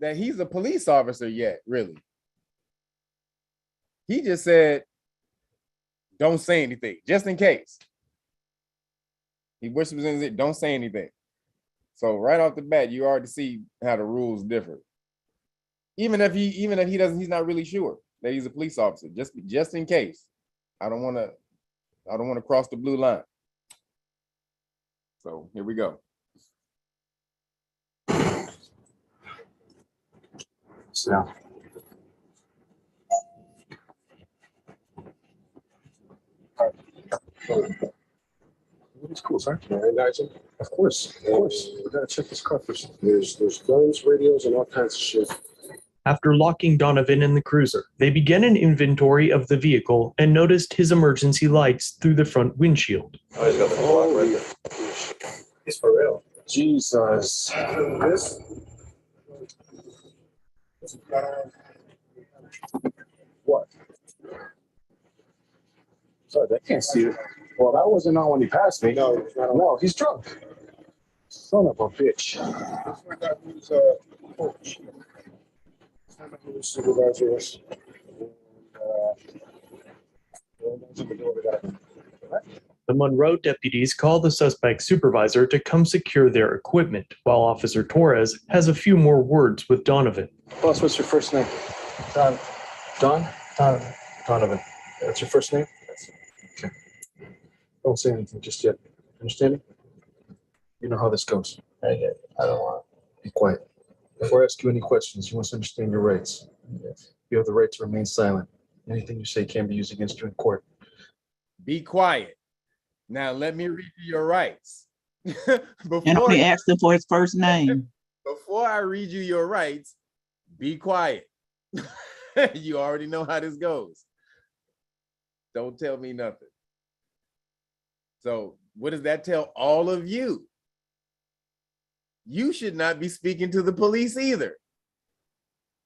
that he's a police officer yet, really. He just said, don't say anything, just in case. He whispers in it, don't say anything. So right off the bat, you already see how the rules differ. Even if he doesn't, he's not really sure that he's a police officer, just in case. I don't want to cross the blue line. So here we go. So. It's cool, sir. Of course. We gotta check this car first. There's guns, radios, and all kinds of shit. After locking Donovan in the cruiser, they began an inventory of the vehicle and noticed his emergency lights through the front windshield. Oh, he's got the block right there. He's for real. Jesus. This. What? Sorry, they can't see it. Well, that wasn't on when he passed me. No, it's not on. No, he's drunk. Son of a bitch. Let's find out who's coach. Let's find out who the supervisor is. The Monroe deputies call the suspect's supervisor to come secure their equipment, while Officer Torres has a few more words with Donovan. Boss, what's your first name? Don. Don? Donovan. Donovan. That's your first name? Okay. Don't say anything just yet. Understand me? You know how this goes. I get it. I don't want. Be quiet. Before I ask you any questions, you must understand your rights. Yes. You have the right to remain silent. Anything you say can be used against you in court. Be quiet. Now let me read you your rights. And only asked him for his first name. Before I read you your rights, be quiet. You already know how this goes. Don't tell me nothing. So what does that tell all of you? You should not be speaking to the police either.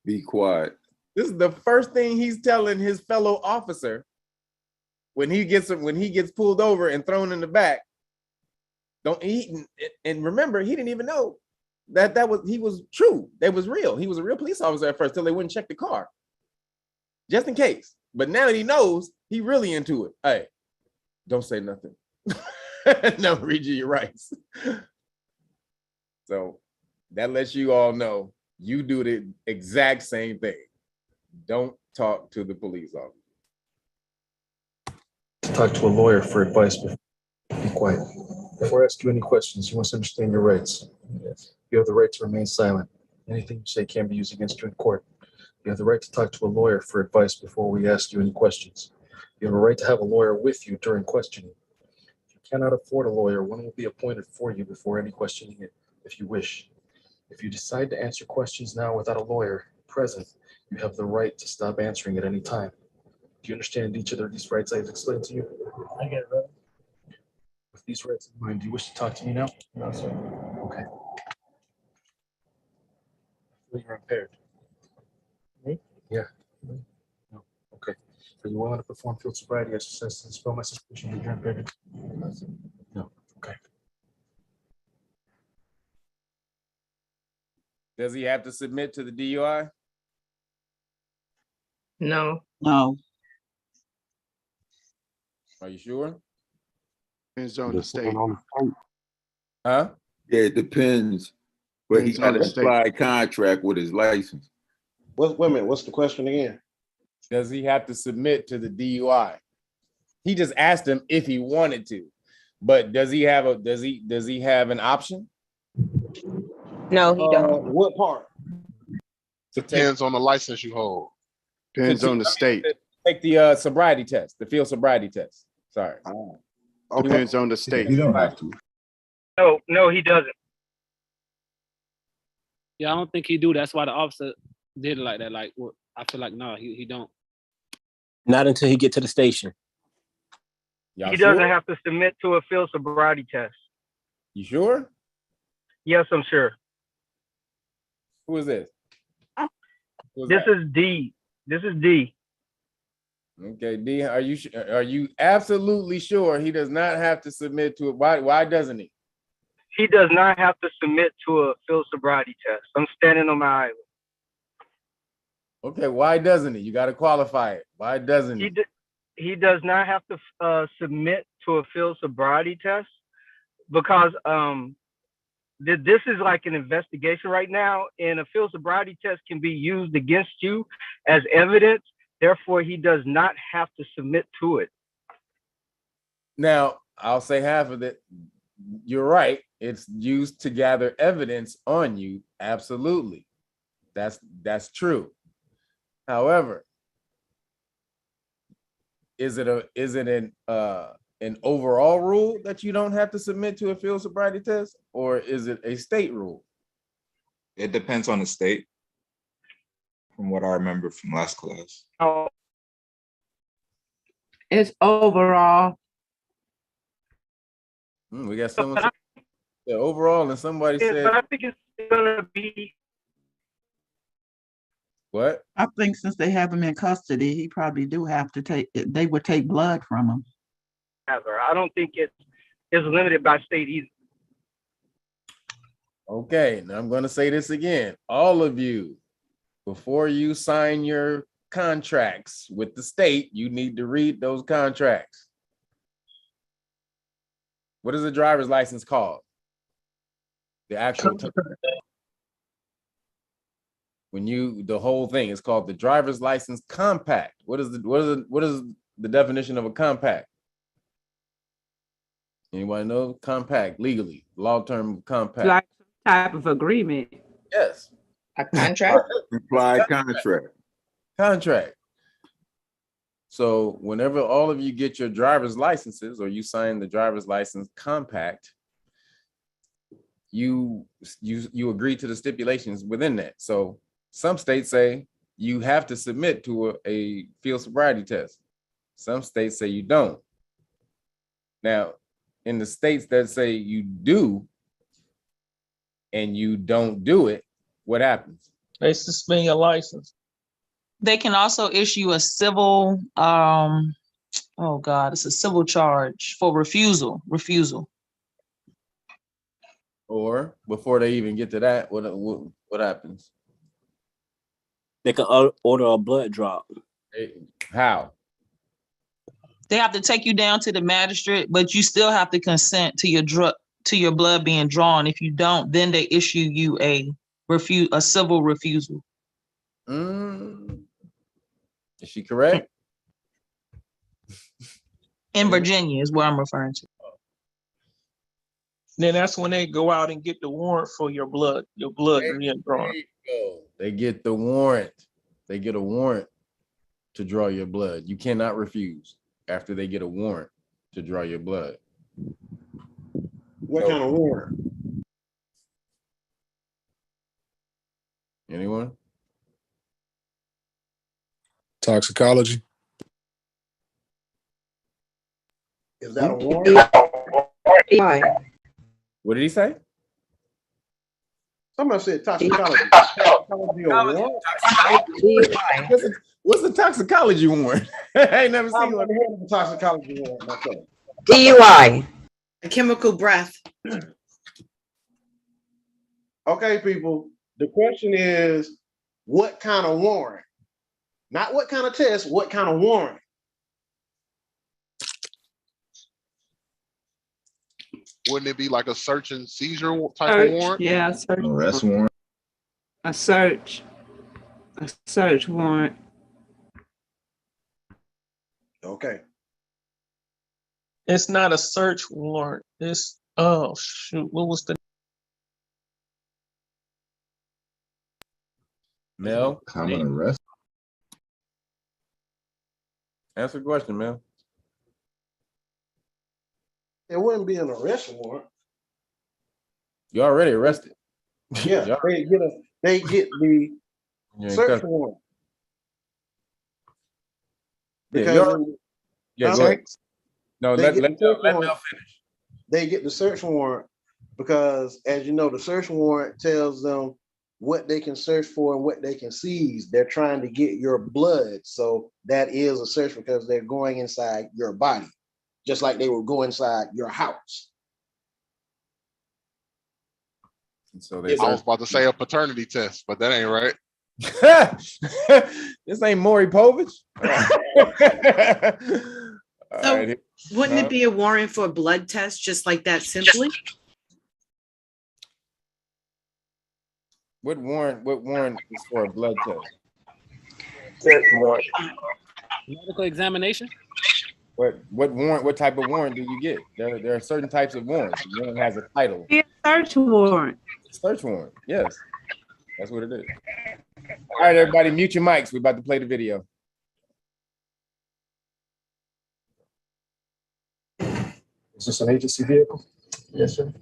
Be quiet. This is the first thing he's telling his fellow officer when he gets pulled over and thrown in the back. Don't eat. And remember, he didn't even know that he was true. That was real. He was a real police officer at first till they wouldn't check the car, just in case. But now that he knows, he really into it. Hey, don't say nothing. No, read you your rights. So that lets you all know you do the exact same thing. Don't talk to the police officer. Talk to a lawyer for advice. Be quiet. Before I ask you any questions, you must understand your rights. Yes. You have the right to remain silent. Anything you say can be used against you in court. You have the right to talk to a lawyer for advice before we ask you any questions. You have a right to have a lawyer with you during questioning. If you cannot afford a lawyer, one will be appointed for you before any questioning if you wish. If you decide to answer questions now without a lawyer present, you have the right to stop answering at any time. Do you understand each of these rights I've explained to you? I get it, brother. With these rights in mind, do you wish to talk to me now? No, sir. Okay. You're impaired. Me? Yeah. No. Okay. Are you willing to perform field sobriety exercises to dispel my suspicion that you're impaired? No, sir. No. Okay. Does he have to submit to the DUI? No. No. Are you sure? Depends on the state. Huh? Yeah, it depends. But he Depends got on an the state. applied contract with his license. Wait a minute, what's the question again? Does he have to submit to the DUI? He just asked him if he wanted to, but does he have an option? No, he don't. What part? Depends on the license you hold. Depends on the state. Take the sobriety test, the field sobriety test. Sorry. Depends on the state. You don't have to. No, he doesn't. Yeah, I don't think he do. That's why the officer did it like that. Like, well, I feel like no, he don't. Not until he get to the station. Y'all He sure? doesn't have to submit to a field sobriety test. You sure? Yes, I'm sure. Who is this? This is D. This is D. Okay, D. Are you absolutely sure he does not have to submit to it? Why doesn't he? He does not have to submit to a field sobriety test. I'm standing on my island. Okay, why doesn't he? You got to qualify it. Why doesn't he? He does not have to submit to a field sobriety test because this is like an investigation right now, and a field sobriety test can be used against you as evidence. Therefore, he does not have to submit to it. Now, I'll say half of it. You're right. It's used to gather evidence on you. Absolutely. That's true. However, is it an overall rule that you don't have to submit to a field sobriety test, or is it a state rule? It depends on the state, from what I remember from last class. Oh, It's overall. We got someone say overall, and somebody said, I think it's gonna be. What? I think since they have him in custody, he probably do have to take. They would take blood from him. I don't think it's limited by state either. Okay, now I'm going to say this again. All of you, before you sign your contracts with the state, you need to read those contracts. What is a driver's license called? The actual the whole thing is called the driver's license compact. What is the definition of a compact? Anybody know? Compact, legally, law term compact. Like some type of agreement. Yes. A contract? Implied contract. Contract. So whenever all of you get your driver's licenses or you sign the driver's license compact, you agree to the stipulations within that. So some states say you have to submit to a field sobriety test. Some states say you don't. Now, in the states that say you do and you don't do it, what happens? They suspend your license. They can also issue a civil, oh God, it's a civil charge for refusal. Or before they even get to that, what happens? They can order a blood draw. How? They have to take you down to the magistrate, but you still have to consent to your blood being drawn. If you don't, then they issue you a civil refusal. Is she correct? In Virginia is where I'm referring to. Then that's when they go out and get the warrant for your blood being drawn. They get the warrant. They get a warrant to draw your blood. You cannot refuse after they get a warrant to draw your blood. What kind of warrant? Anyone? Toxicology. Is that a warrant? What did he say? Somebody said toxicology. What's the toxicology warrant? I ain't never seen one. The toxicology warrant myself. DUI. A chemical breath. Okay, people. The question is, what kind of warrant? Not what kind of test, what kind of warrant? Wouldn't it be like a search and seizure type of warrant? Yeah, a search. Arrest warrant. A search warrant. Okay. It's not a search warrant. It's, oh shoot, what was the Mel? Common arrest. Answer the question, Mel. It wouldn't be an arrest warrant. You already arrested. Yeah, they get the search warrant. Because go ahead. No, let Mel finish. They get the search warrant because, as you know, the search warrant tells them what they can search for and what they can seize. They're trying to get your blood. So that is a search because they're going inside your body, just like they would go inside your house. I was about to say a paternity test, but that ain't right. This ain't Maury Povich. So wouldn't it be a warrant for a blood test just like that simply? What warrant is for a blood test? Medical examination. What warrant? What type of warrant do you get? There are certain types of warrants. The warrant has a title. Yeah, search warrant. Search warrant. Yes, that's what it is. All right, everybody, mute your mics. We're about to play the video. Is this an agency vehicle? Yes, sir.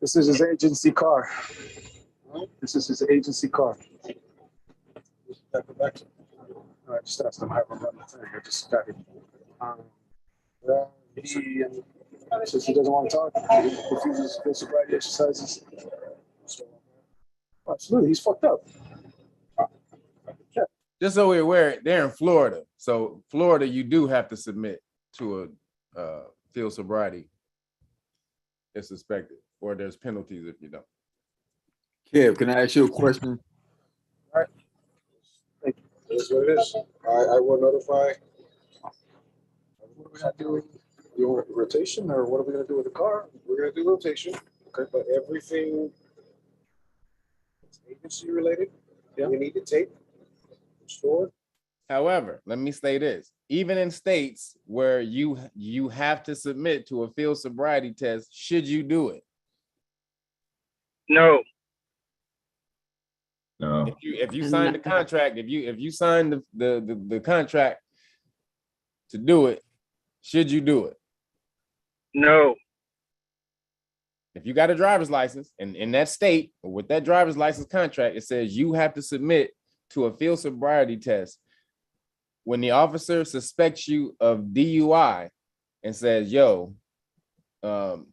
This is his agency car. This is his agency car. All right, just ask him how to run the thing. I just got it. He says he doesn't want to talk. He refuses to do sobriety exercises. Absolutely, he's fucked up. Just so we're aware, they're in Florida. So Florida, you do have to submit to a field sobriety if suspected, or there's penalties if you don't. Kev, can I ask you a question? All right. Thank you. That's what it is. I will notify. What are we gonna do? You want rotation, or what are we gonna do with the car? We're gonna do rotation. Okay. But everything agency related, we need to tape. Sure. However, let me say this: even in states where you have to submit to a field sobriety test, should you do it? No. No. If you sign the contract, if you sign the contract to do it, should you do it? No. If you got a driver's license and in that state or with that driver's license contract, it says you have to submit to a field sobriety test. When the officer suspects you of DUI and says, yo, do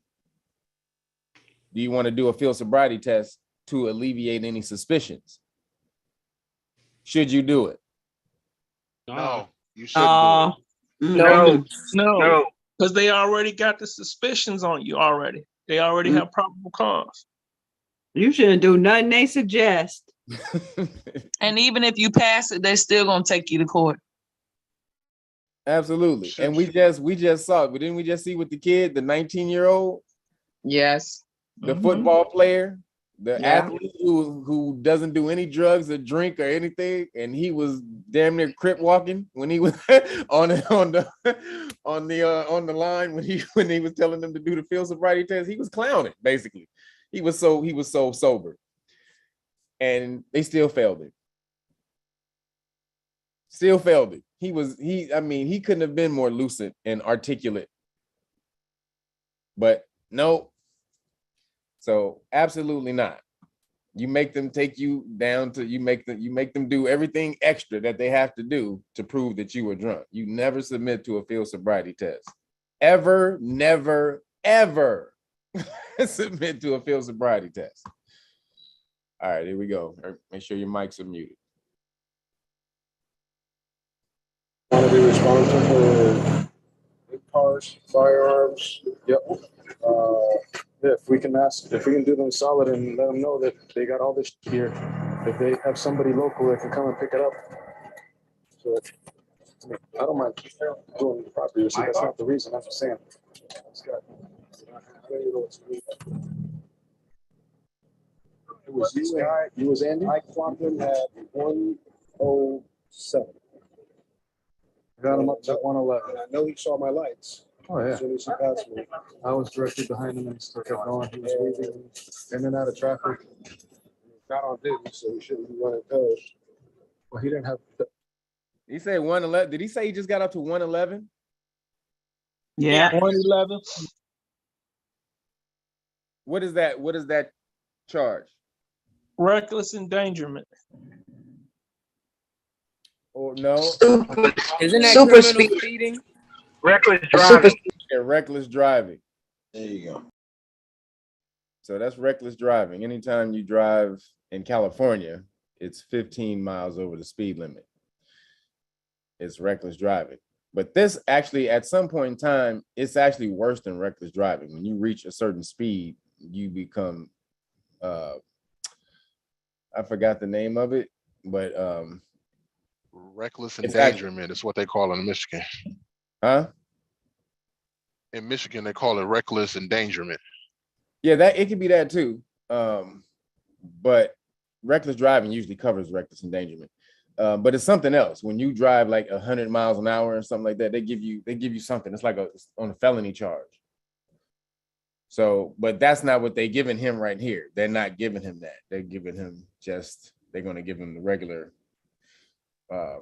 you want to do a field sobriety test to alleviate any suspicions? Should you do it? No, you shouldn't do it. No, because they already got the suspicions on you already. They already have probable cause. You shouldn't do nothing they suggest. And even if you pass it, they're still gonna take you to court. Absolutely. And we just saw it, but didn't we just see with the kid, the 19-year-old? Yes. The football player, the Yeah. athlete who doesn't do any drugs or drink or anything, and he was damn near crip walking when he was on the line when he was telling them to do the field sobriety test. He was clowning basically. He was so sober, and they still failed him. Still failed it. He couldn't have been more lucid and articulate, but no. So absolutely not. You make them take you down to, you make them do everything extra that they have to do to prove that you were drunk. You never submit to a field sobriety test. Ever, never, ever submit to a field sobriety test. All right, here we go. Make sure your mics are muted. Want to be responsible for big cars, firearms. Yep. If we can do them solid and let them know that they got all this here, if they have somebody local that can come and pick it up. So I don't mind doing the property receipt. That's not the reason. I'm just saying. It was you was Andy? I clocked him at 107. Got him up to 111. And I know he saw my lights. Oh, yeah. As soon as he passed me. I was directly behind him and he still kept going. He was weaving in and out of traffic. Not on duty, so he shouldn't be running code. Well, he didn't have. He said 111. Did he say he just got up to 111? Yeah. 111. What is that? What is that charge? Reckless endangerment. Or no? Isn't that Super criminal speeding? Reckless driving. Yeah, reckless driving. There you go. So that's reckless driving. Anytime you drive in California, it's 15 miles over the speed limit. It's reckless driving. But this actually, at some point in time, it's actually worse than reckless driving. When you reach a certain speed, you become I forgot the name of it, but reckless it's endangerment is what they call it in Michigan. huh? In Michigan, they call it reckless endangerment. Yeah, that it could be that too. But reckless driving usually covers reckless endangerment. But it's something else. When you drive like 100 miles an hour or something like that, they give you something. It's like on a felony charge. So, but that's not what they're giving him right here. They're not giving him that. They're giving him they're going to give him the regular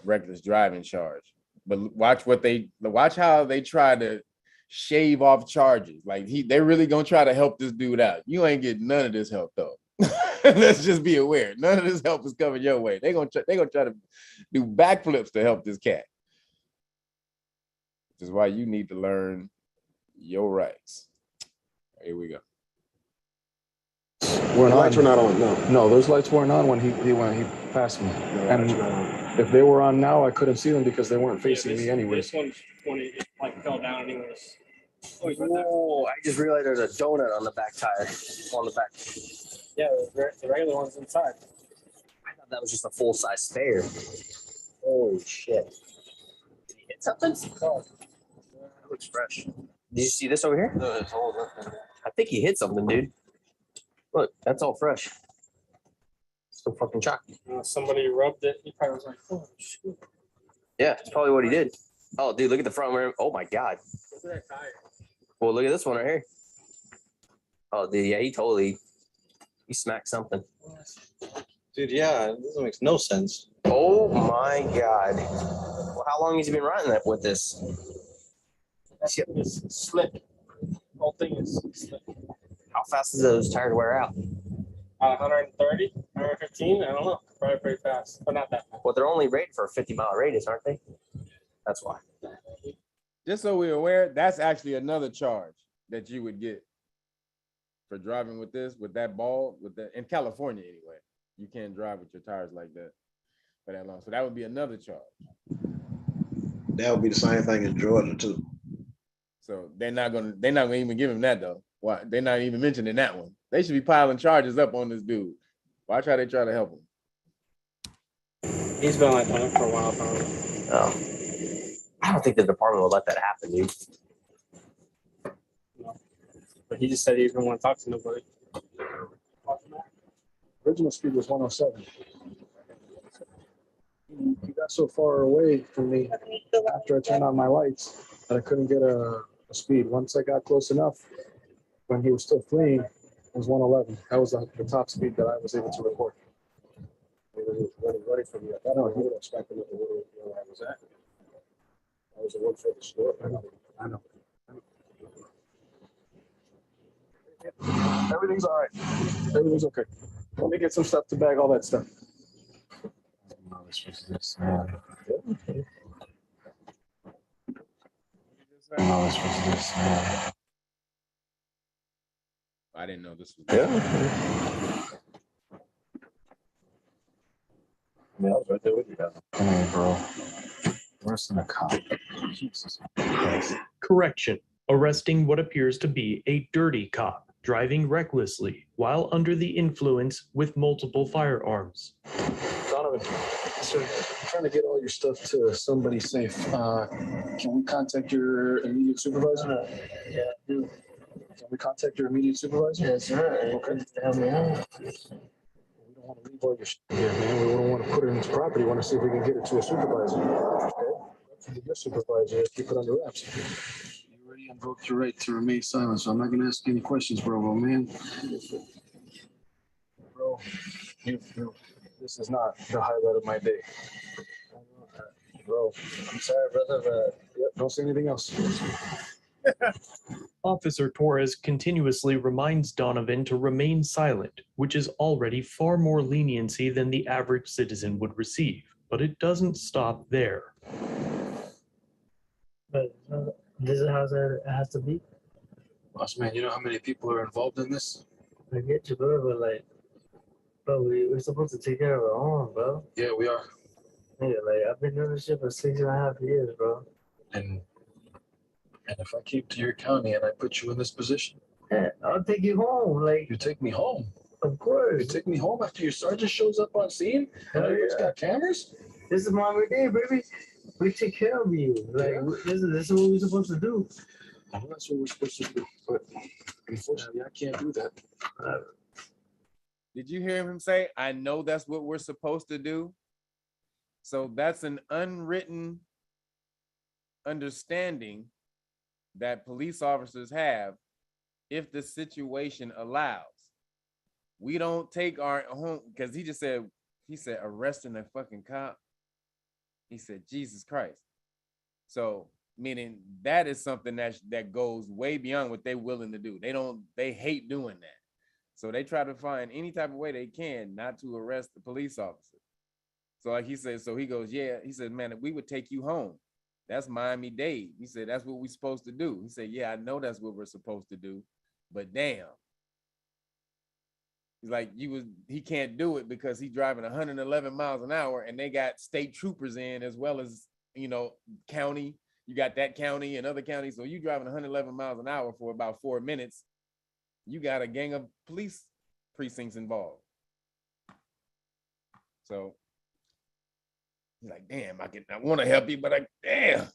reckless driving charge. But watch how they try to shave off charges. Like they're really gonna try to help this dude out. You ain't getting none of this help though. Let's just be aware. None of this help is coming your way. They're gonna try to do backflips to help this cat. Which is why you need to learn your rights. Here we go. The lights were not on. No, those lights weren't on when he passed me. And if they were on now, I couldn't see them because they weren't facing me anyways. This one's when it like fell down and it was. Oh, I just realized there's a donut on the back tire. On the back. Yeah, the regular one's inside. I thought that was just a full size spare. Holy shit! Did he hit something? Oh, that looks fresh. Did you see this over here? No, it's all up. I think he hit something, dude. Look, that's all fresh. So fucking chocolate. Somebody rubbed it. He probably was like, "Oh shit." Yeah, that's probably what he did. Oh, dude, look at the front mirror. Oh my god. Look at that tire. Well, look at this one right here. Oh, dude, yeah, he smacked something. Dude, yeah, this doesn't make no sense. Oh my god. Well, how long has he been riding that with this? It's slick. The whole thing is slick. How fast does those tires wear out? 130, 115, I don't know. Probably pretty fast, but not that fast. Well, they're only rated for a 50-mile radius, aren't they? That's why. Just so we're aware, that's actually another charge that you would get for driving with that ball, in California anyway. You can't drive with your tires like that for that long. So that would be another charge. That would be the same thing in Georgia too. So they're not gonna even give him that though. Why? They're not even mentioning that one. They should be piling charges up on this dude. Watch how they try to help him. He's been like on it for a while, probably. Oh. I don't think the department would let that happen, dude. No. But he just said he didn't want to talk to nobody. Original speed was 107. He got so far away from me after I turned on my lights that I couldn't get a speed. Once I got close enough, when he was still fleeing, it was 111. That was the top speed that I was able to report. He was ready for me. I don't know, he would have expected me to where I was at. I was at work for the store. I know. Everything's all right. Everything's okay. Let me get some stuff to bag all that stuff. I didn't know this was. Yeah. Yeah, I was right there with you guys. Come on, bro. Worse than a cop. Jesus Christ. Correction. Arresting what appears to be a dirty cop driving recklessly while under the influence with multiple firearms. Donovan, so I'm trying to get all your stuff to somebody safe. Can we contact your immediate supervisor? Yeah, do. Can we contact your immediate supervisor? Yes, sir. Okay. Help me out. We don't want to leave all your shit here, man. We don't want to put it in his property. We want to see if we can get it to a supervisor. Okay? Your supervisor, keep it under wraps. You already invoked your right to remain silent, so I'm not going to ask you any questions, bro, man. Bro, this is not the highlight of my day. Bro, I'm sorry, brother, but don't say anything else. Officer Torres continuously reminds Donovan to remain silent, which is already far more leniency than the average citizen would receive, but it doesn't stop there. But this is how it has to be. Boss man, you know how many people are involved in this? I get you, bro, but like, bro, we're supposed to take care of our own, bro. Yeah, we are. Nigga, like, I've been doing this shit for 6.5 years, bro. And if I keep to your county and I put you in this position, Yeah, I'll take you home. Like You take me home. of course. You take me home after your sergeant shows up on scene and Hell everybody's yeah. got cameras? This is my day, baby. We take care of you. Like this is what we're supposed to do. I know that's what we're supposed to do, but unfortunately, I can't do that. Did you hear him say, I know that's what we're supposed to do? So that's an unwritten understanding that police officers have if the situation allows. We don't take our home, because he said arresting a fucking cop. He said, Jesus Christ. So meaning that is something that goes way beyond what they're willing to do. They hate doing that. So they try to find any type of way they can not to arrest the police officer. So like he said, so he goes, yeah, he said, man, we would take you home. That's Miami-Dade. He said, that's what we're supposed to do. He said, yeah, I know that's what we're supposed to do, but damn. He's like, he can't do it because he's driving 111 miles an hour and they got state troopers in as well as, county. You got that county and other counties. So you driving 111 miles an hour for about 4 minutes. You got a gang of police precincts involved. So he's like, damn, I want to help you, but damn.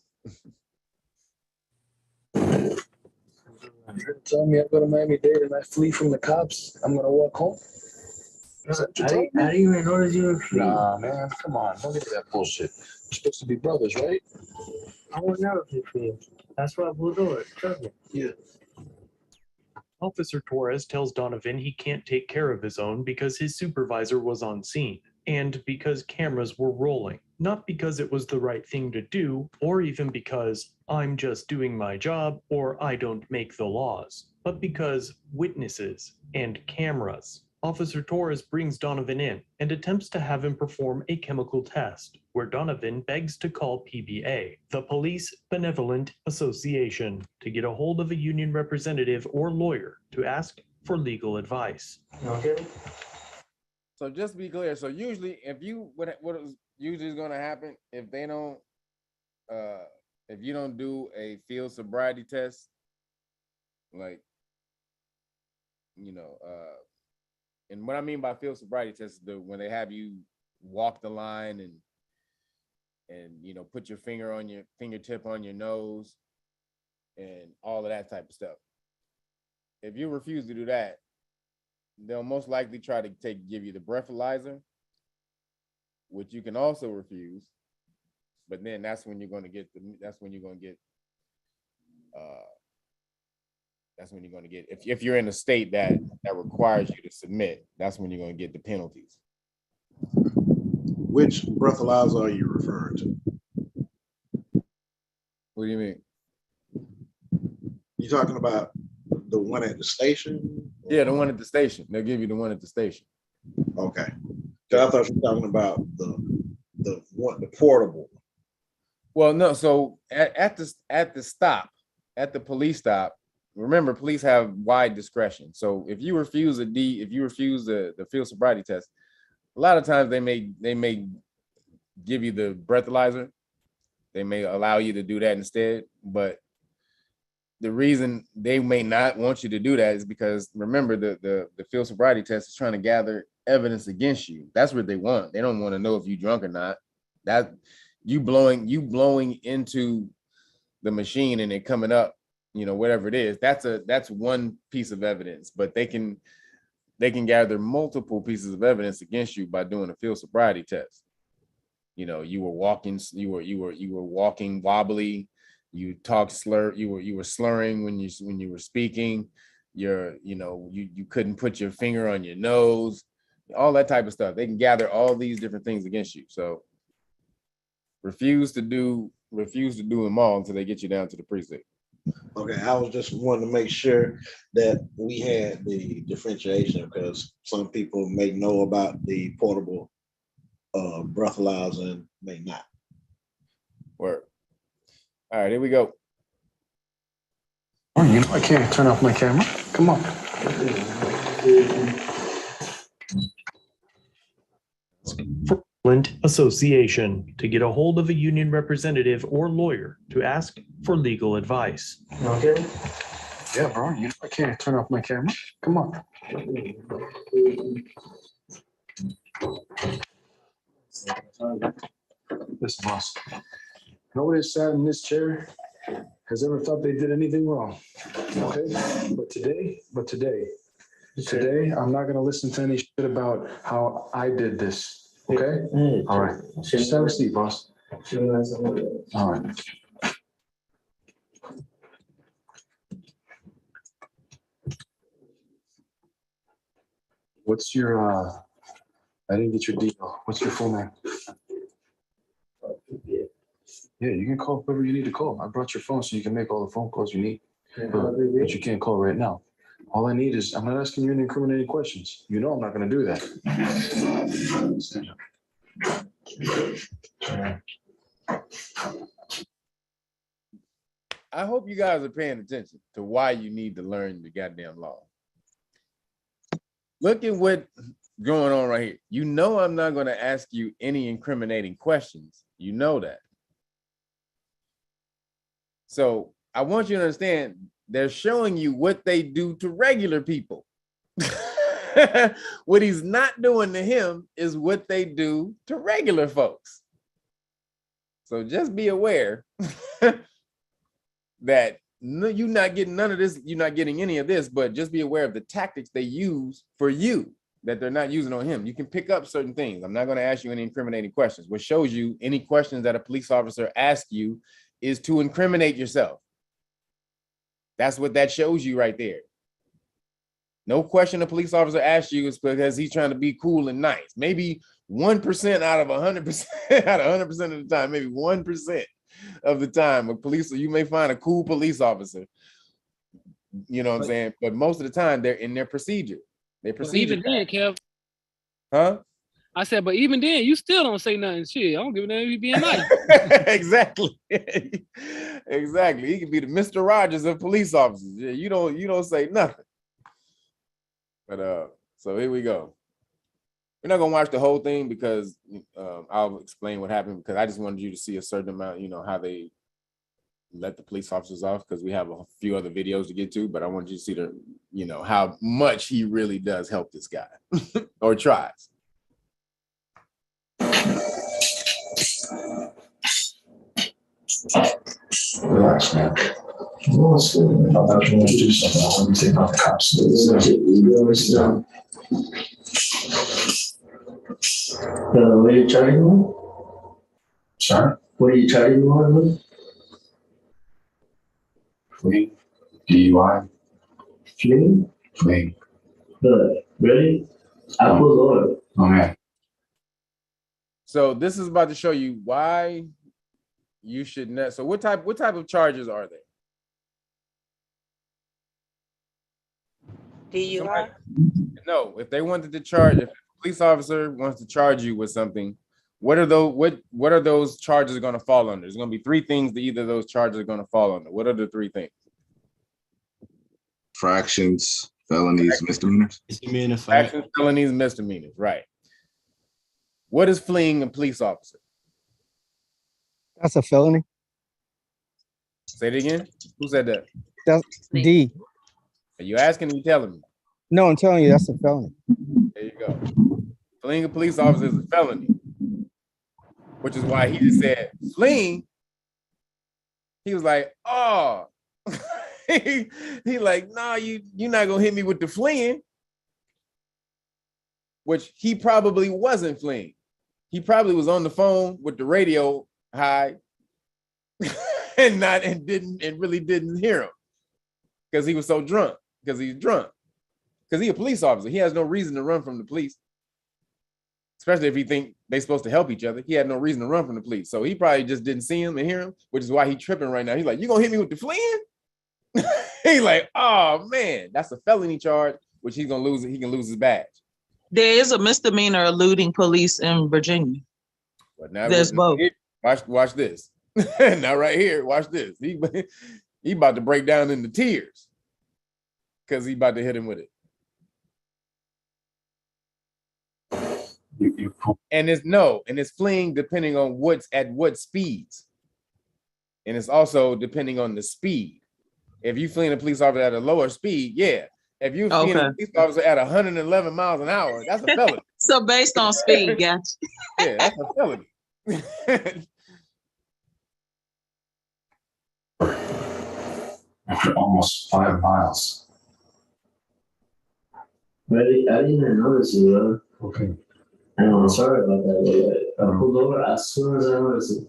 You're telling me I go to Miami-Dade and I flee from the cops, I'm gonna walk home? Is that what you're telling me? I didn't even notice you were free. Nah, man, come on, don't get to that bullshit. We're supposed to be brothers, right? I would never be free. That's why I pulled over. Trust me. Yeah. Officer Torres tells Donovan he can't take care of his own because his supervisor was on scene and because cameras were rolling, not because it was the right thing to do or even because I'm just doing my job or I don't make the laws, but because witnesses and cameras. Officer Torres brings Donovan in and attempts to have him perform a chemical test, where Donovan begs to call PBA, the Police Benevolent Association, to get a hold of a union representative or lawyer to ask for legal advice. Okay. So just to be clear, so usually what is usually going to happen if they don't, if you don't do a field sobriety test, like, and what I mean by field sobriety test is when they have you walk the line and put your fingertip on your nose and all of that type of stuff. If you refuse to do that, they'll most likely try to give you the breathalyzer, which you can also refuse. But then that's when you're going to get if you're in a state that requires you to submit, that's when you're going to get the penalties. Which breathalyzer are you referring to? What do you mean? You talking about the one at the station? Yeah, the one at the station. They'll give you the one at the station. Okay. Because I thought you were talking about the portable. Well, no. So at the police stop, remember, police have wide discretion. So if you refuse the field sobriety test, a lot of times they may give you the breathalyzer. They may allow you to do that instead. But the reason they may not want you to do that is because, remember, the field sobriety test is trying to gather evidence against you. That's what they want. They don't want to know if you're drunk or not. That you blowing into the machine and it coming up, whatever it is, that's one piece of evidence. But they can gather multiple pieces of evidence against you by doing a field sobriety test. You were walking wobbly. You talked you were slurring when you were speaking. You couldn't put your finger on your nose, all that type of stuff. They can gather all these different things against you. So refuse to do them all until they get you down to the precinct. Okay, I was just wanting to make sure that we had the differentiation, because some people may know about the portable breathalyzer and may not. Word. All right, here we go. Oh, I can't turn off my camera. Come on. Benevolent Association, to get a hold of a union representative or lawyer to ask for legal advice. Okay. Yeah, bro. You know I can't turn off my camera. Come on. Listen, boss. Nobody sat in this chair has ever thought they did anything wrong. Okay? Today, I'm not gonna listen to any shit about how I did this. Okay? All right. Just have a seat, boss. All right. What's your I didn't get your deal. What's your full name? Yeah, you can call whoever you need to call. I brought your phone so you can make all the phone calls you need. But you can't call right now. All I need is, I'm not asking you any incriminating questions. You know I'm not gonna do that. I hope you guys are paying attention to why you need to learn the goddamn law. Look at what's going on right here. You know I'm not going to ask you any incriminating questions. You know that. So I want you to understand, they're showing you what they do to regular people. What he's not doing to him is what they do to regular folks. So just be aware that you're not getting none of this, you're not getting any of this, but just be aware of the tactics they use for you that they're not using on him. You can pick up certain things. I'm not going to ask you any incriminating questions. What shows you any questions that a police officer asks you is to incriminate yourself. That's what that shows you right there. No question a police officer asks you is because he's trying to be cool and nice. Maybe 1% out of 100%, out of 100% of the time, maybe 1% of the time, a police, you may find a cool police officer, you know what I'm saying? But most of the time, they're in their procedure. They procedure. Even then, Kev. Huh? I said, but even then, you still don't say nothing. Shit, I don't give a damn if you being nice. Exactly. Exactly. He could be the Mr. Rogers of police officers. Yeah, you don't say nothing. But so here we go. We're not gonna watch the whole thing because I'll explain what happened, because I just wanted you to see a certain amount, you know, how they let the police officers off, because we have a few other videos to get to, but I want you to see the, you know, how much he really does help this guy or tries. Relax, man. What's good? I thought you wanted to do something. Let me take off the cops. What are you charging on? Sorry? What are you charging on? Fleeing. DUI. Fleeing? Fleeing. Really? I pulled over. Oh, man. So this is about to show you why you should not. So what type of charges are there? DUI? No, if they wanted to charge, if a police officer wants to charge you with something, what are those charges going to fall under? There's going to be three things that either of those charges are going to fall under. What are the three things? Fractions, felonies, misdemeanors. Fractions, felonies, misdemeanors. Right. What is fleeing a police officer? That's a felony. Say it again. Who said that? That's D. Are you asking or you telling me? No, I'm telling you, that's a felony. There you go. Fleeing a police officer is a felony, which is why he just said fleeing. He was like, oh, he like, nah, you're not gonna hit me with the fleeing, which he probably wasn't fleeing. He probably was on the phone with the radio high and really didn't hear him because he was so drunk. Because he's drunk. Because he's a police officer. He has no reason to run from the police. Especially if he think they're supposed to help each other. He had no reason to run from the police. So he probably just didn't see him and hear him, which is why he's tripping right now. He's like, you gonna hit me with the fleeing? He's like, oh man, that's a felony charge, which he's gonna lose it. He can lose his badge. There is a misdemeanor eluding police in Virginia. But now there's both. Watch this. Now right here, watch this. He about to break down into tears because he about to hit him with it. And it's fleeing depending on what's at what speeds. And it's also depending on the speed. If you fleeing a police officer at a lower speed, yeah. If you fleeing Okay. a police officer at 111 miles an hour, that's a felony. So based on speed, gotcha. Yeah, that's a felony. After almost 5 miles. I didn't even notice you, bro. Okay. I'm sorry about that. I pulled over as soon as I noticed it.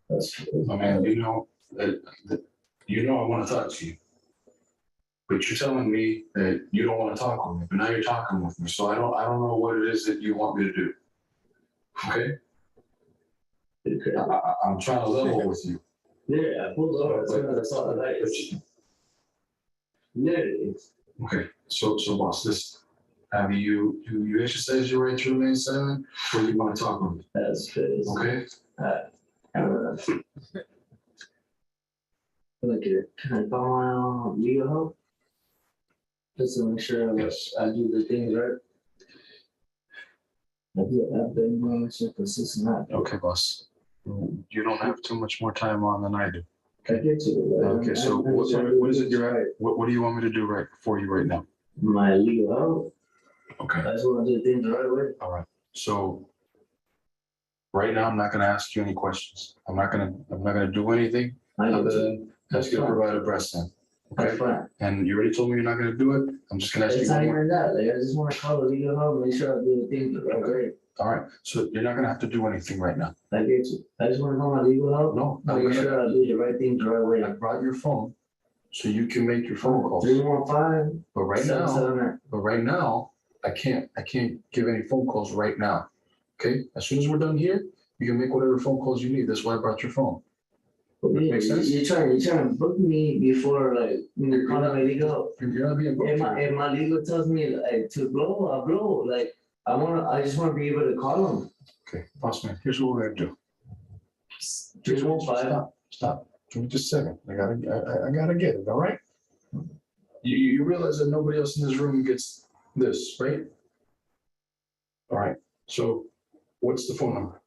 That's Man, you know that I want to talk to you. But you're telling me that you don't want to talk with me, but now you're talking with me. So I don't know what it is that you want me to do. Okay? I'm trying to level with you. Yeah, I pulled over as soon as I saw the light. Literally. Okay, so boss, this do you exercise your right to remain silent, or you want to talk with me? That's crazy. Okay. Look at it. Can I call my legal help? Just to make sure I do the things right. I've been going so consistent. Okay, boss. You don't have too much more time on than I do. I get to it. Right? Okay, so what is it you're at? What do you want me to do right for you right now? My legal help. Okay. I just want to do things the right way. All right. So right now, I'm not going to ask you any questions. I'm not going to do anything other than ask you to provide a breast stamp. Okay. And you already told me you're not going to do it. I'm just going to ask it's you. It's not even that. Like, I just want to call the legal help, make sure I do the things the right way. All right. So you're not going to have to do anything right now. I get you. I just want to call my legal help. No. Make sure I do the right things the right way. I brought your phone so you can make your phone calls. 315. But right now, I can't give any phone calls right now. Okay. As soon as we're done here, you can make whatever phone calls you need. That's why I brought your phone. Makes sense? You're trying to book me before you're calling my legal. You're not being booked. If my legal tells me to blow, I'll blow. Like I just want to be able to call them. Okay, boss man. Here's what we're gonna do. 315. Stop. Give me just a second. I gotta get it. All right. You realize that nobody else in this room gets this, right? All right. So, what's the phone number?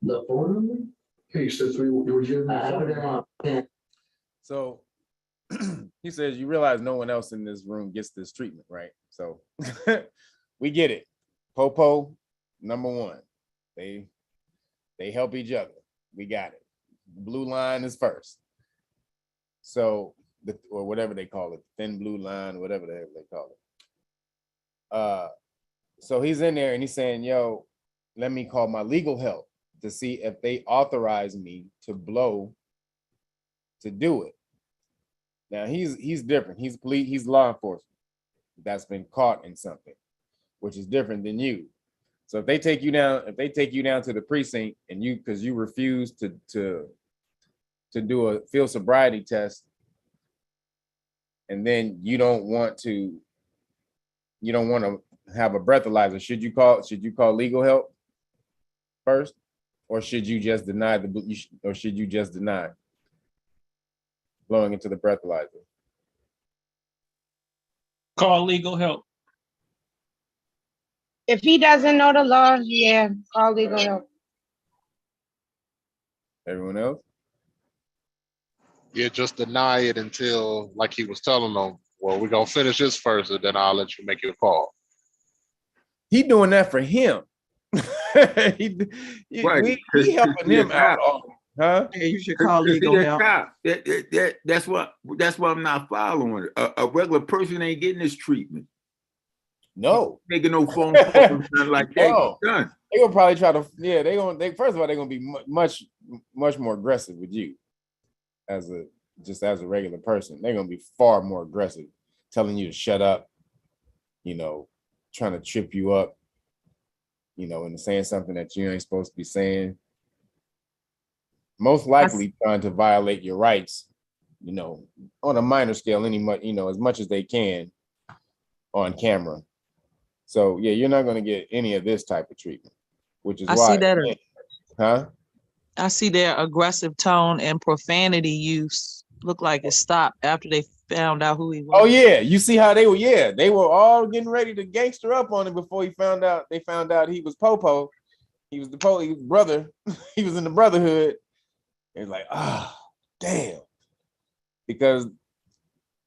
The phone number? Hey, you said 3. You were giving me a phone. So he says, you realize no one else in this room gets this treatment, right? So we get it. Popo, number one. They help each other. We got it. Blue line is first. So or whatever they call it, thin blue line, whatever the heck they call it. So he's in there and he's saying, yo, let me call my legal help to see if they authorize me to blow to do it. Now he's different. He's police, he's law enforcement that's been caught in something, which is different than you. So if they take you down to the precinct and because you refuse to do a field sobriety test, and then you don't want to have a breathalyzer, should you call legal help first? Or should you just deny blowing into the breathalyzer? Call legal help. If he doesn't know the law, yeah, call legal help. Everyone else? Yeah, just deny it until, like he was telling them, well, we're gonna finish this first, and then I'll let you make your call. He doing that for him. We helping him out. Huh? Yeah, you should call legal help. That's what I'm not following. A regular person ain't getting this treatment. No, making no phone calls like that. No. Done. They gonna probably try to. Yeah, first of all, they're gonna be much more aggressive with you as a regular person. They're gonna be far more aggressive, telling you to shut up. Trying to trip you up. And saying something that you ain't supposed to be saying. Most likely trying to violate your rights, on a minor scale, as much as they can on camera. So yeah, you're not going to get any of this type of treatment, which is why. See that. I see their aggressive tone and profanity use look like it stopped after they found out who he was. Oh yeah, you see how they were? Yeah, they were all getting ready to gangster up on him before they found out he was Popo. He was the police brother. He was in the Brotherhood. It's like, damn. because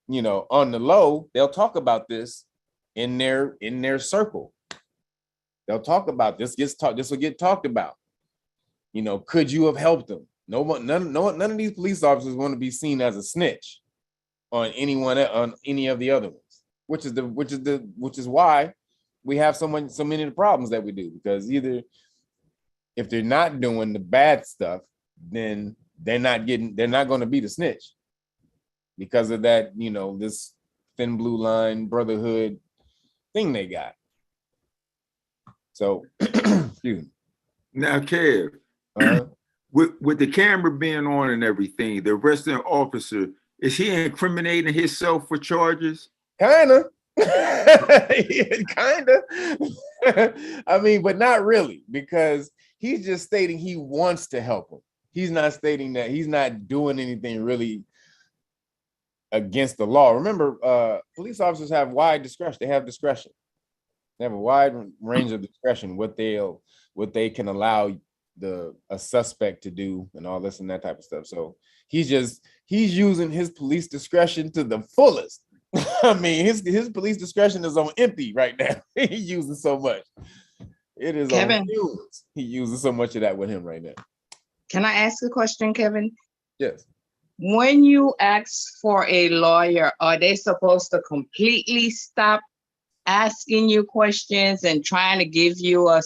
on the low, they'll talk about this in their circle. They'll talk about this. This will get talked about. Could you have helped them? None of these police officers want to be seen as a snitch on any of the other ones, which is why we have so many of the problems that we do, because either if they're not doing the bad stuff, then they're not going to be the snitch because of that, this thin blue line brotherhood thing they got. So, excuse me. Now, Kev, with the camera being on and everything, the arresting officer, is he incriminating himself for charges? Kinda. Kinda. I mean, but not really, because he's just stating he wants to help him. He's not stating that he's not doing anything really against the law. Remember, police officers have wide discretion. They have discretion. They have a wide range of discretion, what they can allow a suspect to do and all this and that type of stuff. So he's using his police discretion to the fullest. I mean, his police discretion is on empty right now. He's using so much. It is Kevin. on fumes. He uses so much of that with him right now. Can I ask a question, Kevin? Yes. When you ask for a lawyer, are they supposed to completely stop asking you questions and trying to give you a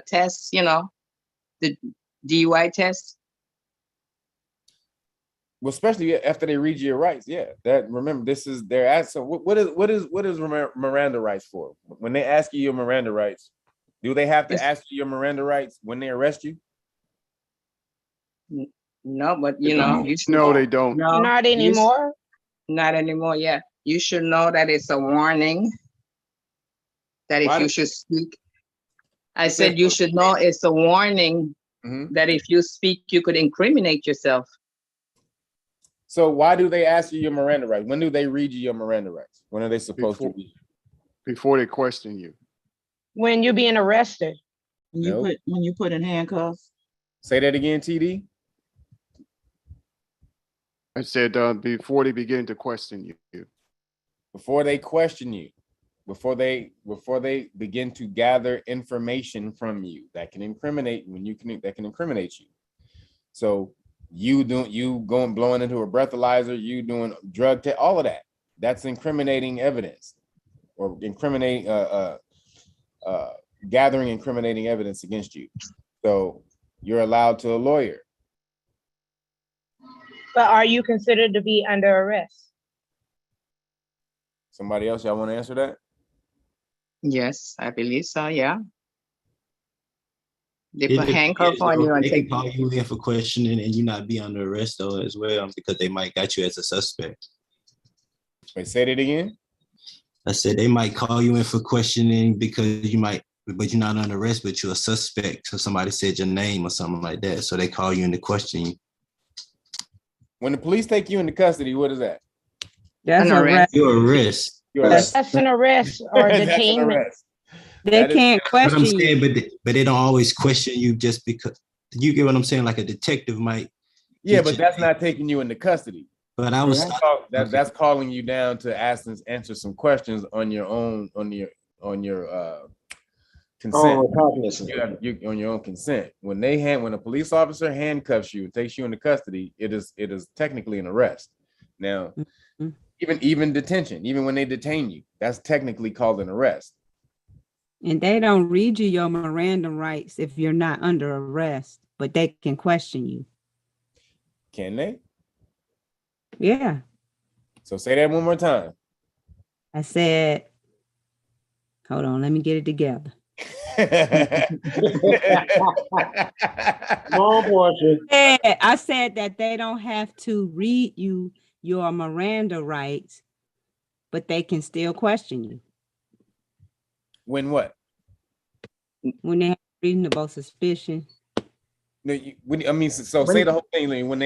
test, the DUI test? Well, especially after they read your rights. Yeah, remember, this is their ask. So what is Miranda rights for? When they ask you your Miranda rights, do they have to ask you your Miranda rights when they arrest you? No, but you should No, they don't. No, Not anymore. Not anymore. Yeah, you should know that it's a warning. That if you should speak, I said you should know it's a warning that if you speak, you could incriminate yourself. So why do they ask you your Miranda rights? When do they read you your Miranda rights? When are they supposed to read you? Before they question you. When you're being arrested. When you put in handcuffs. Say that again, TD. I said before they begin to question you. Before they question you. Before they begin to gather information from you that can incriminate you. So you blowing into a breathalyzer, you doing drug test, all of that. That's incriminating evidence, or gathering incriminating evidence against you. So you're allowed to a lawyer. But are you considered to be under arrest? Somebody else, y'all want to answer that? Yes, I believe so. Yeah. They put handcuffs on you and they take can call you in for questioning and you not be under arrest though as well, because they might got you as a suspect. Wait, say that again. I said they might call you in for questioning because but you're not under arrest, but you're a suspect. So somebody said your name or something like that. So they call you in to question you. When the police take you into custody, what is that? That's an arrest. You're arrest. That's an arrest or detainment. They can't question But I'm saying, you. but they don't always question you just because. You get what I'm saying? Like a detective might. Yeah, but that's not taking you into custody. But I was that's calling you down to answer some questions on your own consent. On your own consent. When a police officer handcuffs you and takes you into custody, it is technically an arrest. Now, even detention, even when they detain you, that's technically called an arrest. And they don't read you your Miranda rights if you're not under arrest, but they can question you. Can they? Yeah. So say that one more time. I said, hold on, let me get it together. I said that they don't have to read you your Miranda rights, but they can still question you. When what? When they have reasonable suspicion. No, so say the whole thing. Like when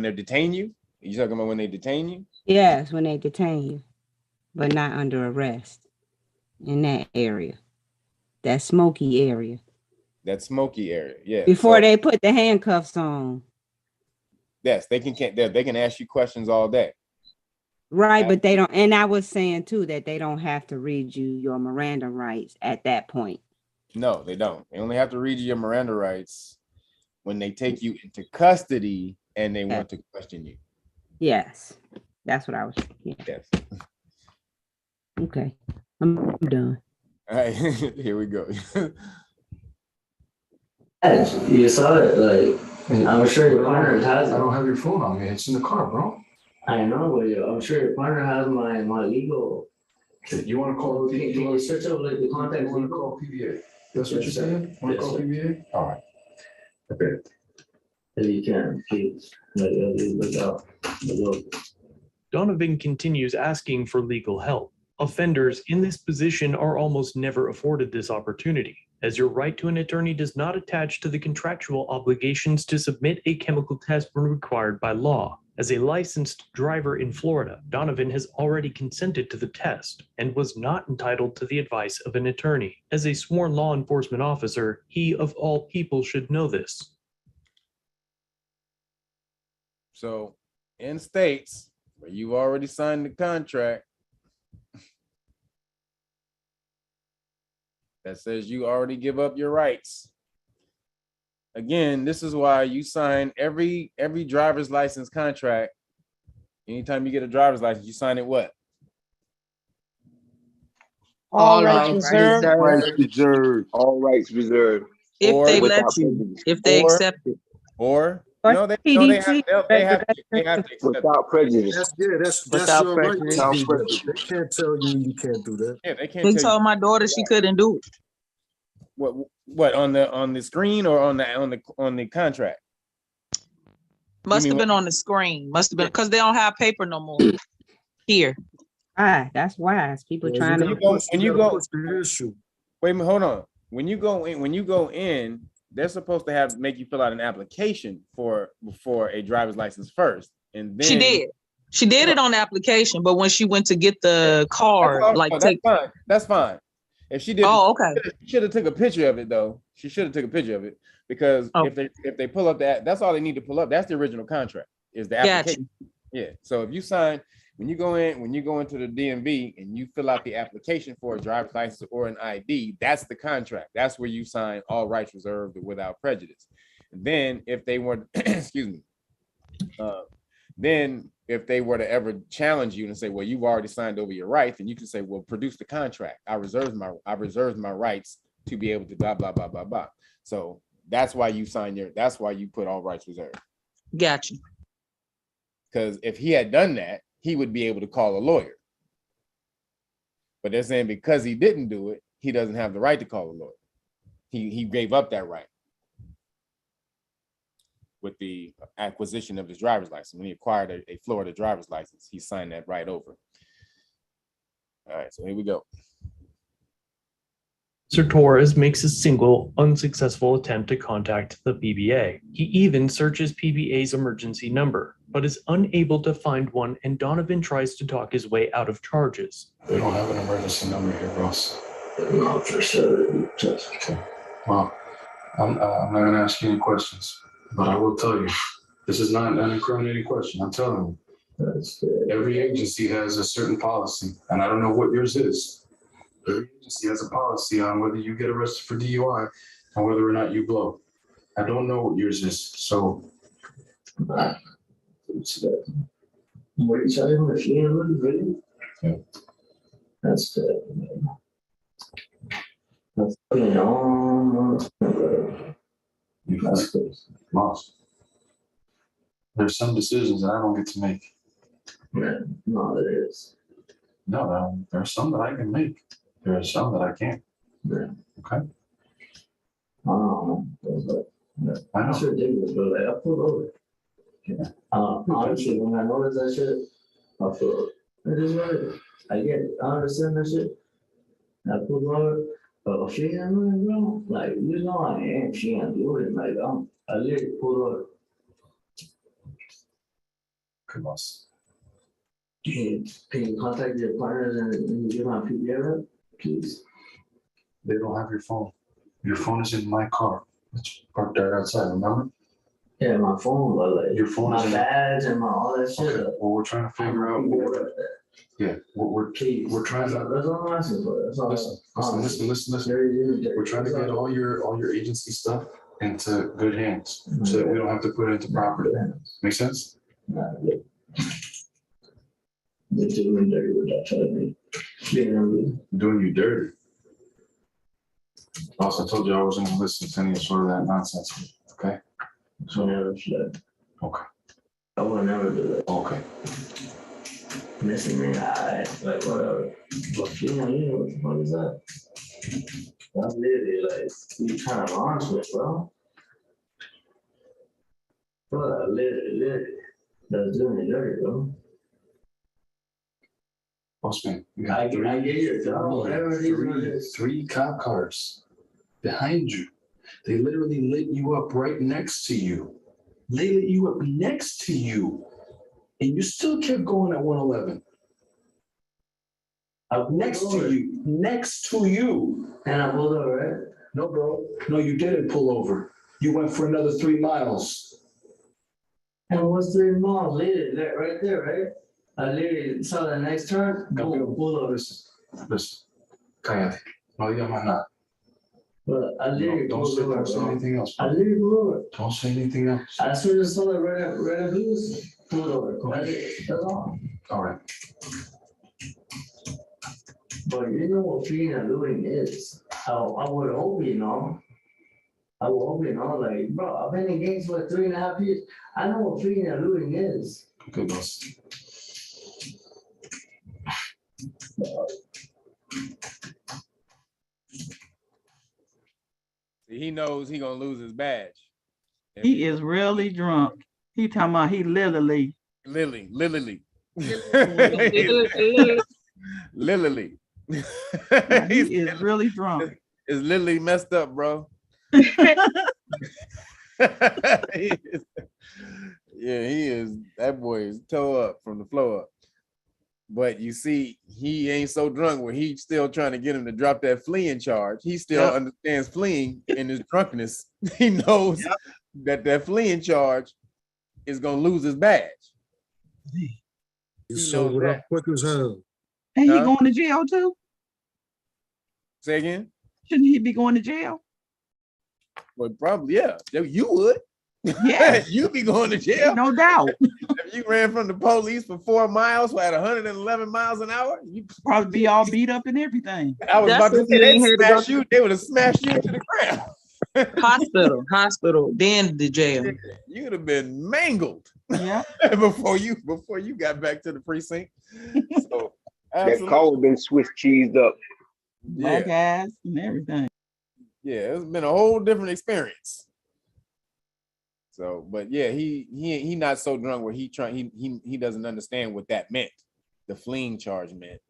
they detain you. You talking about when they detain you? Yes, when they detain you, but not under arrest in that area. That smoky area. That smoky area, yeah. Before they put the handcuffs on. Yes, they can ask you questions all day. Right, but they don't, and I was saying too that they don't have to read you your Miranda rights at that point. No, they don't. They only have to read you your Miranda rights when they take you into custody and they want to question you. Yes, that's what I was. Yeah. Yes. Okay, I'm done. All right, here we go. You saw it, like, I'm sure your partner has it. I don't have your phone on me. It's in the car, bro. I know, but I'm sure your partner has my legal. You want to call? Can you search up like the contact? You want to call PBA? That's what you're saying? Want to call PBA? All right. Okay. If you can, please. Look out. Donovan continues asking for legal help. Offenders in this position are almost never afforded this opportunity, as your right to an attorney does not attach to the contractual obligations to submit a chemical test when required by law. As a licensed driver in Florida, Donovan has already consented to the test and was not entitled to the advice of an attorney. As a sworn law enforcement officer, he of all people should know this. So in states where you've already signed the contract that says you already give up your rights. Again, this is why you sign every driver's license contract. Anytime you get a driver's license, you sign it what? All rights reserved. Rights reserved. All rights reserved. If they let Without you, prejudice. if they accept it. Or no, they have to accept it. Without prejudice. That's Without your right. prejudice. Without They prejudice. can't tell you you can't do that. Yeah, they can't He tell told you my daughter she couldn't do it. what on the screen or on the contract. Must have been on the screen. Must have been because they don't have paper no more here. That's wise. People trying to. When you go, wait a minute, hold on. When you go in, they're supposed to make you fill out an application for a driver's license first, and then She did it on the application, but when she went to get the card, that's fine. If she did, okay. She should have took a picture of it though. She should have took a picture of it because if they pull up that's all they need to pull up. That's the original contract. Is the application. Gotcha. Yeah. So if you sign when you go into the DMV and you fill out the application for a driver's license or an ID, that's the contract. That's where you sign all rights reserved without prejudice. And then if they were, excuse me, then if they were to ever challenge you and say, well, you've already signed over your rights, and you can say, well, produce the contract. I reserved my rights to be able to blah, blah, blah, blah, blah. So that's why you that's why you put all rights reserved. Gotcha. Because if he had done that, he would be able to call a lawyer. But they're saying because he didn't do it, he doesn't have the right to call a lawyer. He gave up that right with the acquisition of his driver's license. When he acquired a Florida driver's license, he signed that right over. All right, so here we go. Sir Torres makes a single unsuccessful attempt to contact the PBA. He even searches PBA's emergency number, but is unable to find one, and Donovan tries to talk his way out of charges. We don't have an emergency number here, boss. No, Okay. Well, I'm not going to ask you any questions, but I will tell you, this is not an incriminating question. I'm telling you. Every agency has a certain policy, and I don't know what yours is. Every agency has a policy on whether you get arrested for DUI and whether or not you blow. I don't know what yours is, so. What are you telling me? If you ain't really? Yeah. That's good. That's almost. That's good. Lost. There's some decisions that I don't get to make. Man, no, there is. No, there's some that I can make. There are some that I can't. Yeah. Okay. I know. It's ridiculous, but like, I pulled over. Yeah. Honestly, when I noticed that shit, I feel it is what it is. I get it. I understand that shit. I pulled over, but she ain't really wrong. Like, you know, I ain't. She ain't doing it. Like, I literally pulled over. Come on. Can you contact your partners and give my PBA rep, please? They don't have your phone. Your phone is in my car. It's parked right outside, remember? Yeah, my phone, but like Your phone my is in- badge and my all that shit. Okay, well, we're trying to figure out. Yeah, we're trying to. That's all I'm asking for. That's all. Listen. We're trying to get all your agency stuff into good hands, so that we don't have to put it into property. Make sense? They're doing dirty with that trade. Doing you dirty. Also, I told you I wasn't gonna listen to any sort of that nonsense. Okay. So never should. Okay. I would never do that. Okay. Missing me, like whatever. But you know what the fuck is that? That's literally like you trying to launch it, bro. Bro, literally, that's doing it dirty, bro. Bossman, you I have get your job, whatever it is. three cop cars behind you. They literally lit you up right next to you. They lit you up next to you. And you still kept going at 111. Next to you. Next to you. And I pulled over, right? No, bro. No, you didn't pull over. You went for another 3 miles. And what's 3 miles? Literally, right there, right? I literally saw the next turn. Go pull over. Listen. Cállate. No digas más nada. But I literally Don't pulled say, over. don't say anything else. I literally pulled over. Don't say anything else. As soon as I saw the red and blues, pulled over. That's all. All right. But you know what feeding and looting is. I would hope you know. I would hope you know, like, bro, I've been in games for 3.5 years. I know what feeding and looting is. Okay, boss. He knows he gonna lose his badge. He is really drunk. He talking about he literally. Literally. He is really drunk. Is literally messed up, bro. Yeah, he is. That boy is toe up from the floor up. But you see, he ain't so drunk where he's still trying to get him to drop that fleeing charge. He still understands fleeing in his drunkenness. He knows that fleeing charge is gonna lose his badge. You sold it up quick as hell. And he going to jail too? Say again? Shouldn't he be going to jail? Well, probably, yeah. You would. Yeah. You be going to jail. No doubt. If you ran from the police for 4 miles at 111 miles an hour, you probably be all beat up and everything. I was about to say they would have smashed you into the ground. Hospital, then the jail. You'd have been mangled. Yeah. before you got back to the precinct. So that car would have been Swiss cheesed up. Black ass and everything. Yeah, it's been a whole different experience. So, but yeah, he not so drunk where he doesn't understand what that meant. The fleeing charge meant.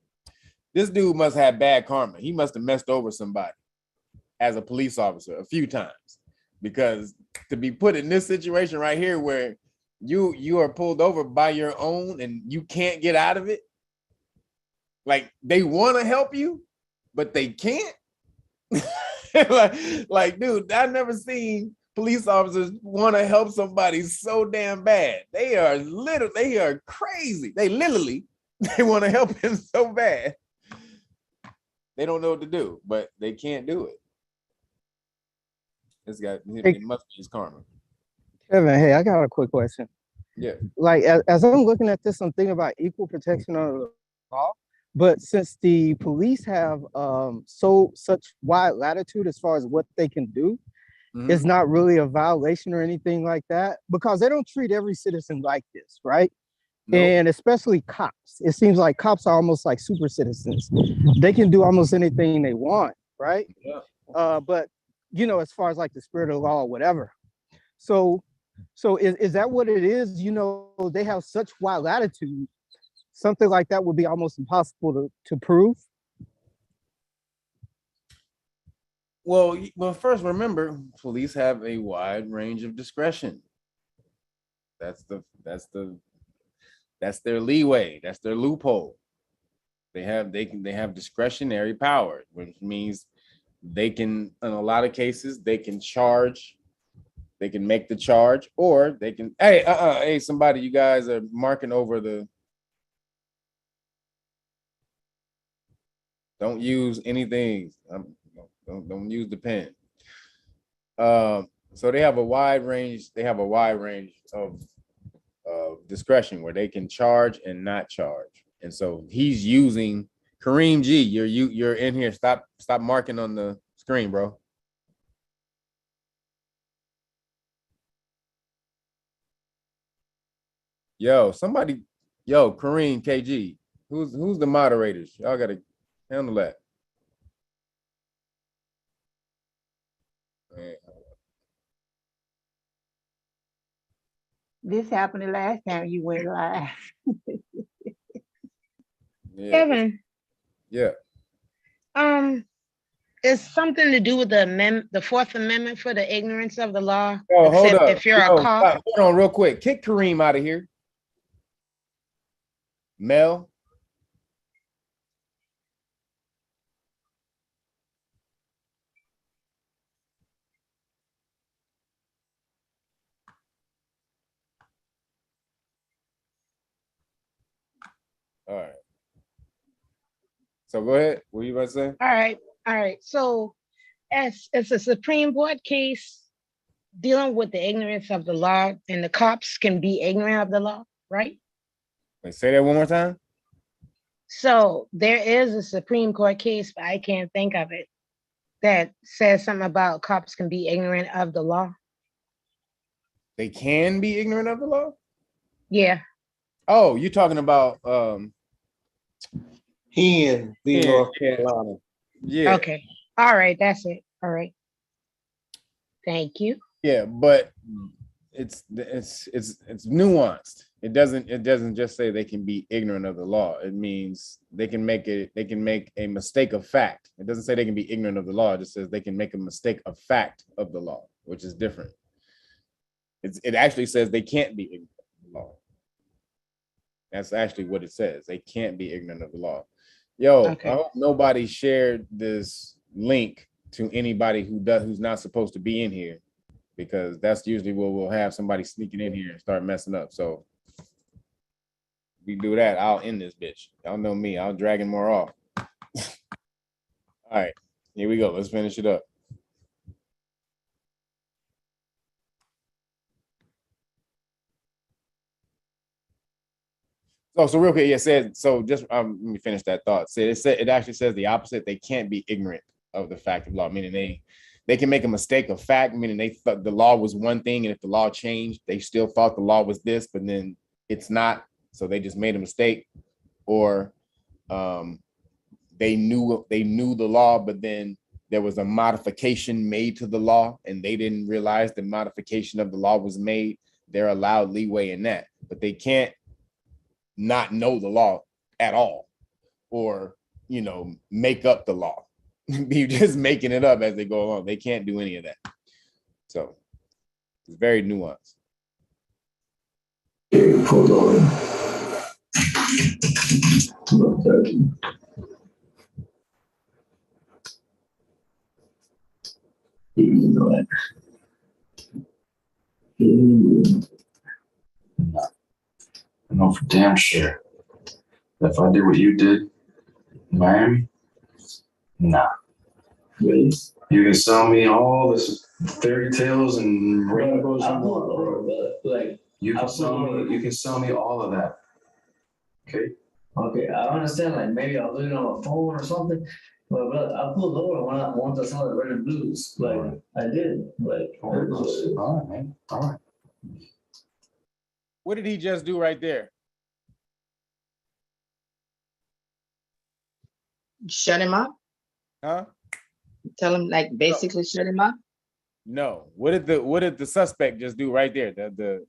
This dude must have bad karma. He must have messed over somebody as a police officer a few times, because to be put in this situation right here where you are pulled over by your own and you can't get out of it. Like they want to help you, but they can't. like, dude, I've never seen police officers want to help somebody so damn bad. They are crazy. They want to help him so bad. They don't know what to do, but they can't do it. This guy, it must be his karma. Kevin, hey, I got a quick question. Yeah. Like, as I'm looking at this, I'm thinking about equal protection under the law. But since the police have such wide latitude as far as what they can do, it's not really a violation or anything like that, because they don't treat every citizen like this, right? Nope. And especially cops. It seems like cops are almost like super citizens. They can do almost anything they want, right? Yeah. But you know, as far as like the spirit of the law or whatever. So is that what it is? You know, they have such wide latitude. Something like that would be almost impossible to prove. Well, first remember, police have a wide range of discretion. That's their leeway. That's their loophole. They have discretionary power, which means they can, in a lot of cases, they can charge they can make the charge, or they can, hey, somebody, you guys are marking over the, don't use anything. Don't use the pen. So they have a wide range. They have a wide range of discretion where they can charge and not charge. And so he's using Kareem G. You're in here. Stop marking on the screen, bro. Kareem KG. Who's the moderators? Y'all gotta handle that. This happened the last time you went live. Yeah. Kevin, Yeah. it's something to do with the Fourth Amendment for the ignorance of the law. Oh, hold except up. if you're a cop. Hold on real quick. Kick Kareem out of here. Mel. All right. So go ahead. What are you about to say? All right. So as it's a Supreme Court case dealing with the ignorance of the law, and the cops can be ignorant of the law, right? Wait, say that one more time. So there is a Supreme Court case, but I can't think of it, that says something about cops can be ignorant of the law. They can be ignorant of the law? Yeah. Oh, you're talking about North Carolina. Yeah. Okay. All right. That's it. All right. Thank you. Yeah, but it's nuanced. It doesn't just say they can be ignorant of the law. It means they can make a mistake of fact. It doesn't say they can be ignorant of the law. It just says they can make a mistake of fact of the law, which is different. It actually says they can't be ignorant of the law. That's actually what it says. They can't be ignorant of the law. Okay. I hope nobody shared this link to anybody who's not supposed to be in here, because that's usually where we'll have somebody sneaking in here and start messing up. So we do that, I'll end this bitch. Y'all know me, I'll dragging more off. All right, here we go. Let's finish it up. Oh, so real quick, it says, so just let me finish that thought. It actually says the opposite. They can't be ignorant of the fact of law, meaning they can make a mistake of fact, meaning they thought the law was one thing, and if the law changed, they still thought the law was this, but then it's not, so they just made a mistake. Or they knew the law, but then there was a modification made to the law, and they didn't realize the modification of the law was made. They're allowed leeway in that, but they can't not know the law at all, or make up the law. Be just making it up as they go along. They can't do any of that. So it's very nuanced. Hold on. I know for damn sure that if I did what you did in Miami, nah. Really? You can sell me all this fairy tales and rainbows I and know, but like you can sell me all of that. Okay. Okay, I understand. Like maybe I was looking on a phone or something, but I pulled over once I saw the red and blues. Like I did. Like all right, man. All right. What did he just do right there? Shut him up. Huh? Tell him, like, basically shut him up. No. What did the suspect just do right there? The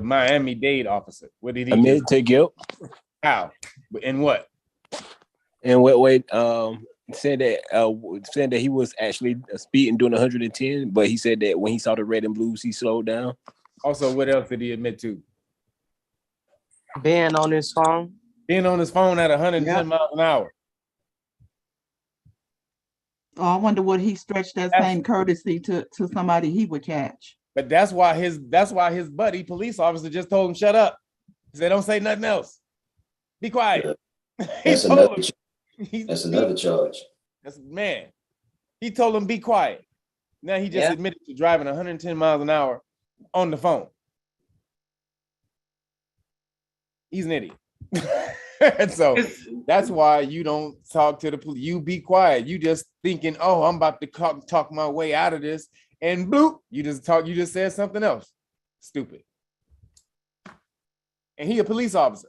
Miami-Dade officer. What did he admit to guilt? How? In what? In what way? Saying that he was actually speeding doing 110, but he said that when he saw the red and blues, he slowed down. Also, what else did he admit to? Being on his phone. Being on his phone at 110 miles an hour. Oh, I wonder would he stretch that same courtesy to somebody he would catch. But that's why his buddy police officer just told him shut up. He said, don't say nothing else. Be quiet. That's another charge. That's man. He told him be quiet. Now he just admitted to driving 110 miles an hour on the phone. He's an idiot. And so that's why you don't talk to the police. You be quiet. You just thinking, oh, I'm about to talk my way out of this. And bloop, you just said something else. Stupid. And he a police officer.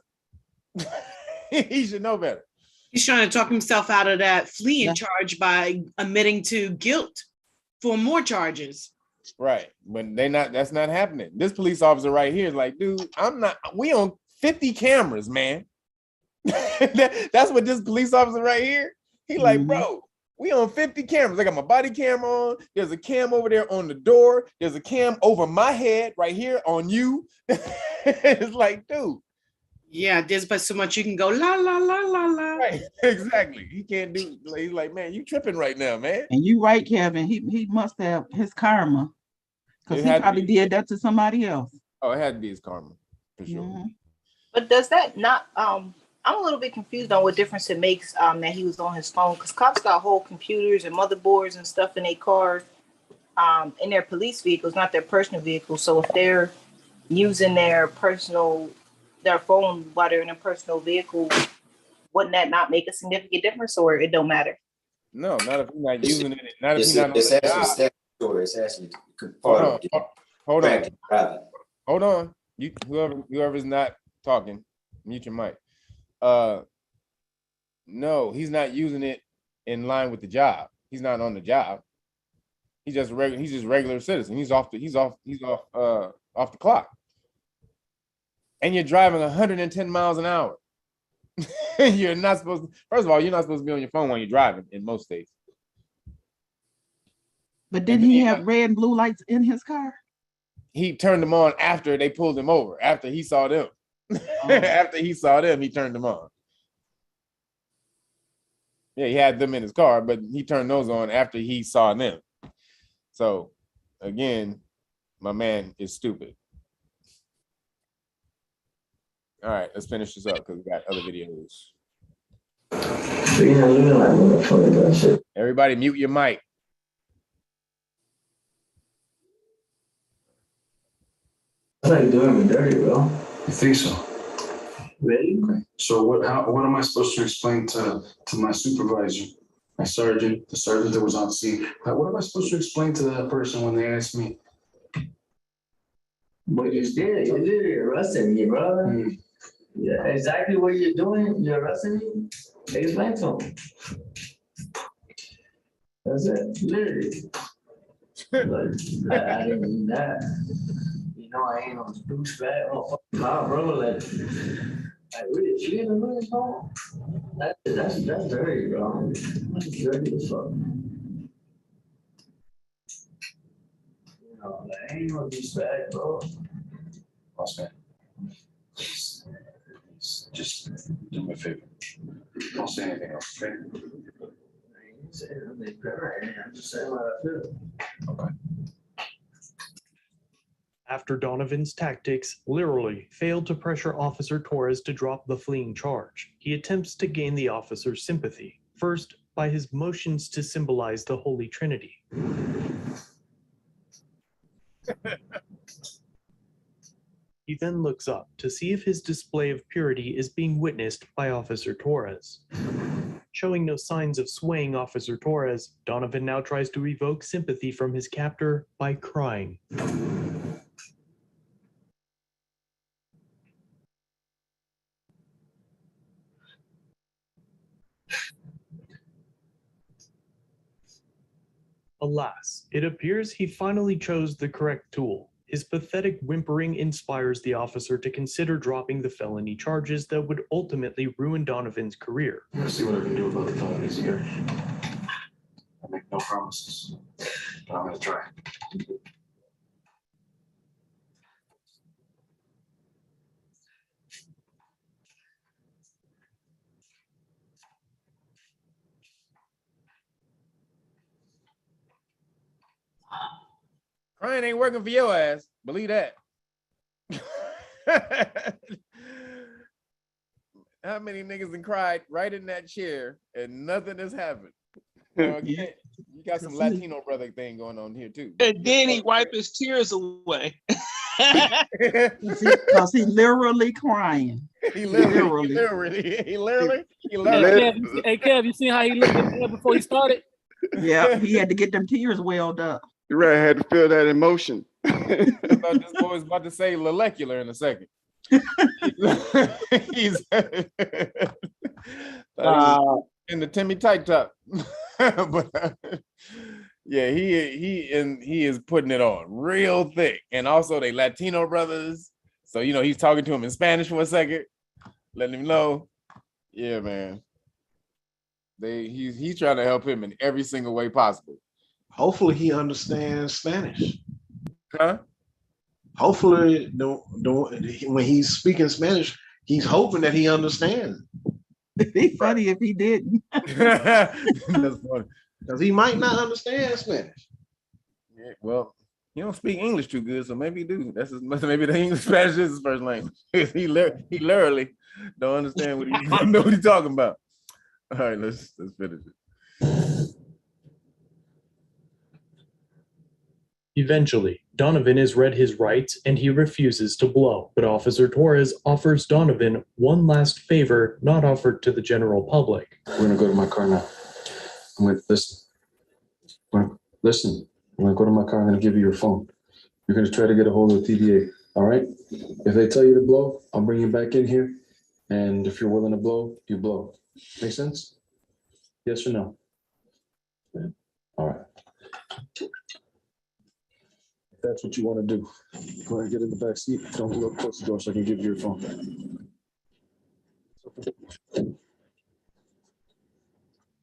He should know better. He's trying to talk himself out of that fleeing charge by admitting to guilt for more charges. Right. But that's not happening. This police officer right here is like, dude, we on 50 cameras, man. That's what this police officer right here, he like, bro, we on 50 cameras. I got my body camera on. There's a cam over there on the door. There's a cam over my head right here on you. It's like, dude. Yeah, there's but so much you can go la la la la la. Right, exactly. He can't do. He's like, man, you tripping right now, man. And you right, Kevin. He must have his karma, because he probably did that to somebody else. Oh, it had to be his karma for sure. But does that not? I'm a little bit confused on what difference it makes that he was on his phone, because cops got whole computers and motherboards and stuff in their cars, in their police vehicles, not their personal vehicles. So if they're using their phone while they're in a personal vehicle, wouldn't that not make a significant difference, or it don't matter? No, not if you're not using it. Not if It's you're not. actually statutory. It's actually part of it. Hold on. Hold on. You whoever's not talking, mute your mic. No, he's not using it in line with the job. He's not on the job. He's just regular citizen. He's off the clock. And you're driving 110 miles an hour. You're not supposed to, first of all, you're not supposed to be on your phone while you're driving in most states. But didn't he have red and blue lights in his car? He turned them on after they pulled him over, after he saw them. After he saw them, he turned them on. Yeah, he had them in his car, but he turned those on after he saw them. So, again, my man is stupid. All right, let's finish this up because we got other videos. Everybody mute your mic. I like doing me dirty, bro. You think so? Really? Okay. So what am I supposed to explain to my supervisor, my sergeant, the sergeant that was on scene? What am I supposed to explain to that person when they ask me? But you did arresting me, brother. Yeah, exactly what you're doing. You're arresting me. Explain to him. That's it. Literally. Like, I didn't mean that. You know, I ain't no douchebag. Oh, bro, like really feeling this home. That's dirty, bro. That's dirty as fuck. You know, like, I ain't no douchebag, bro. Boss man, just do me a favor. Don't say anything else, okay? I'm just saying what I feel. Okay. After Donovan's tactics literally failed to pressure Officer Torres to drop the fleeing charge, he attempts to gain the officer's sympathy, first by his motions to symbolize the Holy Trinity. He then looks up to see if his display of purity is being witnessed by Officer Torres. Showing no signs of swaying Officer Torres, Donovan now tries to evoke sympathy from his captor by crying. Alas, it appears he finally chose the correct tool. His pathetic whimpering inspires the officer to consider dropping the felony charges that would ultimately ruin Donovan's career. I'm gonna see what I can do about the felonies here. I make no promises, but I'm gonna try. Crying ain't working for your ass. Believe that. How many niggas done cried right in that chair and nothing has happened? Well, again, you got some Latino brother thing going on here too. And then he wiped his tears away. Because he literally crying. He literally. Hey, Kev, you seen how he looked at me before he started? Yeah, he had to get them tears welled up. You right, had to feel that emotion. I thought this boy was about to say molecular in a second. He's in the Timmy tight top. But yeah, he is putting it on real thick. And also they Latino brothers. So he's talking to him in Spanish for a second, letting him know. Yeah, man. He's trying to help him in every single way possible. Hopefully he understands Spanish. Huh? Hopefully when he's speaking Spanish, he's hoping that he understands. It'd be funny if he didn't. That's funny. Because he might not understand Spanish. Yeah, well, he don't speak English too good, so maybe he do. Maybe the English Spanish is his first language. he literally don't understand what he's talking about. All right, let's finish it. Eventually, Donovan is read his rights and he refuses to blow, but Officer Torres offers Donovan one last favor not offered to the general public. We're gonna go to my car now. I'm gonna listen. Listen. I'm gonna go to my car. I'm gonna give you your phone. You're gonna try to get a hold of the TVA. All right? If they tell you to blow, I'll bring you back in here. And if you're willing to blow, you blow. Make sense? Yes or no? Yeah. All right. If that's what you want to do, go ahead and get in the back seat. Don't look close to the door so I can give you your phone.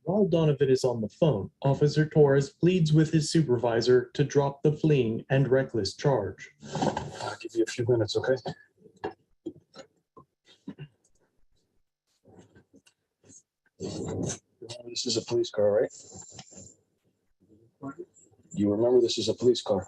While Donovan is on the phone, Officer Torres pleads with his supervisor to drop the fleeing and reckless charge. I'll give you a few minutes, okay? This is a police car, right? You remember this is a police car.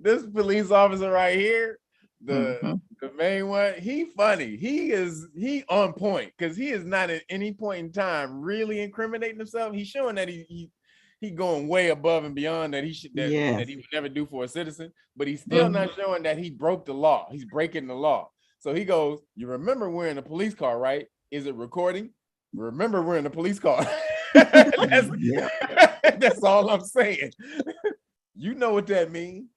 This police officer right here, the main one, he funny. He on point because he is not at any point in time really incriminating himself. He's showing that he going way above and beyond that that he would never do for a citizen, but he's still not showing that he broke the law. He's breaking the law. So he goes, you remember we're in a police car, right? Is it recording? Remember we're in a police car. That's all I'm saying. You know what that means.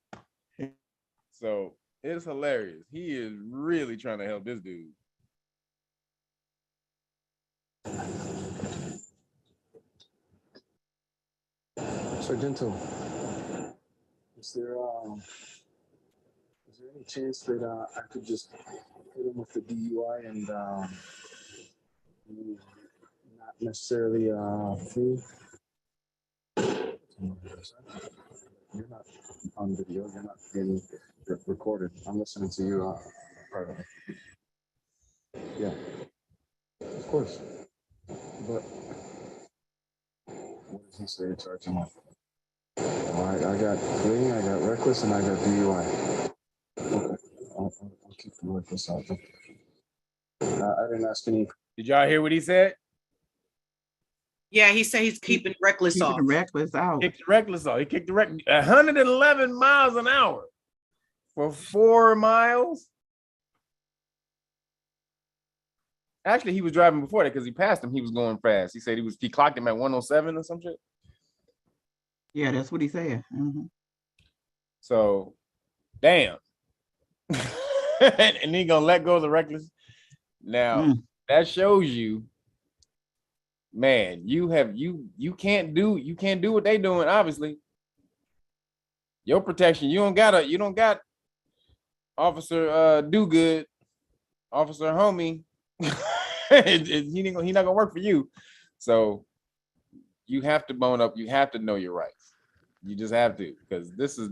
So it's hilarious. He is really trying to help this dude. Sargento, is there any chance that I could just hit him with the DUI and not necessarily flee? You're not on video. You're not being recorded. I'm listening to you privately. Yeah, of course. But what does he say to charge him with? All right, I got fleeing, I got reckless, and I got DUI. Okay, I'll keep the reckless out. I didn't ask any. Did y'all hear what he said? Yeah, he said he's keeping reckless off. Reckless out. Kicked the reckless off. He kicked the 111 miles an hour for 4 miles. Actually, he was driving before that because he passed him. He was going fast. He said he clocked him at 107 or some shit. Yeah, that's what he said. So, damn. And he gonna let go of the reckless. Now that shows you, man, you can't do what they doing. Obviously, your protection. You don't got Officer Do Good, Officer Homie. He not gonna work for you. So you have to bone up. You have to know your rights. You just have to, because this is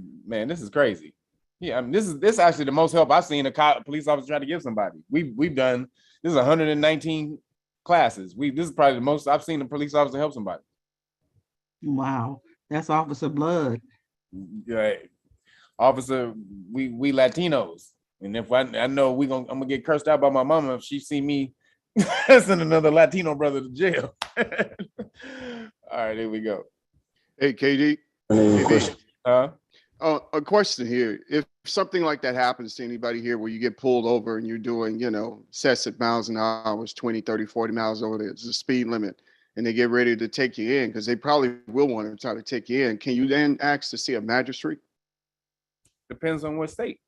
crazy. Yeah, I mean, this is actually the most help I've seen a police officer try to give somebody. We've done this is 119 classes. This is probably the most I've seen a police officer help somebody. Wow, that's Officer Blood. Right. Officer, we Latinos. And if I know I'm gonna get cursed out by my mama if she see me send another Latino brother to jail. All right, here we go. Hey, KD. A question here. If something like that happens to anybody here where you get pulled over and you're doing, excessive miles an hour, 20, 30, 40 miles over there, it's the speed limit, and they get ready to take you in, because they probably will want to try to take you in, can you then ask to see a magistrate? Depends on what state.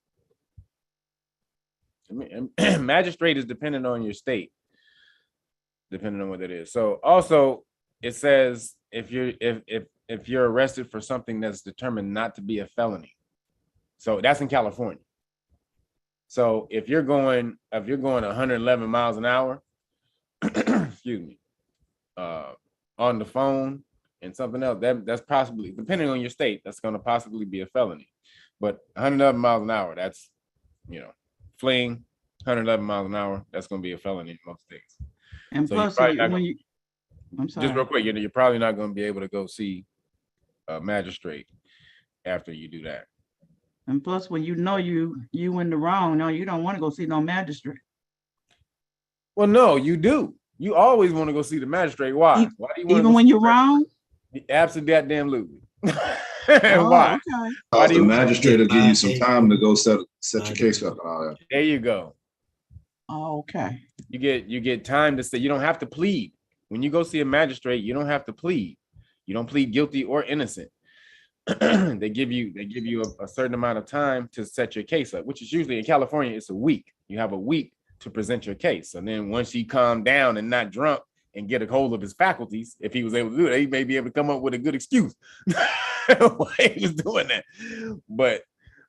I mean, magistrate is dependent on your state, depending on what it is. So also it says if you're arrested for something that's determined not to be a felony. So that's in California. So if you're going 111 miles an hour, excuse me, on the phone and something else, that's possibly, depending on your state, that's going to possibly be a felony. But 111 miles an hour, that's, fleeing 111 miles an hour, that's going to be a felony in most states. And so plus, I'm sorry. Just real quick, you're probably not going to be able to go see a magistrate after you do that. And plus, when you in the wrong, no, you don't want to go see no magistrate. Well, no, you do. You always want to go see the magistrate. Why? Why do you want even when you're wrong? Absolutely. Oh, Why? Okay. Why do The you magistrate will give you some time to go set your case up and all that. There you go. Oh, okay. You get time to say, you don't have to plead. When you go see a magistrate, you don't have to plead. You don't plead guilty or innocent. They give you a certain amount of time to set your case up, which is usually in California, it's a week. You have a week to present your case. And then once he calmed down and not drunk and get a hold of his faculties, if he was able to do that, he may be able to come up with a good excuse why he was doing that. But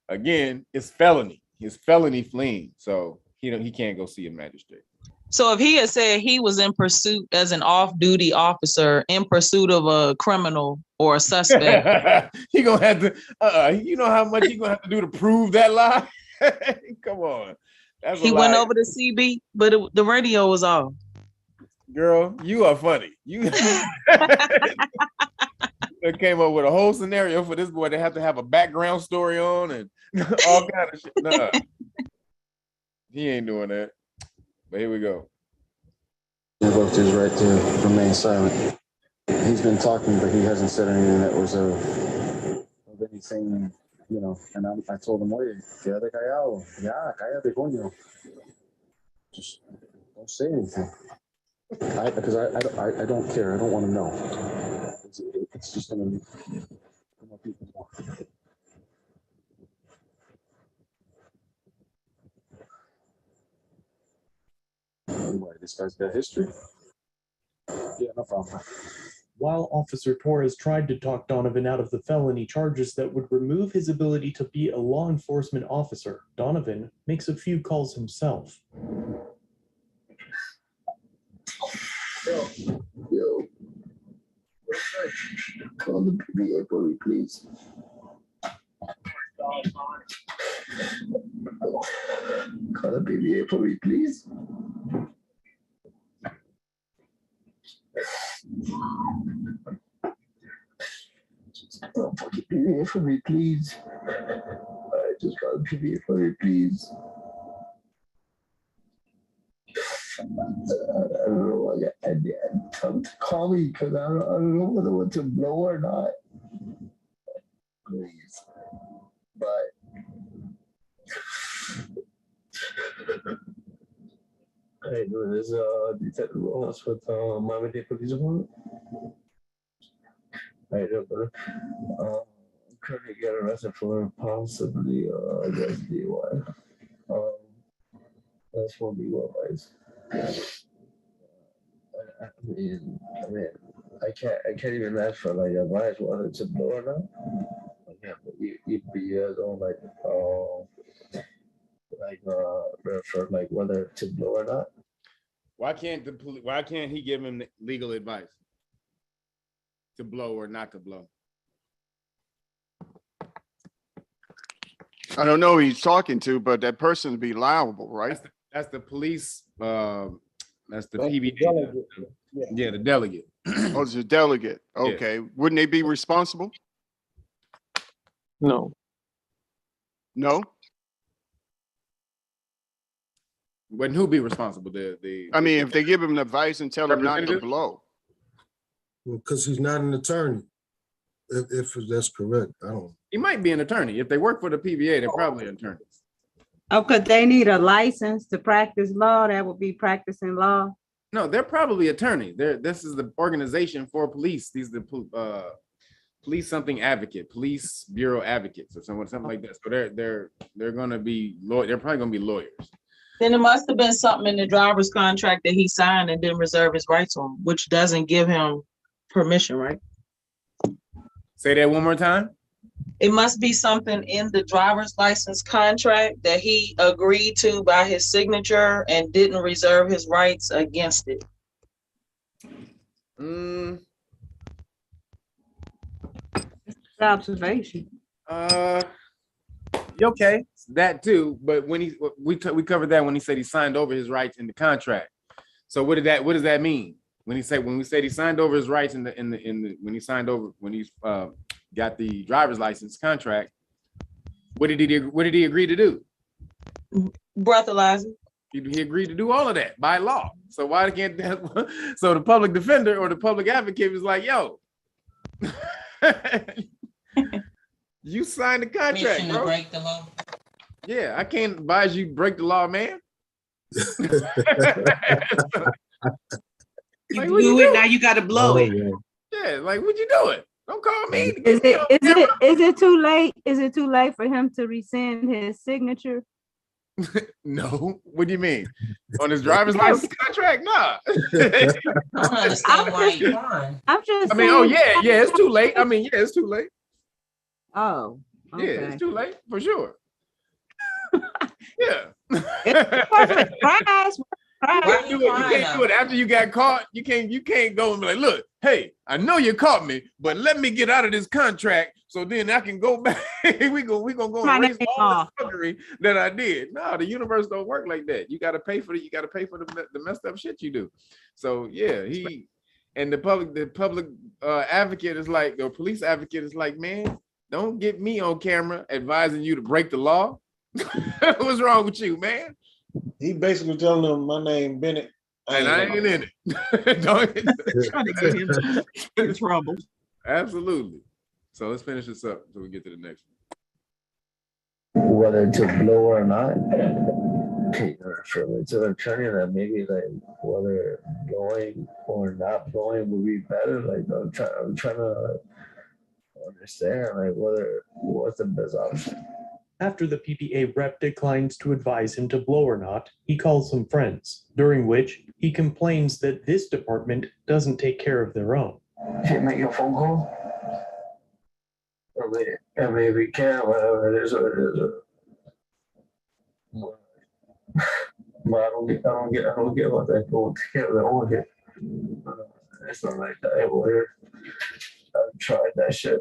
again, it's felony. It's felony fleeing. So he can't go see a magistrate. So if he had said he was in pursuit as an off-duty officer in pursuit of a criminal or a suspect, he gonna have to. You know how much he gonna have to do to prove that lie? Come on, that's he went over to CB, but the radio was off. Girl, you are funny. You came up with a whole scenario for this boy to have to have a background story on and all kind of shit. Nah, he ain't doing that. But here we go. Invoked his right to remain silent. He's been talking, but he hasn't said anything that was of anything, and I told him, oye, quédate callado. Ya, cállate, coño. Just don't say anything. Because I don't care. I don't want to know. It's just going to come up even more. Anyway, this guy's got history. Yeah, no problem. While Officer Torres tried to talk Donovan out of the felony charges that would remove his ability to be a law enforcement officer, Donovan makes a few calls himself. Yo. Call the PBA for me, please. Call the PBA for me, please. Call the PBA for me, please. Just call the PBA for me, please. I don't know. I tell them to call me because I don't know whether I want to blow or not. Please. Bye. Hey, doing this Detective Rojas with Miami-Dade Police Department. How you doing, brother? I'm currently getting arrested for possibly DUI. That's one DUIs. I mean, I can't even ask for like advice whether to blow or not. Yeah, but you'd be going for like whether to blow or not. Why can't he give him legal advice to blow or not to blow? I don't know who he's talking to, but that person would be liable, right? That's the police That's the That's the PBA. delegate. Yeah, the delegate. Oh, it's a delegate. Okay. Wouldn't they be responsible? No. No? Wouldn't who be responsible? I mean, if they give him advice and tell him not to Representative? blow. Because he's not an attorney. If that's correct, I don't. He might be an attorney. If they work for the PBA, they're probably attorneys. Oh, could they need a license to practice law? That would be practicing law. No, they're probably attorneys. This is the organization for police. These are the police something advocate, police bureau advocates, or something like that. So they're gonna be they're probably gonna be lawyers. Then it must have been something in the driver's contract that he signed and didn't reserve his rights on, which doesn't give him permission, right? Say that one more time. It must be something in the driver's license contract that he agreed to by his signature and didn't reserve his rights against it. Observation. Okay, that too. But when we covered that when he said he signed over his rights in the contract. So what does that mean? When we said he signed over his rights when he got the driver's license contract, what did he agree to do? Breathalyzer. He agreed to do all of that by law. So why can't that? So the public defender or the public advocate was like, "Yo, you signed the contract, bro. Break the law. Yeah, I can't advise you break the law, man." You Like, what blew you it, doing? now you got to blow it. Yeah, like what you doing? Don't call me. Is it too late? Is it too late for him to rescind his signature? No. What do you mean? On his driver's license contract? Nah. I don't understand why you crying. I'm just. I mean, oh yeah, it's too late. I mean, yeah, it's too late. Oh. Okay. Yeah, it's too late for sure. Yeah. Perfect prize. You can't do it after you got caught. You can't go and be like, look, hey, I know you caught me, but let me get out of this contract so then I can go back. we gonna go and erase all the fuckery that I did. No, the universe don't work like that. You gotta pay for the messed up shit you do. So yeah, the public advocate is like, the police advocate is like, man, don't get me on camera advising you to break the law. What's wrong with you, man? He basically telling them, my name Bennett, and I ain't in it. Don't trying to get him in trouble. Absolutely. So let's finish this up until we get to the next one. Whether to blow or not, from to an attorney that maybe like whether blowing or not blowing would be better. Like I'm trying to understand like what's the best option. After the PPA rep declines to advise him to blow or not, he calls some friends, during which he complains that this department doesn't take care of their own. Can't make a phone call? Or maybe can, whatever it is, what it is. But I don't get what they go together. I want to get it's not like that. I've tried that shit.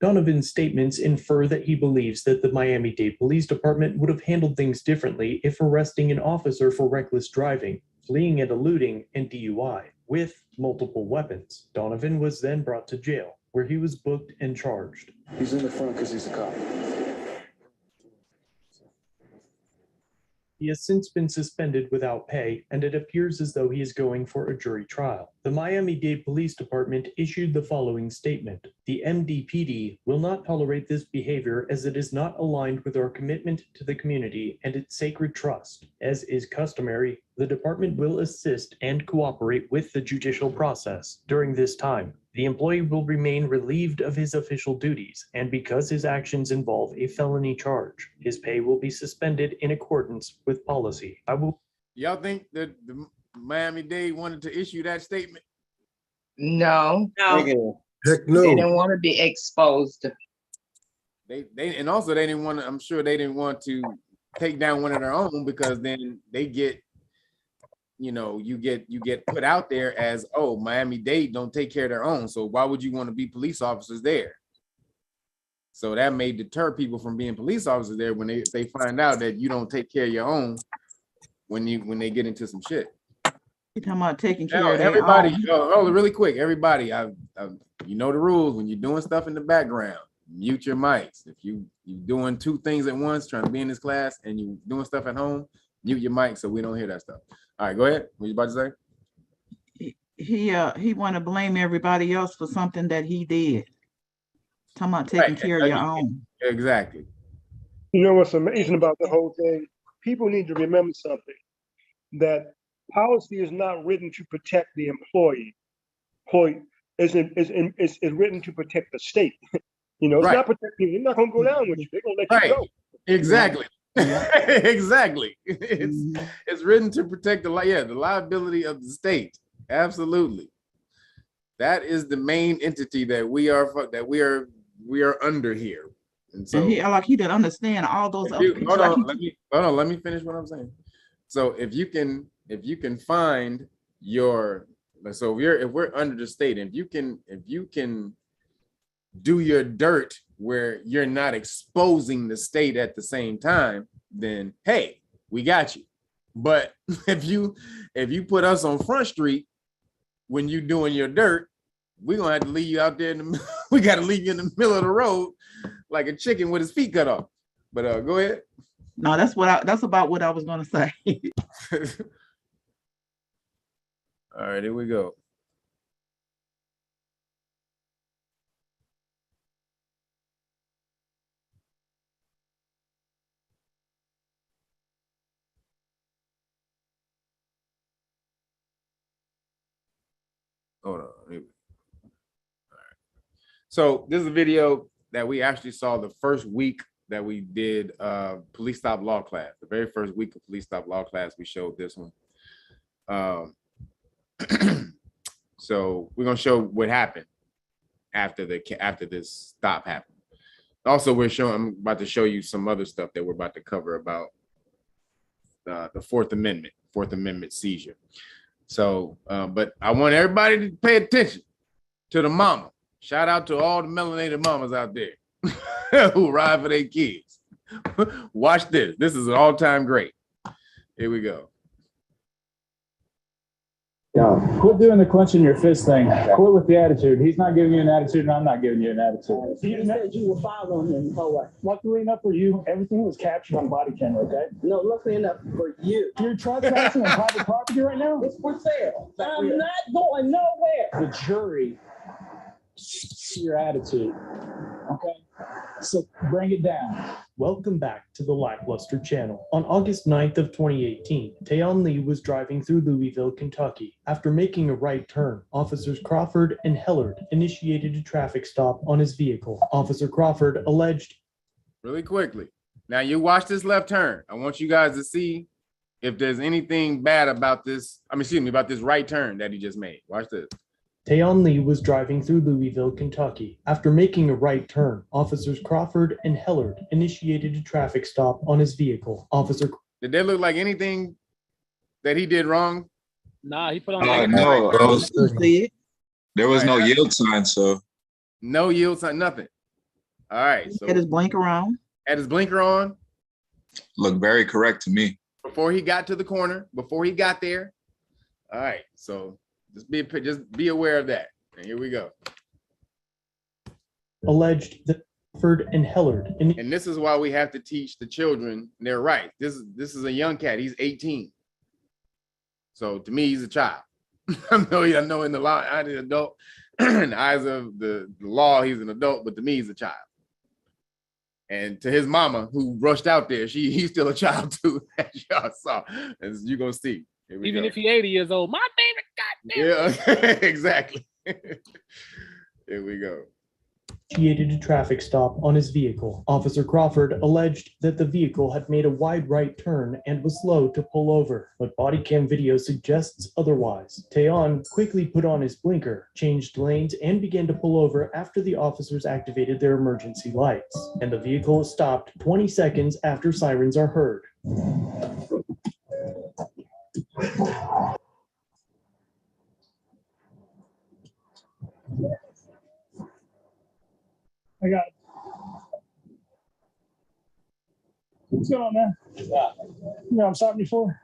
Donovan's statements infer that he believes that the Miami-Dade Police Department would have handled things differently if arresting an officer for reckless driving, fleeing and eluding, and DUI with multiple weapons. Donovan was then brought to jail, where he was booked and charged. He's in the front because he's a cop. He has since been suspended without pay, and it appears as though he is going for a jury trial. The Miami-Dade Police Department issued the following statement. The MDPD will not tolerate this behavior as it is not aligned with our commitment to the community and its sacred trust. As is customary, the department will assist and cooperate with the judicial process. During this time, the employee will remain relieved of his official duties, and because his actions involve a felony charge, his pay will be suspended in accordance with policy. Y'all think that the Miami-Dade wanted to issue that statement? No. Heck no. no. They didn't want to be exposed. They and also they didn't want to, I'm sure they didn't want to take down one of their own, because then they get, you get put out there as, oh, Miami-Dade don't take care of their own. So why would you want to be police officers there? So that may deter people from being police officers there when they find out that you don't take care of your own when they get into some shit. You talking about taking Now, care of their everybody, own. really quick, everybody, you know the rules. When you're doing stuff in the background, mute your mics. If you doing two things at once, trying to be in this class, and you doing stuff at home, mute your mic so we don't hear that stuff. All right, go ahead. What you about to say? He want to blame everybody else for something that he did. Talking about taking care of your own. Exactly. You know what's amazing about the whole thing? People need to remember something, that policy is not written to protect the employee. It's written to protect the state. It's not protecting you. They're not going to go down with you. They're going to let you go. Exactly. Exactly. It's written to protect the liability of the state. Absolutely. That is the main entity that we are under here. And so he didn't understand all those other people. Let me finish what I'm saying. So if you can find if we're under the state, if you can do your dirt where you're not exposing the state at the same time, then hey, we got you. But if you put us on Front Street when you doing your dirt, we're gonna have to leave you out there we gotta leave you in the middle of the road like a chicken with his feet cut off. But go ahead. No, that's about what I was gonna say. All right, here we go. Hold on. All right. So this is a video that we actually saw the first week that we did police stop law class. The very first week of police stop law class, we showed this one. So we're gonna show what happened after this stop happened. Also, I'm about to show you some other stuff that we're about to cover about the Fourth Amendment seizure. So, but I want everybody to pay attention to the mama. Shout out to all the melanated mamas out there who ride for their kids. Watch this. This is an all-time great. Here we go. Yeah, quit doing the clenching your fist thing. Quit with the attitude. He's not giving you an attitude, and I'm not giving you an attitude. You said you were following him the whole way. Luckily enough for you, everything was captured on body camera, okay? No, luckily enough for you. You're trespassing on private property right now? It's for sale. I'm not going nowhere. The jury, your attitude, okay? So bring it down. Welcome back to the Lackluster Channel. On August 9th of 2018, Tayon Lee was driving through Louisville, Kentucky. After making a right turn, Officers Crawford and Hellard initiated a traffic stop on his vehicle. Officer Crawford alleged... Really quickly. Now you watch this left turn. I want you guys to see if there's anything bad about this. About this right turn that he just made. Watch this. Tayon Lee was driving through Louisville, Kentucky. After making a right turn, Officers Crawford and Hellard initiated a traffic stop on his vehicle. Did that look like anything that he did wrong? Nah, he put on. No, there was no yield sign, so. No yield sign, nothing. All right. So had his blinker on. Had his blinker on. Looked very correct to me. Before he got to the corner, before he got there. All right. So just be aware of that. And here we go. Alleged that Crawford and Hellard. And this is why we have to teach the children their rights. This is a young cat. He's 18. So to me, he's a child. I know in the law, I'm an adult. In the eyes of the law, he's an adult, but to me, he's a child. And to his mama, who rushed out there, he's still a child too, as y'all saw, as you're gonna see. Even if he's 80 years old, my baby, goddamn. Yeah, exactly. Here we go. Initiated a traffic stop on his vehicle. Officer Crawford alleged that the vehicle had made a wide right turn and was slow to pull over, but body cam video suggests otherwise. Tayon quickly put on his blinker, changed lanes, and began to pull over after the officers activated their emergency lights, and the vehicle stopped 20 seconds after sirens are heard. I got it. What's going on, man? You know what I'm stopping you for?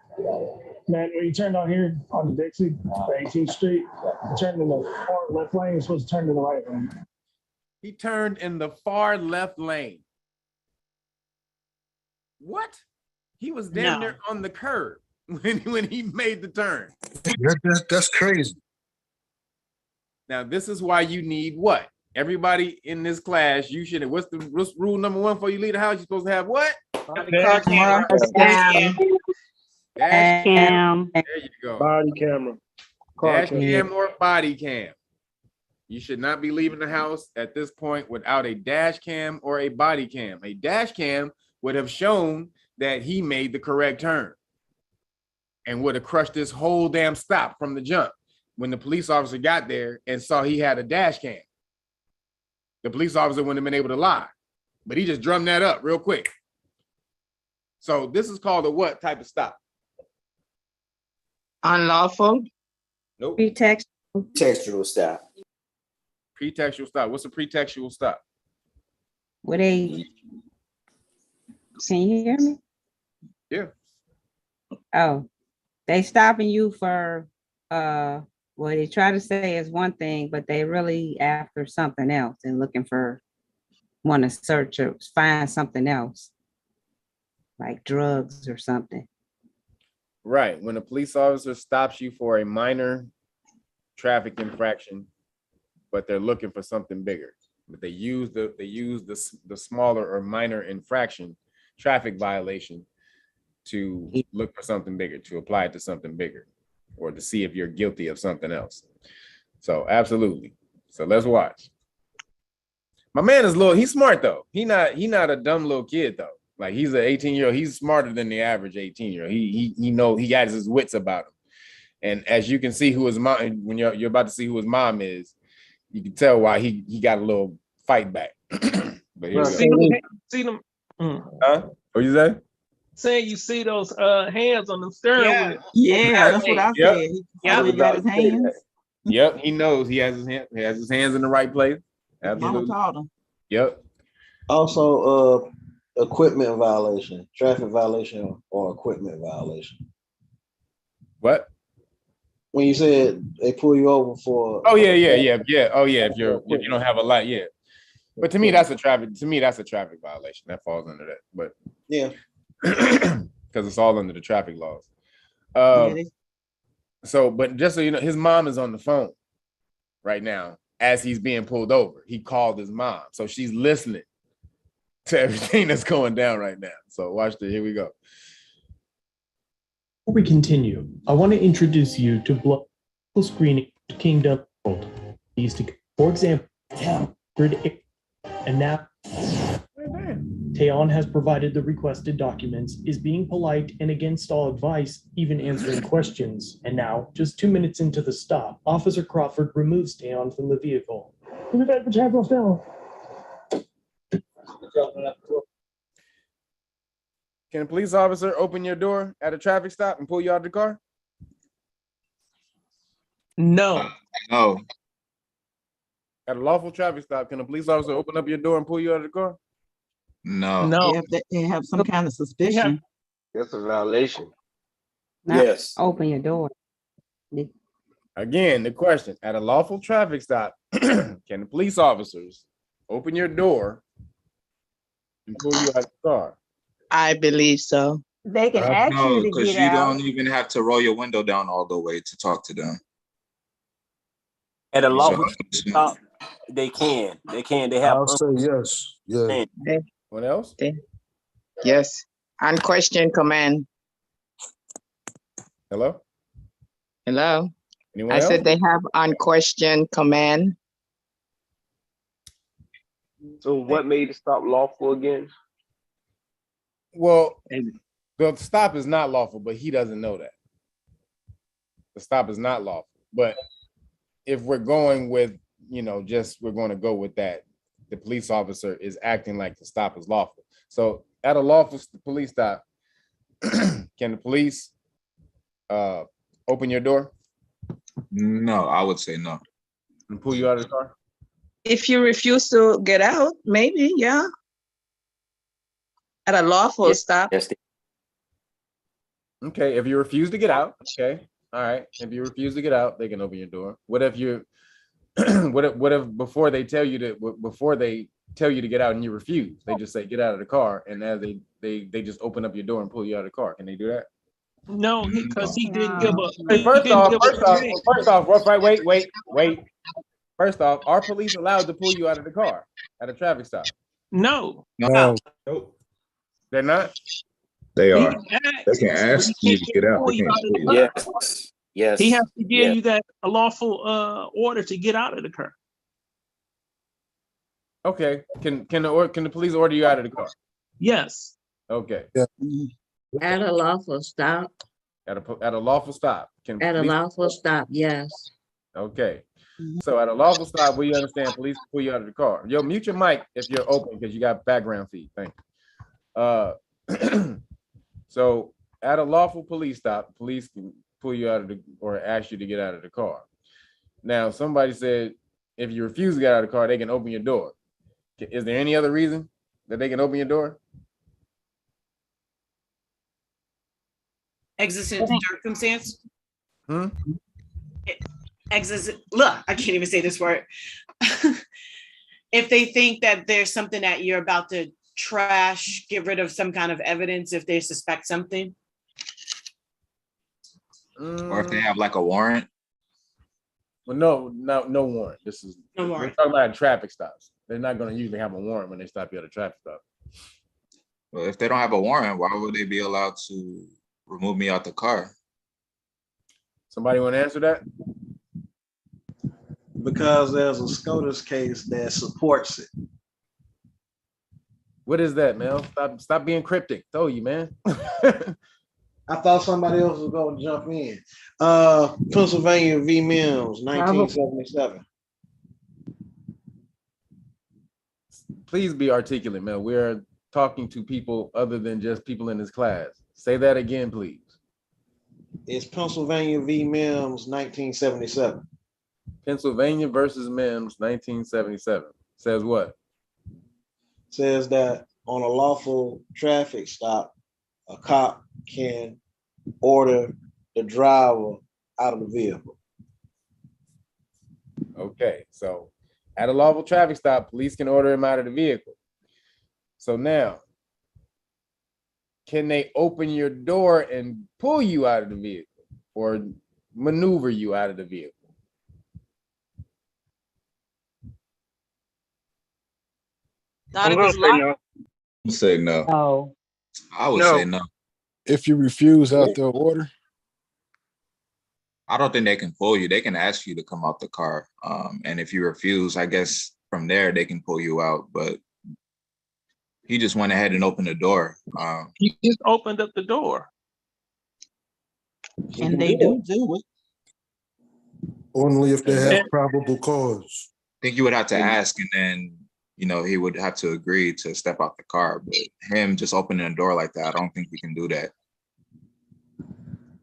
Man, when you turned on here on the Dixie, 18th Street, you turned in the far left lane, you're supposed to turn in the right lane. He turned in the far left lane. What? He was damn near on the curb when he made the turn. That's crazy. Now, this is why you need what? Everybody in this class, you should. What's rule number 1 before you leave the house? You're supposed to have what? Dash camera. Dash cam. There you go. Body camera. Dash cam or body cam. You should not be leaving the house at this point without a dash cam or a body cam. A dash cam would have shown that he made the correct turn and would have crushed this whole damn stop from the jump. When the police officer got there and saw he had a dash cam, the police officer wouldn't have been able to lie, but he just drummed that up real quick. So this is called a what type of stop? Unlawful. Nope. Pretextual stop. Pretextual stop. What's a pretextual stop? Can you hear me? Yeah. Oh, they stopping you for what they try to say is one thing, but they really after something else and looking for, want to search or find something else, like drugs or something. Right. When a police officer stops you for a minor traffic infraction, but they're looking for something bigger. But they use the smaller or minor infraction, traffic violation, to look for something bigger, to apply it to something bigger, or to see if you're guilty of something else. So absolutely. So let's watch. My man is he's smart though. He not a dumb little kid though. Like he's an 18-year-old. He's smarter than the average 18-year-old. He has his wits about him. And as you can see who his mom, when you're about to see who his mom is, you can tell why he got a little fight back. But here See them. Huh? What you say? Saying you see those hands on the steering wheel. Yeah, that's what I said. He got his hands. Yep, he knows he has his hands in the right place. Absolutely. Mama taught him. Yep. Also, equipment violation, traffic violation, or equipment violation. What? When you said they pull you over for. Oh yeah. Oh yeah. If you don't have a light, yeah. But to me, that's a traffic violation. That falls under that. But yeah, because it's all under the traffic laws. So, but just so you know, his mom is on the phone right now as he's being pulled over. He called his mom, so she's listening to everything that's going down right now. So watch this. Here we go. Before we continue, I want to introduce you to blood screening Kingdom World. For example, and now Taeon has provided the requested documents, is being polite and against all advice, even answering questions. And now, just 2 minutes into the stop, Officer Crawford removes Taeon from the vehicle. Can a police officer open your door at a traffic stop and pull you out of the car? No. No. At a lawful traffic stop, can a police officer open up your door and pull you out of the car? No. No. They have some kind of suspicion. That's a violation. Yes. Open your door. Again, the question, at a lawful traffic stop, can the police officers open your door and pull you out of the car? I believe so. They can ask No, you to because get you out. don't even have to roll your window down all the way to talk to them. At a lawful So- stop, they can. They have. I'll say yes. Yeah. What else? Yes. Unquestioned command. Hello? Hello. Anyone I else? said they have unquestioned command. So what made the stop lawful again? Well, the stop is not lawful, but he doesn't know that. The stop is not lawful. But if we're going with, we're going to go with that, the police officer is acting like the stop is lawful. So at a lawful police stop, can the police open your door? No, I would say no. And pull you out of the car? If you refuse to get out, maybe, yeah. At a lawful stop. Okay, if you refuse to get out, okay, all right. If you refuse to get out, they can open your door. What if you, what if before they tell you to get out and you refuse, they just say get out of the car, and as they just open up your door and pull you out of the car? Can they do that? No, because he didn't give a. Hey, he first didn't off, give wait. First off, are police allowed to pull you out of the car at a traffic stop? No. No. They're not? They He are. can ask, They can but ask he you can't to get out. pull They you can't out of pull the you car. out. Yes. He has to give you that a lawful order to get out of the car. Okay. Can the police order you out of the car? Yes. Okay. At a lawful stop. At a lawful stop. At a lawful stop, yes. Okay. So at a lawful stop, we understand police pull you out of the car. Yo, mute your mic if you're open because you got background feed. Thank you. So at a lawful police stop, police can pull you out of the or ask you to get out of the car. Now, somebody said if you refuse to get out of the car, they can open your door. Is there any other reason that they can open your door? Exigent circumstance. Hmm? Look, I can't even say this word. If they think that there's something that you're about to trash, get rid of some kind of evidence, if they suspect something. Or if they have like a warrant. Well, no warrant. This is No we're warrant. talking about traffic stops. They're not going to usually have a warrant when they stop you at a traffic stop. Well, if they don't have a warrant, why would they be allowed to remove me out the car? Somebody want to answer that? Because there's a SCOTUS case that supports it. What is that, Mel? Stop being cryptic. Told you, man. I thought somebody else was going to jump in. Pennsylvania v. Mims, 1977. Please be articulate, Mel. We're talking to people other than just people in this class. Say that again, please. It's Pennsylvania v. Mims, 1977. Pennsylvania versus Mims, 1977. Says what? Says that on a lawful traffic stop, a cop can order the driver out of the vehicle. Okay, so at a lawful traffic stop, police can order him out of the vehicle. So now, can they open your door and pull you out of the vehicle or maneuver you out of the vehicle? I'm gonna say no. I say no. No. I would say no. If you refuse after an order, I don't think they can pull you. They can ask you to come out the car. And if you refuse, I guess from there they can pull you out. But he just went ahead and opened the door. He just opened up the door. And they do it. only if they have probable cause. I think you would have to ask, and then he would have to agree to step out the car. But him just opening the door like that, I don't think we can do that.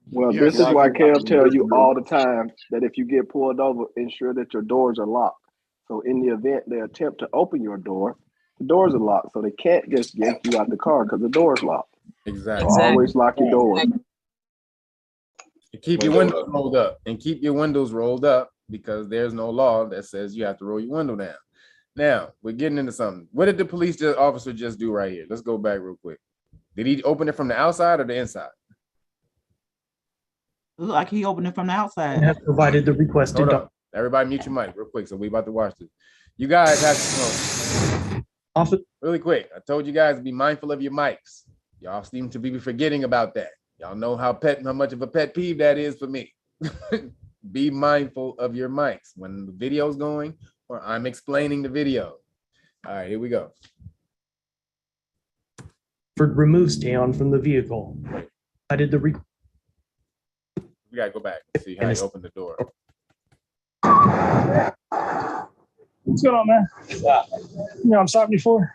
Well, this is why Kev tell you all the time that if you get pulled over, ensure that your doors are locked. So in the event they attempt to open your door, the doors are locked. So they can't just yank you out the car because the door is locked. Exactly. So always lock your doors. Keep your windows rolled up and keep your windows rolled up because there's no law that says you have to roll your window down. Now we're getting into something. What did the police officer just do right here? Let's go back real quick. Did he open it from the outside or the inside? Look like he opened it from the outside. And has provided the requested. Hold on. Everybody mute your mic real quick. So we about to watch this. You guys have to know. Really quick. I told you guys to be mindful of your mics. Y'all seem to be forgetting about that. Y'all know how much of a pet peeve that is for me. Be mindful of your mics when the video's going or I'm explaining the video. All right, here we go. Removes Dayon from the vehicle. I did the We gotta go back and see how you open the door. What's going on, man? You know, I'm stopping you for?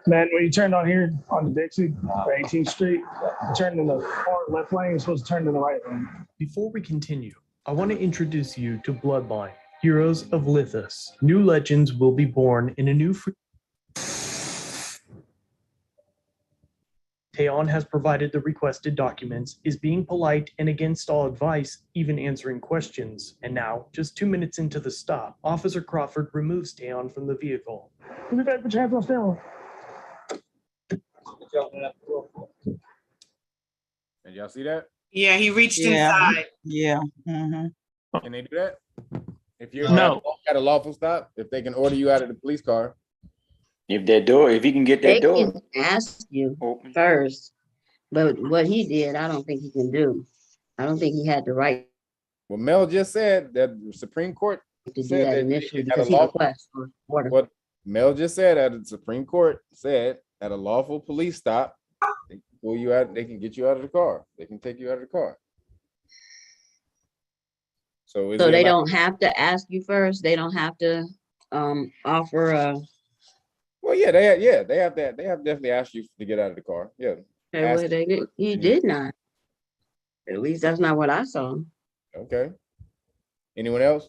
Man, when you turned on here on the Dixie, 18th Street, you turned in the far left lane, you're supposed to turn in the right lane. Before we continue, I want to introduce you to Bloodline, Heroes of Lithus. New legends will be born in a new Teon has provided the requested documents, is being polite and against all advice, even answering questions. And now, just 2 minutes into the stop, Officer Crawford removes Teon from the vehicle. Put your hands on steering wheel. Did y'all see that? Yeah, he reached Yeah. inside. Yeah. Mhm. Can they do that? If you're No. at a lawful stop, if they can order you out of the police car. If that door, if he can get They that door can ask you open. first, but what he did, I don't think he can do. I don't think he had the right Well, Mel just said that the Supreme Court to do said that that initially at a because he lawful, requested for order. what Mel just said at the Supreme Court said at a lawful police stop, they can pull you out, they can get you out of the car. They can take you out of the car. So, So they don't have to ask you first. They don't have to offer a. Well, yeah, they have definitely asked you to get out of the car. Yeah. Okay, well, they did. He did not. At least that's not what I saw. Okay. Anyone else?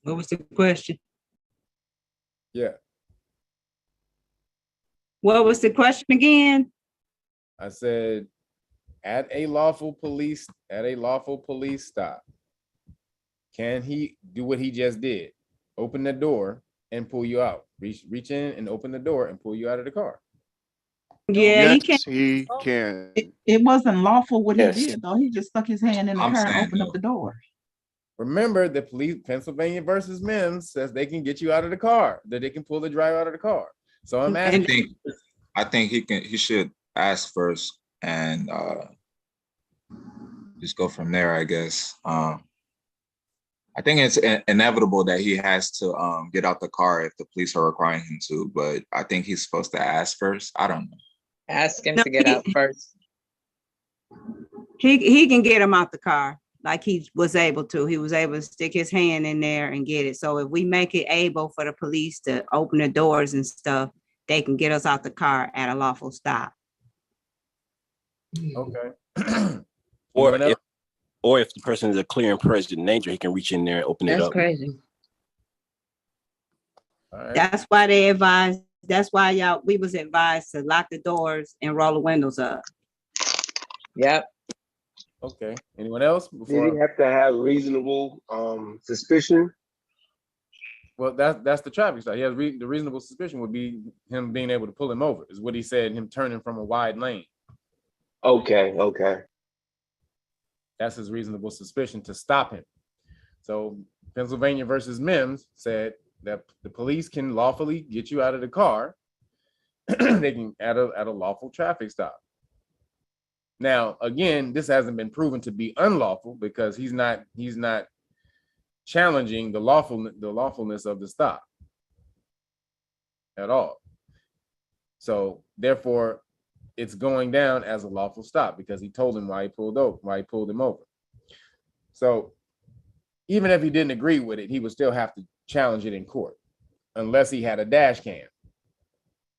What was the question? Yeah. What was the question again? I said at a lawful police stop, can he do what he just did? Open the door and pull you out. Reach in and open the door and pull you out of the car. Yeah, he Yes, can't. he can. It wasn't lawful what Yes. he did, though. He just stuck his hand in the I'm car and saying, opened up though. the door. Remember, the police, Pennsylvania versus Mims says they can get you out of the car, that they can pull the driver out of the car. So I'm asking. I think he should ask first and just go from there, I guess. I think it's inevitable that he has to get out the car if the police are requiring him to, but I think he's supposed to ask first. I don't know. Ask him to get out first. He can get him out the car like he was able to. He was able to stick his hand in there and get it. So if we make it able for the police to open the doors and stuff, they can get us out the car at a lawful stop. Okay. Or if the person is a clear and present danger, he can reach in there and open it That's up. crazy. All right. That's why they advised. That's why we was advised to lock the doors and roll the windows up. Yep. Okay. Anyone else? Did he have to have reasonable suspicion? Well, that's the traffic stop. He has the reasonable suspicion would be him being able to pull him over, is what he said, him turning from a wide lane. Okay. That's his reasonable suspicion to stop him. So Pennsylvania versus Mims said that the police can lawfully get you out of the car. They can at a lawful traffic stop. Now, again, this hasn't been proven to be unlawful because he's not challenging the lawfulness of the stop at all. So therefore, it's going down as a lawful stop because he told him why he pulled him over. So even if he didn't agree with it, he would still have to challenge it in court unless he had a dash cam.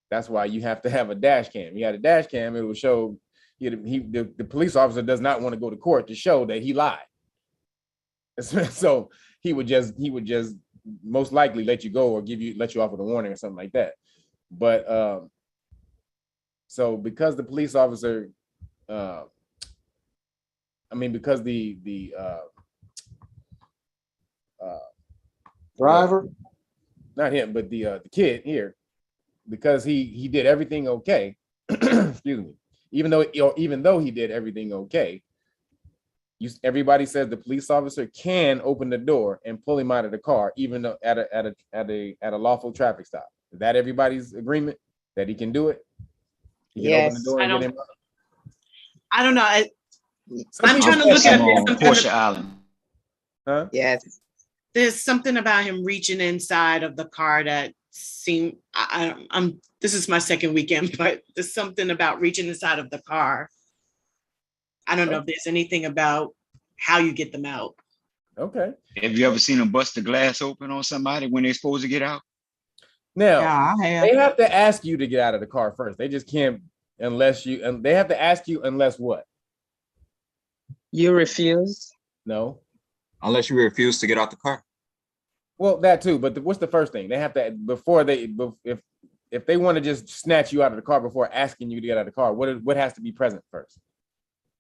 That's why you have to have a dash cam. He had a dash cam, it would show the police officer does not want to go to court to show that he lied. So he would just most likely let you go or let you off with a warning or something like that. But so because the police officer, because the driver, not him, but the kid here, because he did everything okay. Excuse me. Even though he did everything okay, everybody says the police officer can open the door and pull him out of the car, even though at a lawful traffic stop. Is that everybody's agreement that he can do it? He can open the door and get him out? I don't know. I'm trying to look at Portia Island. Huh? Yes. There's something about him reaching inside of the car that seemed. This is my second weekend, but there's something about reaching inside of the car. I don't know if there's anything about how you get them out. Okay. Have you ever seen them bust the glass open on somebody when they're supposed to get out? Now, Yeah, I have. they have to ask you to get out of the car first. They just can't and they have to ask you unless what? You refuse? No. Unless you refuse to get out the car. Well, that too, but what's the first thing? They have to, if they want to just snatch you out of the car before asking you to get out of the car, what has to be present first?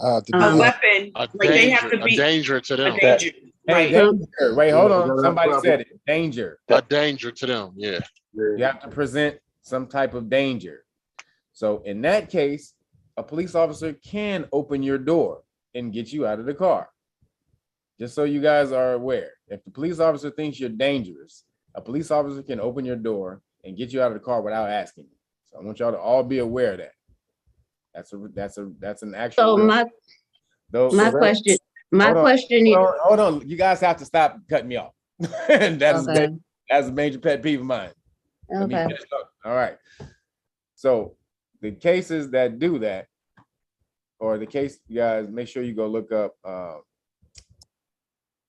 A weapon. A Like they have to danger, a be danger to a them. danger. Hey, Right. danger. Wait, hold on. Somebody said it. Danger. A danger to them. Yeah. You have to present some type of danger. So in that case, a police officer can open your door and get you out of the car. Just so you guys are aware, if the police officer thinks you're dangerous, a police officer can open your door and get you out of the car without asking you. So I want y'all to all be aware of that. That's an actual. So my question, hold on. You guys have to stop cutting me off. That's a major pet peeve of mine. Let me Okay. finish up. All right. So the cases that do that, or the case, you guys make sure you go look up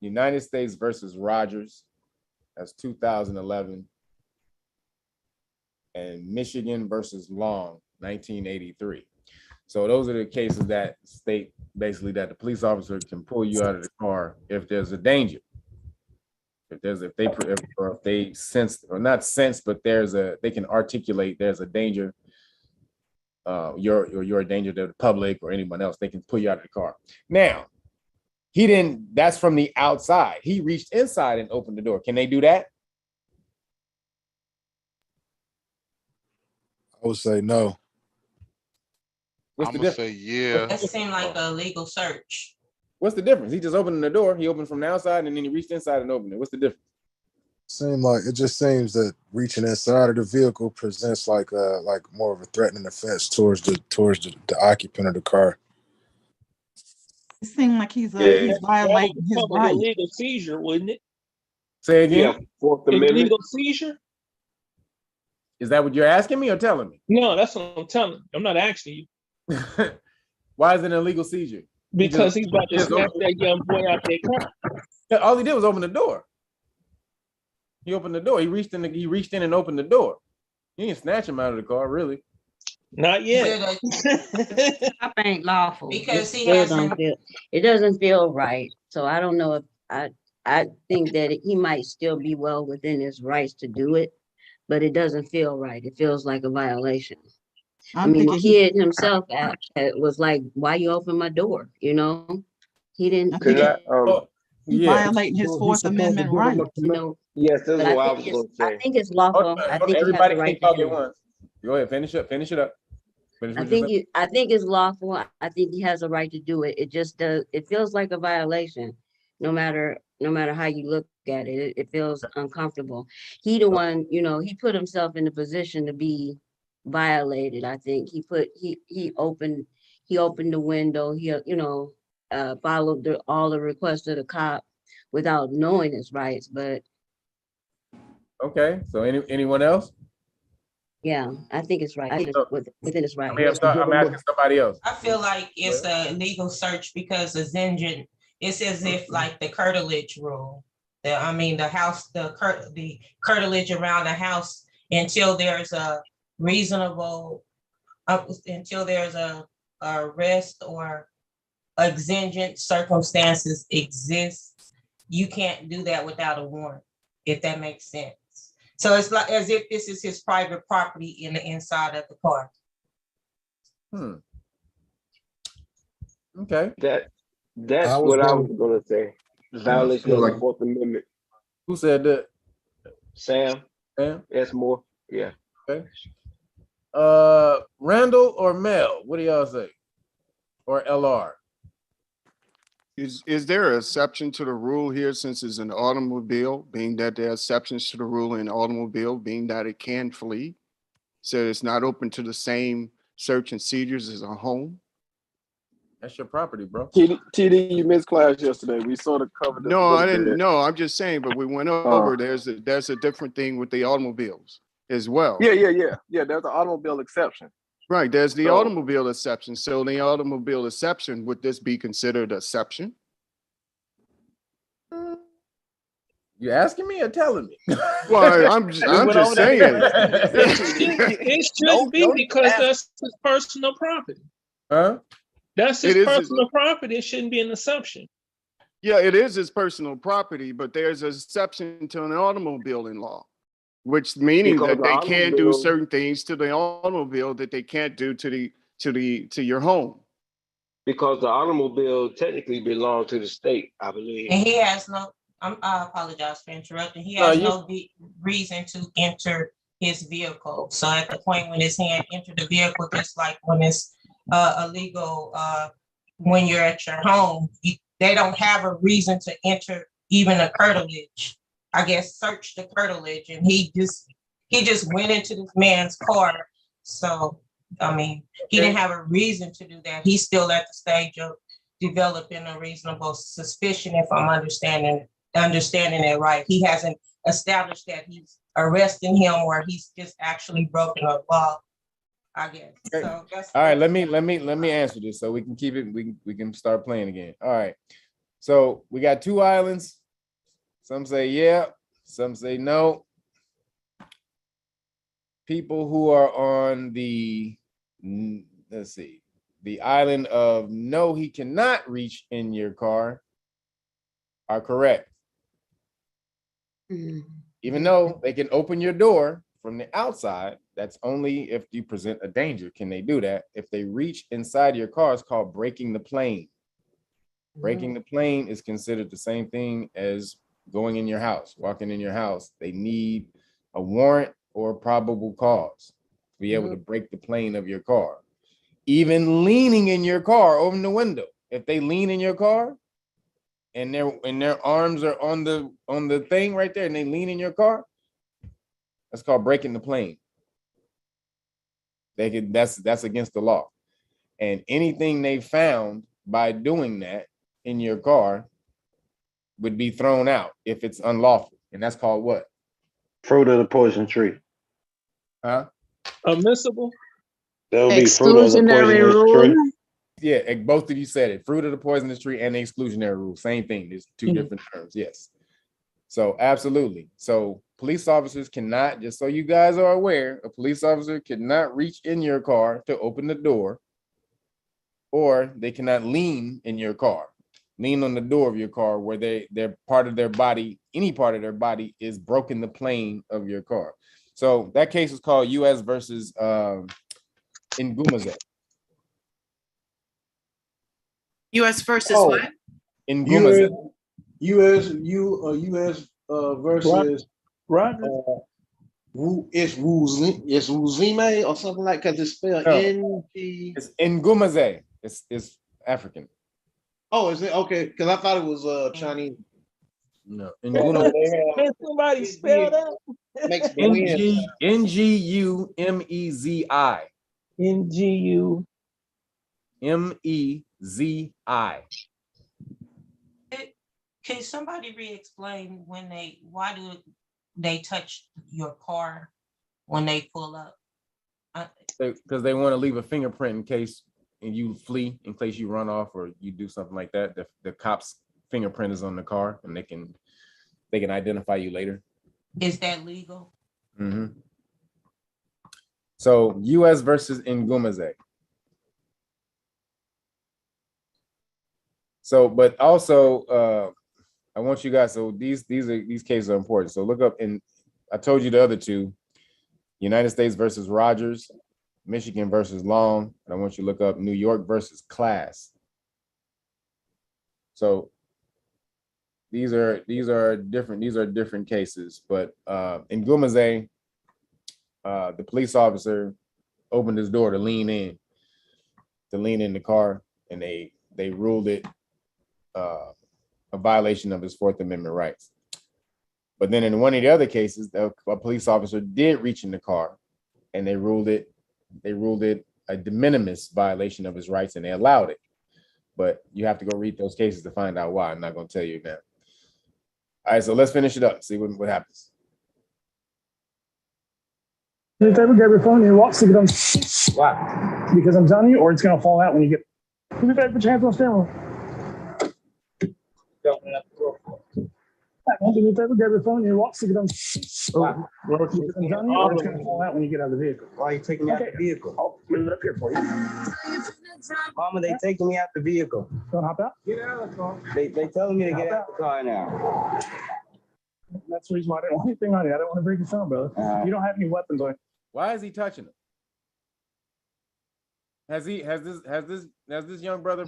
United States versus Rogers. That's 2011. And Michigan versus Long, 1983. So those are the cases that state basically that the police officer can pull you out of the car if there's a danger. If they sense, or not sense, but they can articulate there's a danger. You're a danger to the public or anyone else. They can pull you out of the car. Now, that's from the outside. He reached inside and opened the door. Can they do that? I would say no. What's I'm the gonna difference? say yeah. That seemed like a legal search. What's the difference? He just opened the door. He opened from the outside and then he reached inside and opened it. What's the difference? It just seems that reaching inside of the vehicle presents like more of a threatening offense towards the occupant of the car. It seems like he's That violating would his become an right. illegal seizure, wouldn't it? Say again. Yeah, Fourth Amendment. Illegal seizure? Is that what you're asking me or telling me? No, that's what I'm telling you. I'm not asking you. Why is it an illegal seizure? Because he's about to snatch that young boy out their car. All he did was open the door. He opened the door. He reached in and opened the door. You didn't snatch him out of the car, really. Not yet. Stop ain't lawful. Because he Still hasn't. don't feel, it doesn't feel right. So I don't know if I think that he might still be well within his rights to do it, but it doesn't feel right. It feels like a violation. I mean, the kid himself was like, "Why you open my door?" You know, he didn't. He's violating his Fourth Amendment right. You know, yes, that's but what I was going to say. I think it's lawful. I think he has Everybody the right can to talk do at it. once. Go ahead, finish it up. I think it's lawful. I think he has a right to do it. It just does. It feels like a violation, no matter how you look at it. It feels uncomfortable. He the one, he put himself in the position to be violated. I think he opened the window. He followed all the requests of the cop without knowing his rights. But okay, so anyone else? yeah, I think it's right. I think it's within his right. I'm asking somebody else. I feel like it's a legal search because it's as if like the curtilage rule. The curtilage around the house until there's a reasonable, until there's a arrest or exigent circumstances exist, you can't do that without a warrant, if that makes sense. So it's like as if this is his private property in the inside of the car. Okay. That's what I was going to say. Violation of the Fourth Amendment. Who said that? Sam. Sam? That's more. Yeah. Okay. Randall or Mel? What do y'all say? Or LR? Is there an exception to the rule here since it's an automobile, being that there are exceptions to the rule in automobile, being that it can flee? So it's not open to the same search and seizures as a home? That's your property, bro. TD, you missed class yesterday. We sort of covered this. No, I didn't. No, I'm just saying, but we went over, there's a different thing with the automobiles as well. Yeah. There's an automobile exception. Right, there's the automobile exception. So the automobile exception, would this be considered an exception? You asking me or telling me? Well, I'm just saying. It shouldn't be because that's his personal property. Huh? That's his personal property. It shouldn't be an assumption. Yeah, it is his personal property, but there's an exception to an automobile in law. which meaning Because that the they can do automobile- certain things to the automobile that they can't do to your home. Because the automobile technically belongs to the state, I believe. And he has no, I apologize for interrupting. He No, has you- no reason to enter his vehicle. So at the point when his hand entered the vehicle, just like when it's illegal, when you're at your home, they don't have a reason to enter even a curtilage. I guess search the curtilage, and he just went into this man's car. So I mean, he didn't have a reason to do that. He's still at the stage of developing a reasonable suspicion, if I'm understanding it right. He hasn't established that he's arresting him or he's just actually broken a law, I guess. Okay. So that's all right. Let me answer this so we can keep it. We can start playing again. All right. So we got two islands. Some say yeah, some say no. People who are on the, let's see, the island of no, he cannot reach in your car are correct. Even though they can open your door from the outside, that's only if you present a danger. Can they do that? If they reach inside your car, it's called breaking the plane. Breaking the plane is considered the same thing as going in your house, walking in your house. They need a warrant or probable cause to be able to break the plane of your car. Even leaning in your car, open the window. If they lean in your car and their arms are on the thing right there and they lean in your car, that's called breaking the plane. That's against the law. And anything they found by doing that in your car would be thrown out if it's unlawful. And that's called what? Fruit of the poison tree. Huh? Admissible. That would be fruit of the poisonous tree. Yeah, both of you said it. Fruit of the poisonous tree and the exclusionary rule. Same thing. There's two different terms. Yes. So absolutely. So police officers cannot, just so you guys are aware, a police officer cannot reach in your car to open the door, or they cannot lean in your car. Lean on the door of your car where they're part of their body, any part of their body is broken the plane of your car. So that case is called U.S. versus Ngumaze. US versus Oh. what? Ngumaze. U.S. versus Roger. It's Wuzime or something like, because it's spelled No. N-G. It's Ngumaze. It's African. Oh, is it? Okay, because I thought it was Chinese. No. Ngumaze. Can somebody spell that? Makes the wind sound. N-G-U-M-E-Z-I. N-G-U. M-E-Z-I. Can somebody re-explain why do they touch your car when they pull up? Because they want to leave a fingerprint in case you flee, in case you run off or you do something like that. The cops' fingerprint is on the car and they can identify you later. Is that legal? Mm-hmm. So U.S. versus Ngumaze. So, but also, I want you guys. So these cases are important. So look up I told you the other two: United States versus Rogers, Michigan versus Long. And I want you to look up New York versus Class. So these are different cases. But in Ngumaze, the police officer opened his door to lean in the car, and they ruled it a violation of his Fourth Amendment rights. But then in one of the other cases, a police officer did reach in the car, and they ruled it a de minimis violation of his rights, and they allowed it. But you have to go read those cases to find out why. I'm not going to tell you now. All right, so let's finish it up. See what happens. Do you ever grab your phone and walk, stick it on? Why? Because I'm telling you, or it's gonna fall out when you get. Do me a favor, put your hands on steering wheel. Don't do me a favor, grab your phone and walk, stick it on. Why? Because I'm telling you, or it's gonna fall out when you get out of the vehicle. Why are you taking me out the vehicle? I'll move it up here for you. Mama, they taking me out the vehicle. Don't hop out. Get out of the car. They telling me to get out the car now. That's the reason why I didn't want anything on you. I don't want to break your phone, brother. You don't have any weapons on you. Why is he touching him? Has this young brother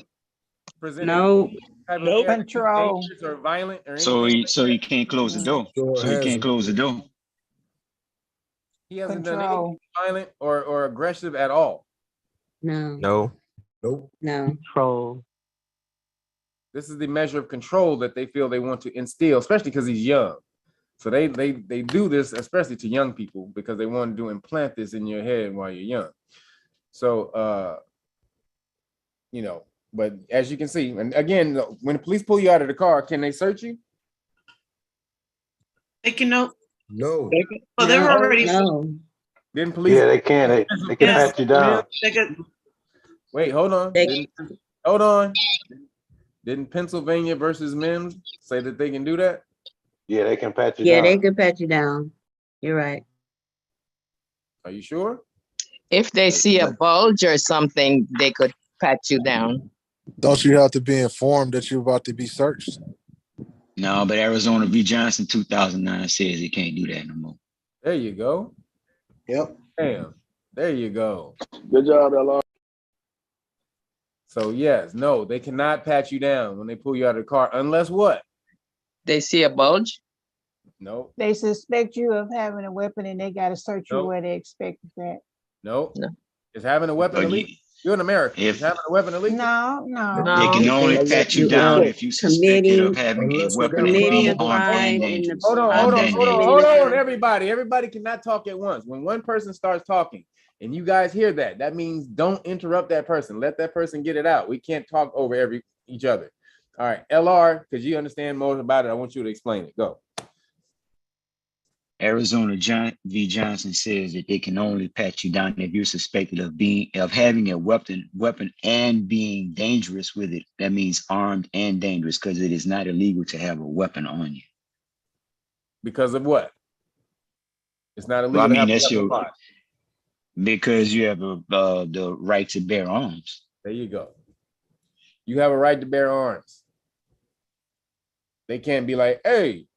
presented No. any type of Nope. air that he's Control. dangerous or violent or So anything? he can't close the door. Sure So he can't hasn't. close the door. He hasn't done Control. anything violent or aggressive at all. No, No. Nope. no. Control. This is the measure of control that they feel they want to instill, especially because he's young. So they do this, especially to young people, because they want to implant this in your head while you're young. So, you know, but as you can see, and again, when the police pull you out of the car, can they search you? They can know. No. Well, they're No, already. no. Didn't police? Yeah, they can. They can Yes. pat you down. They could. Wait, hold on. They- Hold on. Didn't Pennsylvania versus Mims say that they can do that? Yeah, they can pat you Yeah, down. they could pat you down. You're right. Are you sure? If they see a bulge or something, they could pat you down. Don't you have to be informed that you're about to be searched? No, but Arizona v. Johnson 2009 says he can't do that no more. There you go. Yep. Damn. There you go. Good job, LR. So yes, no, they cannot pat you down when they pull you out of the car, unless what? They see a bulge? No, They suspect you of having a weapon and they gotta search you Nope. where they expect that. no. No. Is having a weapon But illegal? You're in America. Is having a weapon illegal? No, no. They can only pat you down if you suspected of having a weapon and being armed and dangerous. Hold on, Armed and dangerous. hold on, everybody. Everybody cannot talk at once. When one person starts talking and you guys hear that, that means don't interrupt that person. Let that person get it out. We can't talk over each other. All right, LR, because you understand more about it, I want you to explain it. Go. Arizona v. Johnson says that they can only pat you down if you're suspected of having a weapon and being dangerous with it. That means armed and dangerous, because it is not illegal to have a weapon on you. Because of what? It's not illegal. Well, I to mean, have a that's weapon your on. because you have the right to bear arms. There you go. You have a right to bear arms. They can't be like, hey,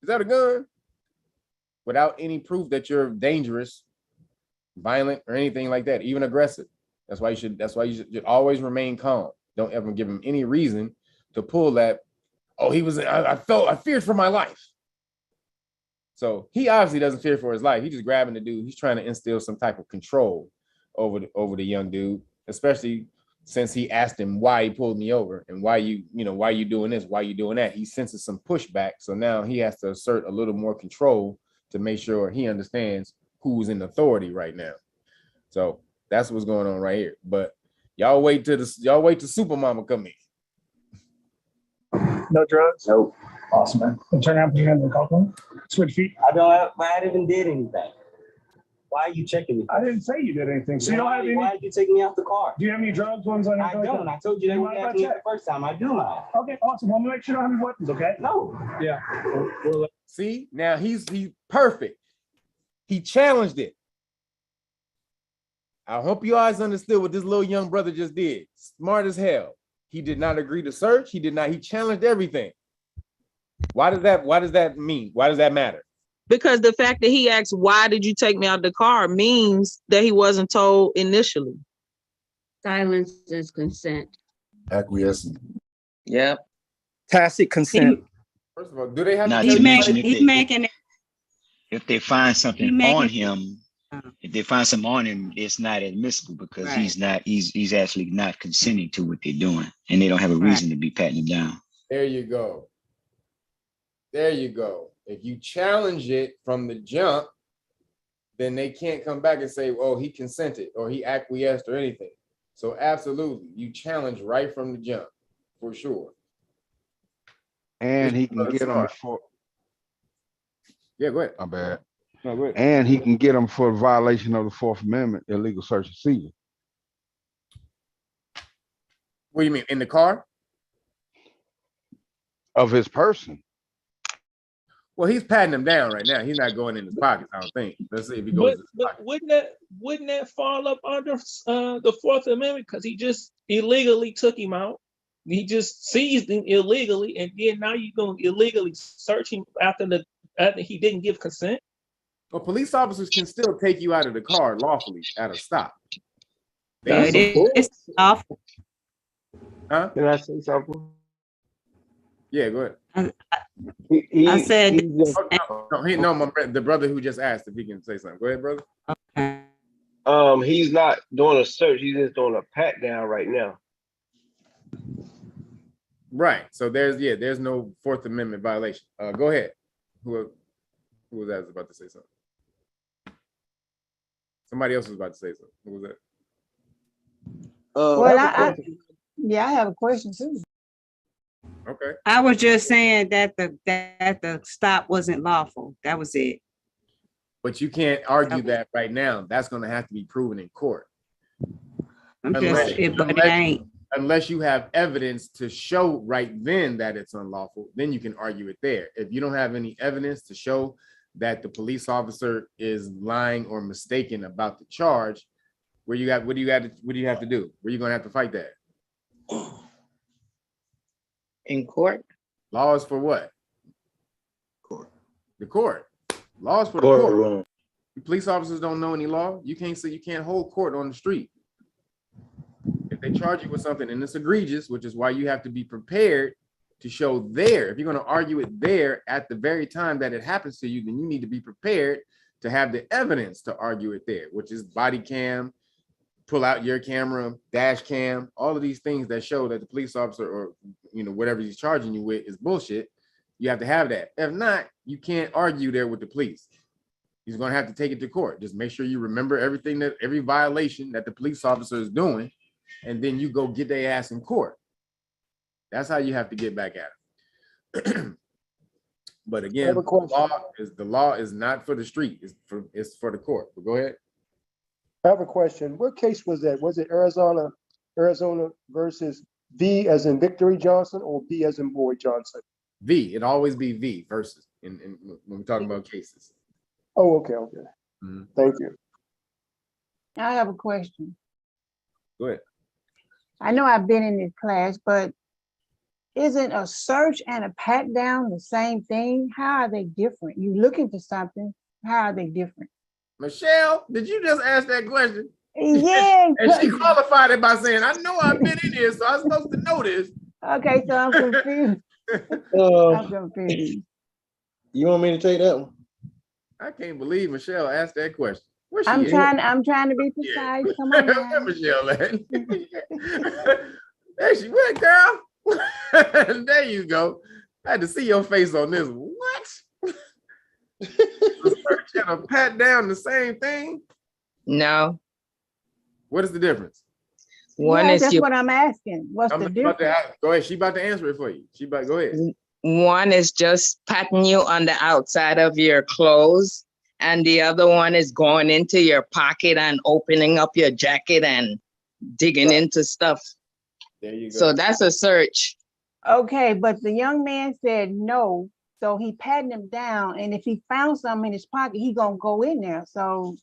is that a gun? Without any proof that you're dangerous, violent, or anything like that, even aggressive. That's why you should always remain calm. Don't ever give him any reason to pull that. Oh, I feared for my life. So he obviously doesn't fear for his life. He's just grabbing the dude. He's trying to instill some type of control over the young dude, especially since he asked him why he pulled me over and why you doing this, why you doing that. He senses some pushback. So now he has to assert a little more control to make sure he understands who's in authority right now. So that's what's going on right here. But y'all wait till Super Mama come in. No drugs? Nope. Awesome, man. And turn around, put your hand in the car phone. Switch feet. I haven't even did anything. Why are you checking me? I didn't say you did anything. So you don't have any. Why did you take me off the car? Do you have any drugs, ones on your I don't. I told you they You were mind if I asking me check? the first time. I do now. Okay, awesome. Well, make sure you don't have any weapons, okay? No. Yeah. See, now he's perfect. He challenged it. I hope you guys understood what this little young brother just did. Smart as hell. He did not agree to search. He challenged everything. Why does that mean? Why does that matter? Because the fact that he asked, why did you take me out of the car, means that he wasn't told initially. Silence is consent. Acquiescent. Yep. Tacit consent. First of all, do they have Not to to mention He's if they find something making- on him, it's not admissible because Right. he's actually not consenting to what they're doing, and they don't have a reason to be patting him down. There you go. There you go. If you challenge it from the jump, then they can't come back and say, oh, he consented or he acquiesced or anything. So absolutely, you challenge right from the jump, for sure. And he can get them for. Yeah, go ahead. My bad. No, go ahead. And he can get them for violation of the Fourth Amendment, illegal search and seizure. What do you mean, in the car? Of his person. Well, he's patting him down right now. He's not going in his pockets, I don't think. Let's see if he goes. But wouldn't that fall up under the Fourth Amendment? Because he just illegally took him out. He just seized him illegally, and then now you're gonna illegally search him after he didn't give consent. Well, police officers can still take you out of the car lawfully at a stop. It is awful. Huh? Can I say something? Yeah, go ahead. I said, the brother who just asked if he can say something. Go ahead, brother. He's not doing a search. He's just doing a pat down right now. Right. So there's no Fourth Amendment violation. Go ahead. Who was that about to say something? Somebody else was about to say something. Who was that? Well, I have a question too. Okay. I was just saying that the stop wasn't lawful. That was it. But you can't argue that right now. That's going to have to be proven in court. But it ain't. Unless you have evidence to show right then that it's unlawful, then you can argue it there. If you don't have any evidence to show that the police officer is lying or mistaken about the charge, what do you have to do? Where you gonna have to fight that? In court. Laws for what? Court. The court. Laws for the court. Police officers don't know any law. You can't hold court on the street. If they charge you with something and it's egregious, which is why you have to be prepared to show there. If you're going to argue it there at the very time that it happens to you, then you need to be prepared to have the evidence to argue it there, which is body cam, pull out your camera, dash cam, all of these things that show that the police officer or whatever he's charging you with is bullshit. You have to have that. If not, you can't argue there with the police. He's going to have to take it to court. Just make sure you remember every violation that the police officer is doing, and then you go get their ass in court. That's how you have to get back at it. But again, the law is not for the street. It's for the court. But go ahead. I have a question. What case was that? Was it Arizona versus V as in Victory Johnson or B as in Boy Johnson? V. It'd always be V versus when we're talking about cases. Oh, okay. Mm-hmm. Thank you. I have a question. Go ahead. I know I've been in this class, but isn't a search and a pat down the same thing? How are they different? You looking for something. How are they different? Michelle, did you just ask that question? Yeah. And she qualified it by saying, I know I've been in here, so I'm supposed to know this. Okay, so I'm confused. I'm confused. You want me to take that one? I can't believe Michelle asked that question. I'm trying to be precise. Yeah. Come on now. Where Michelle at? There she went, girl. There you go. I had to see your face on this. What? The search and a pat down the same thing? No. What is the difference? That's what I'm asking. What's the difference? Go ahead. She about to answer it for you. Go ahead. One is just patting you on the outside of your clothes, and the other one is going into your pocket and opening up your jacket and digging into stuff. There you go. So that's a search. Okay, but the young man said no, so he patted him down, and if he found something in his pocket, he gonna go in there. So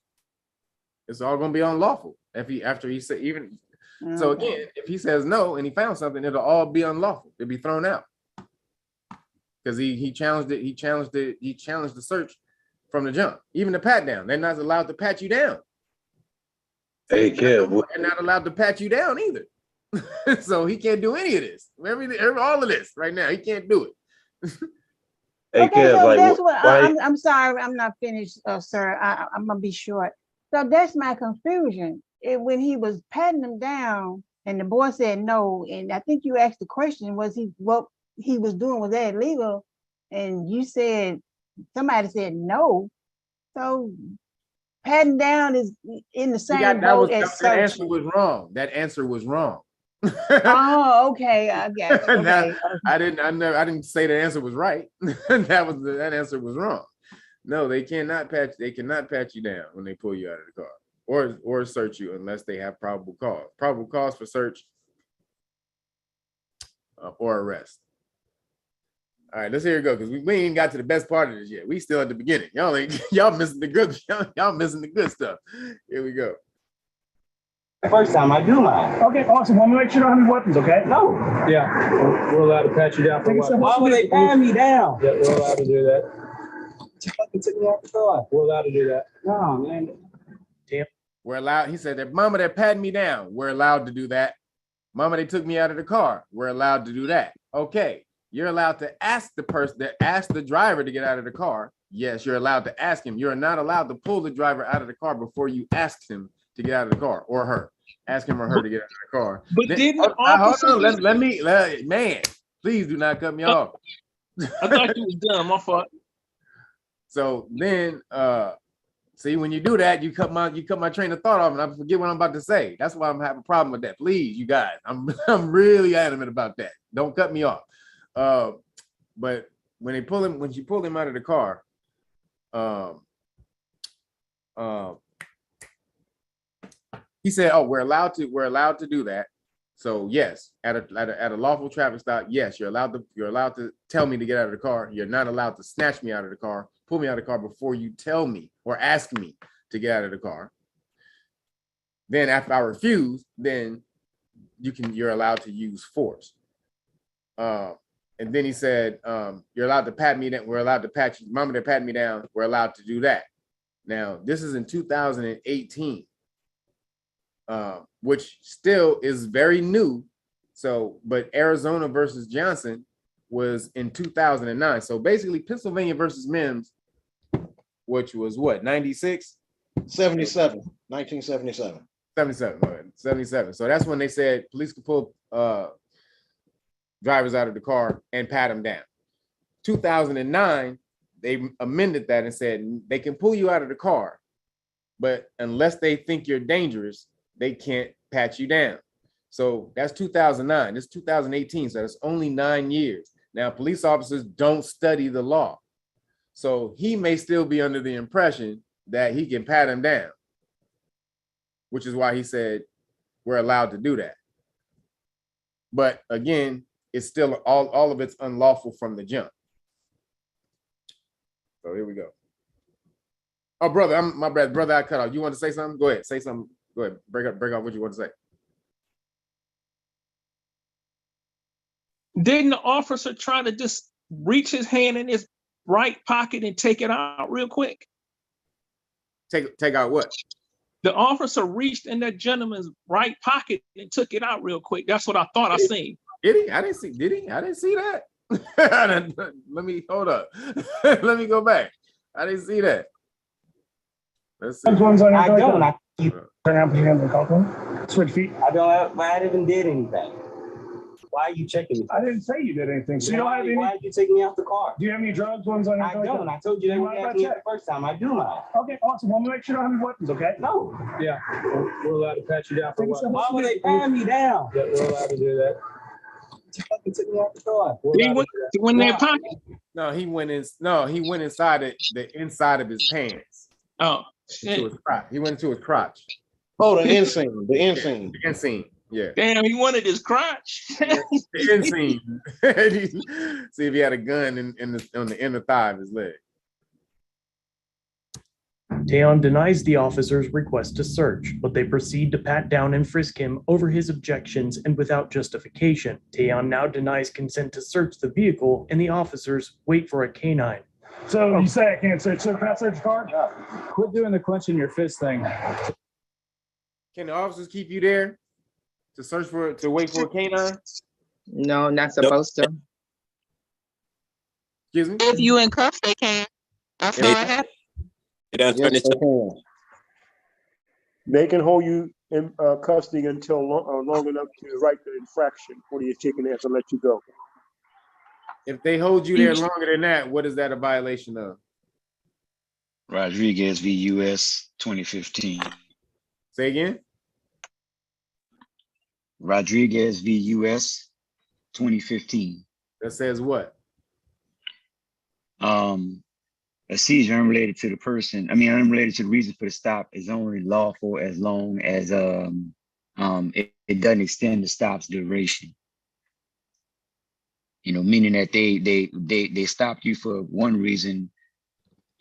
it's all gonna be unlawful after he said even. Okay. So again, if he says no and he found something, it'll all be unlawful. It'll be thrown out because he challenged it. He challenged the search from the jump. Even the pat down, they're not allowed to pat you down. Hey, Kev, they're not allowed to pat you down either. So he can't do any of this. All of this right now, he can't do it. Hey, okay, Kev, so like, that's what I'm sorry, I'm not finished, sir. I'm gonna be short. So that's my confusion. When he was patting him down, and the boy said no, and I think you asked the question: what he was doing, was that illegal? And you said somebody said no. So patting down is in the same boat as searching. That answer was wrong. That answer was wrong. Oh, okay. I got it. Okay. I didn't say the answer was right. that answer was wrong. No, they cannot pat you down when they pull you out of the car or search you unless they have probable cause. Probable cause for search or arrest. All right, let's hear it go because we ain't got to the best part of this yet. We still at the beginning. Y'all missing the good. Y'all missing the good stuff. Here we go. First time I do mine. Okay, awesome. Well, I'm gonna make sure you don't have any weapons, okay? No. Yeah, we're allowed to pat you down for what? Why would they pat me down? Yeah, we're allowed to do that. You fucking took me off the car. We're allowed to do that. No, man. We're allowed. He said that mama that patted me down. We're allowed to do that. Mama, they took me out of the car. We're allowed to do that. Okay. You're allowed to ask the person that ask the driver to get out of the car. Yes, you're allowed to ask him. You're not allowed to pull the driver out of the car before you ask him to get out of the car, or her. Ask him or her to get out of the car. But Then, didn't hold on, officers- let me, man, please do not cut me off. I thought you was done. My fault. So then, see, when you do that, you cut my train of thought off, and I forget what I'm about to say. That's why I'm having a problem with that. Please, you guys, I'm really adamant about that. Don't cut me off. But when she pulled him out of the car, he said, "Oh, we're allowed to do that." So yes, at a lawful traffic stop, yes, you're allowed to tell me to get out of the car. You're not allowed to snatch me out of the car, pull me out of the car before you tell me or ask me to get out of the car. Then after I refuse, then you're allowed to use force. And then he said, you're allowed to pat me down. We're allowed to pat you. Mama that pat me down. We're allowed to do that. Now, this is in 2018, which still is very new. So, but Arizona versus Johnson was in 2009. So basically Pennsylvania versus Mims, which was what, 96? 77, 1977. 77. So that's when they said police could pull drivers out of the car and pat them down. 2009, they amended that and said they can pull you out of the car, but unless they think you're dangerous, they can't pat you down. So that's 2009. It's 2018, so that's only 9 years. Now, police officers don't study the law. So he may still be under the impression that he can pat him down, which is why he said we're allowed to do that. But again, it's still all of it's unlawful from the jump. So here we go. Oh, brother, my bad. Brother, I cut off. You want to say something? Go ahead. Say something. Go ahead. Break off what you want to say. Didn't the officer try to just reach his hand in his right pocket and take it out real quick? Take out what? The officer reached in that gentleman's right pocket and took it out real quick. That's what I thought I seen. Did he? I didn't see. Did he? I didn't see that. Let me hold up. Let me go back. I didn't see that. Let's see. I don't. Turn around, put your hands on the collar. Switch feet. I haven't did anything. Why are you checking me? I didn't say you did anything. So you don't have any. Why did you take me off the car? Do you have any drugs? Ones on your I don't. I told you they were asking me the first time. I do mine. Okay, awesome. Well, I'm gonna make sure you don't have any weapons, okay? No. Yeah, we're allowed to pat you down for what? Why would they pat me down? Yeah, we're allowed to do that. You fucking took me off the car. He went in their pocket. No, he went inside the inside of his pants. Oh, into his crotch. He went into his crotch. Oh, the inseam. The inseam. The inseam. Yeah. Damn, he wanted his crotch. The inseam. See if he had a gun on the inner thigh of his leg. Taeyeon denies the officer's request to search, but they proceed to pat down and frisk him over his objections and without justification. Taeyeon now denies consent to search the vehicle, and the officers wait for a canine. So you say I can't search. So can I search the car? Quit doing the clenching your fist thing. Can the officers keep you there to wait for a canine? No, not supposed to. Excuse me? If you in cuffs, they can. That's how it happened. Yes, they can. They can hold you in custody until long enough to write the infraction before you're taken there to let you go. If they hold you there longer than that, what is that a violation of? Rodriguez v. U.S. 2015. Say again? Rodriguez v. U.S. 2015. That says what? A seizure unrelated to the person, unrelated to the reason for the stop is only lawful as long as it doesn't extend the stop's duration. Meaning that they stopped you for one reason,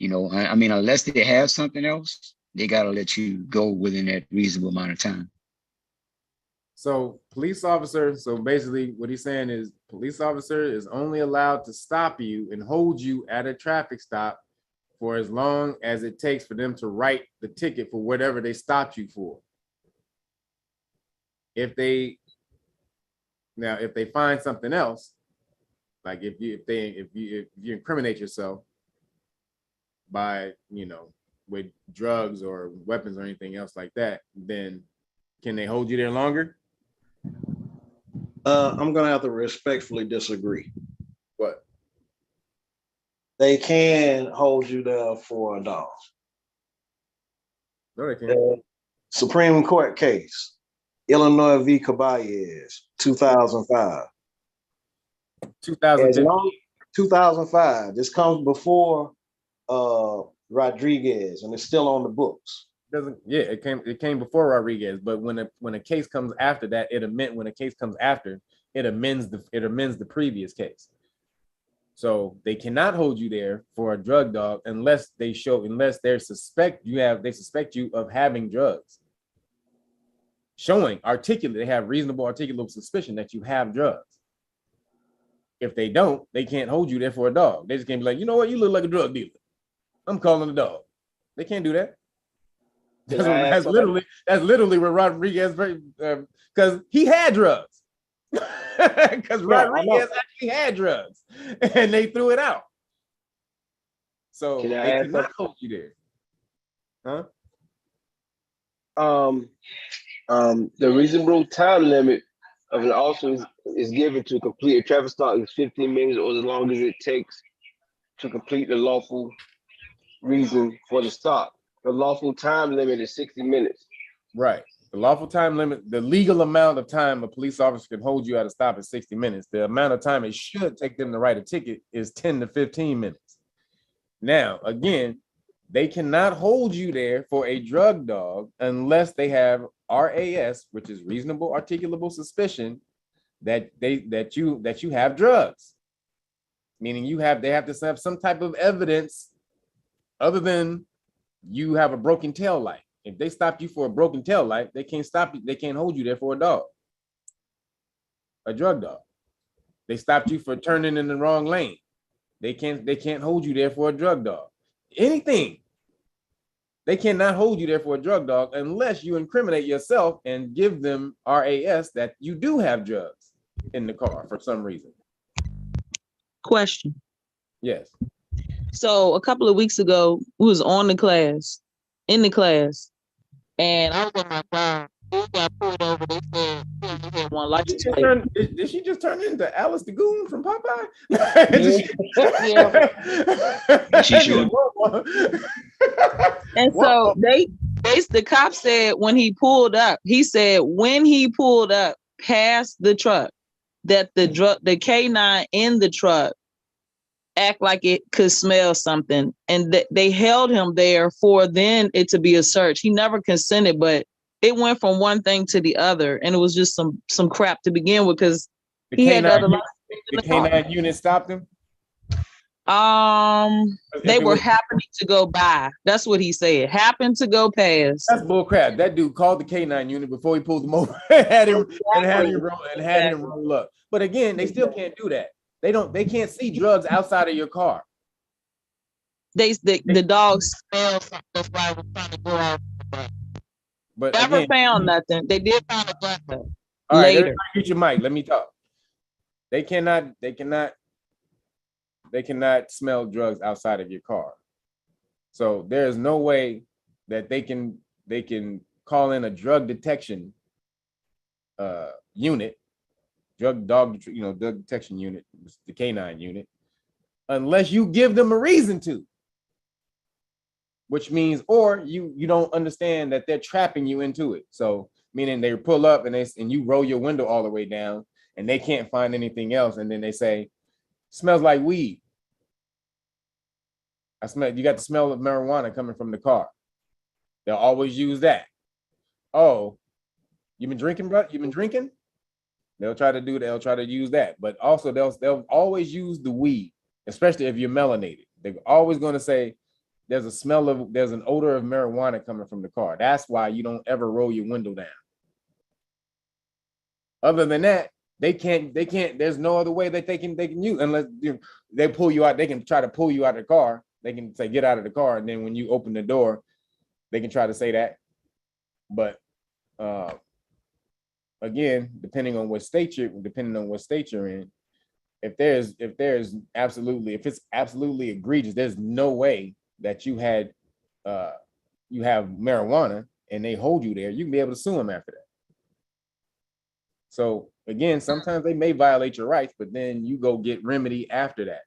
unless they have something else, they gotta let you go within that reasonable amount of time. So police officer, so basically what he's saying is police officer is only allowed to stop you and hold you at a traffic stop for as long as it takes for them to write the ticket for whatever they stopped you for. If they find something else, like if you incriminate yourself by, with drugs or weapons or anything else like that, then can they hold you there longer? I'm gonna have to respectfully disagree. What? They can hold you there for a dog. No, they can't. The Supreme Court case, Illinois v. Caballes, 2005. 2005. This comes before Rodriguez, and it's still on the books. It came before Rodriguez, but when a case comes after that, it amends the previous case. So they cannot hold you there for a drug dog unless they suspect you of having drugs. They have reasonable articulable suspicion that you have drugs. If they don't, they can't hold you there for a dog. They just can't be like, you know what, you look like a drug dealer, I'm calling the dog. They can't do that. That's literally what Rodriguez, because he had drugs. Because Rodriguez actually had drugs, and they threw it out. So they cannot hold you there. The reasonable time limit of an officer is given to complete a traffic stop is 15 minutes or as long as it takes to complete the lawful reason for the stop. The lawful time limit is 60 minutes. Right. The lawful time limit, the legal amount of time a police officer can hold you at a stop is 60 minutes. The amount of time it should take them to write a ticket is 10 to 15 minutes. Now, again, they cannot hold you there for a drug dog unless they have RAS, which is reasonable articulable suspicion that you have drugs. Meaning they have to have some type of evidence other than you have a broken tail light. If they stopped you for a broken tail light, they can't stop you. They can't hold you there for a drug dog. They stopped you for turning in the wrong lane. They can't hold you there for a drug dog. Anything. They cannot hold you there for a drug dog unless you incriminate yourself and give them RAS that you do have drugs in the car for some reason. Question. Yes. So a couple of weeks ago, we was in the class, and I was on my phone. He got pulled over. They said he had one license plate. Did she just turn into Alice the Goon from Popeye? She sure. And so the cop said when he pulled up past the truck, that the K9 in the truck act like it could smell something, and they held him there for then it to be a search. He never consented, but it went from one thing to the other, and it was just some crap to begin with because he had other. The K9 unit stopped him. They were happening to go by. That's what he said. Happened to go past. That's bull crap. That dude called the K9 unit before he pulled him over and had him roll up. But again, they still can't do that. They can't see drugs outside of your car. The dogs smell something. That's why I was trying to go out. But never found nothing. They did find a gun though. All right, later. Get your mic. Let me talk. They cannot smell drugs outside of your car. So there is no way that they can call in a drug detection unit, drug detection unit, the K9 unit, unless you give them a reason to. Which means, or you don't understand that they're trapping you into it. So meaning they pull up and you roll your window all the way down and they can't find anything else, and then they say, smells like weed. You got the smell of marijuana coming from the car. They'll always use that. Oh, you been drinking, bro? You been drinking? They'll try to use that. But also they'll always use the weed, especially if you're melanated. They're always going to say there's an odor of marijuana coming from the car. That's why you don't ever roll your window down. Other than that, they can't, there's no other way that they can use unless they pull you out. They can try to pull you out of the car. They can say, get out of the car. And then when you open the door, they can try to say that. But again, depending on what state you're in, if it's absolutely egregious, there's no way that you have marijuana and they hold you there, you can be able to sue them after that. So again, sometimes they may violate your rights, but then you go get remedy after that.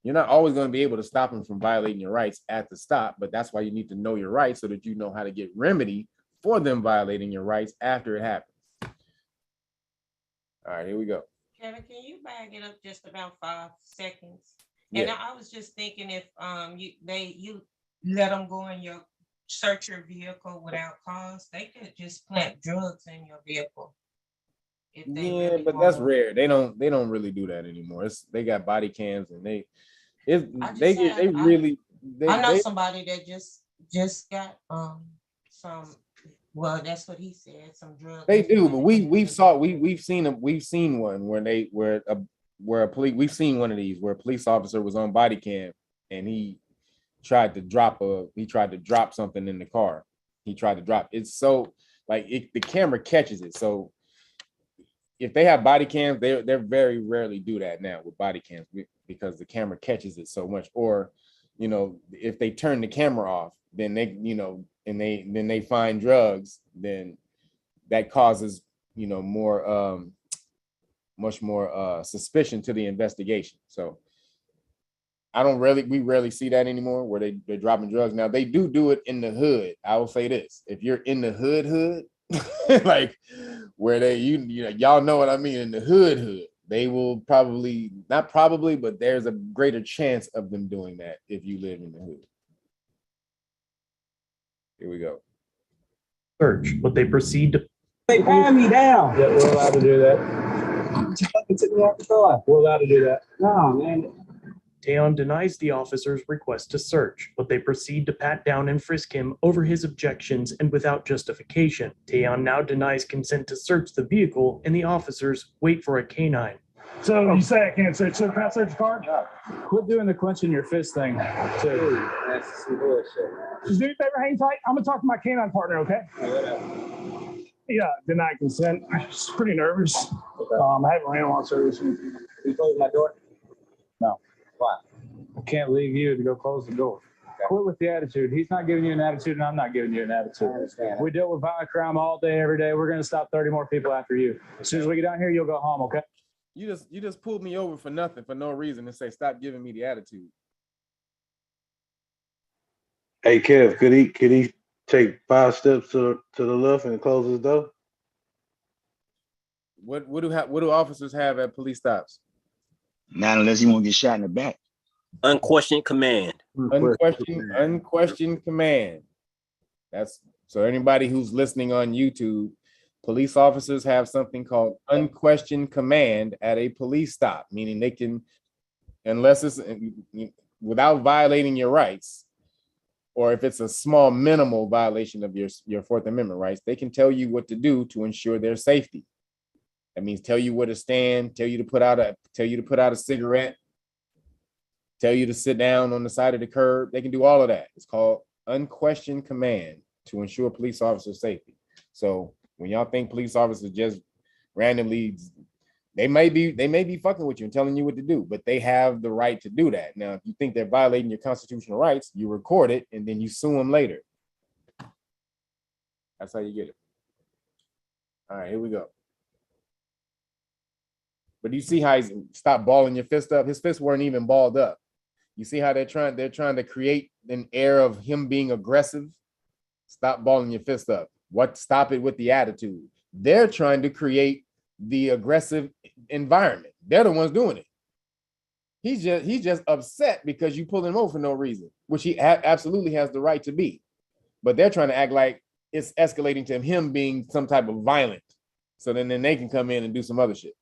You're not always going to be able to stop them from violating your rights at the stop, but that's why you need to know your rights so that you know how to get remedy for them violating your rights after it happens. All right, here we go. Kevin, can you bag it up just about 5 seconds? And Yeah. I was just thinking if you let them go in your search your vehicle without cause, they could just plant drugs in your vehicle. If they Yeah, really but that's want. rare. They don't really do that anymore. They got body cams and they I know somebody that just got some. Well, that's what he said. Some drugs. They do, but we've seen one where we've seen one of these where a police officer was on body cam and he tried to drop something in the car. It's so like the camera catches it. So if they have body cams, they're very rarely do that now with body cams because the camera catches it so much. Or, if they turn the camera off, then they find drugs, then that causes, much more suspicion to the investigation. So we rarely see that anymore where they're dropping drugs. Now they do it in the hood. I will say this: if you're in the hood, like where y'all know what I mean, in the hood, they will but there's a greater chance of them doing that if you live in the hood. Here we go. Search, but they proceed to. They pat me down. Yeah, we're allowed to do that. You fucking took me off the car. We're allowed to do that. No, man. Taeyeon denies the officer's request to search, but they proceed to pat down and frisk him over his objections and without justification. Taeyeon now denies consent to search the vehicle, and the officers wait for a canine. So you say I can't search, so can I search the car? Quit doing the clenching your fist thing. Too. That's some bullshit. Just do me a favor, hang tight. I'm gonna talk to my canine partner, okay? Yeah, deny consent. I'm just pretty nervous. Okay. I haven't ran on service. You close my door? No. Why? I can't leave you to go close the door. Okay. Quit with the attitude. He's not giving you an attitude, and I'm not giving you an attitude. I understand. We deal with violent crime all day, every day. We're going to stop 30 more people after you. As soon as we get down here, you'll go home, okay? You just pulled me over for nothing, for no reason, and say stop giving me the attitude. Hey Kev, could he take 5 steps to the left and close his door? What do officers have at police stops? Not unless you want to get shot in the back. Unquestioned command. Unquestioned command. That's so anybody who's listening on YouTube, police officers have something called unquestioned command at a police stop, meaning they can, unless it's without violating your rights, or if it's a small minimal violation of your Fourth Amendment rights, they can tell you what to do to ensure their safety. That means tell you where to stand, tell you to put out a cigarette, tell you to sit down on the side of the curb. They can do all of that. It's called unquestioned command to ensure police officer safety. So when y'all think police officers just randomly, they may be fucking with you and telling you what to do, but they have the right to do that. Now, if you think they're violating your constitutional rights, you record it and then you sue them later. That's how you get it. All right, here we go. But you see how he's stopped balling your fist up? His fists weren't even balled up. You see how they're trying to create an air of him being aggressive? Stop balling your fist up. Stop it with the attitude. They're trying to create the aggressive environment. They're the ones doing it. He's just upset because you pulled him over for no reason, which he absolutely has the right to be. But they're trying to act like it's escalating to him being some type of violent. So then they can come in and do some other shit.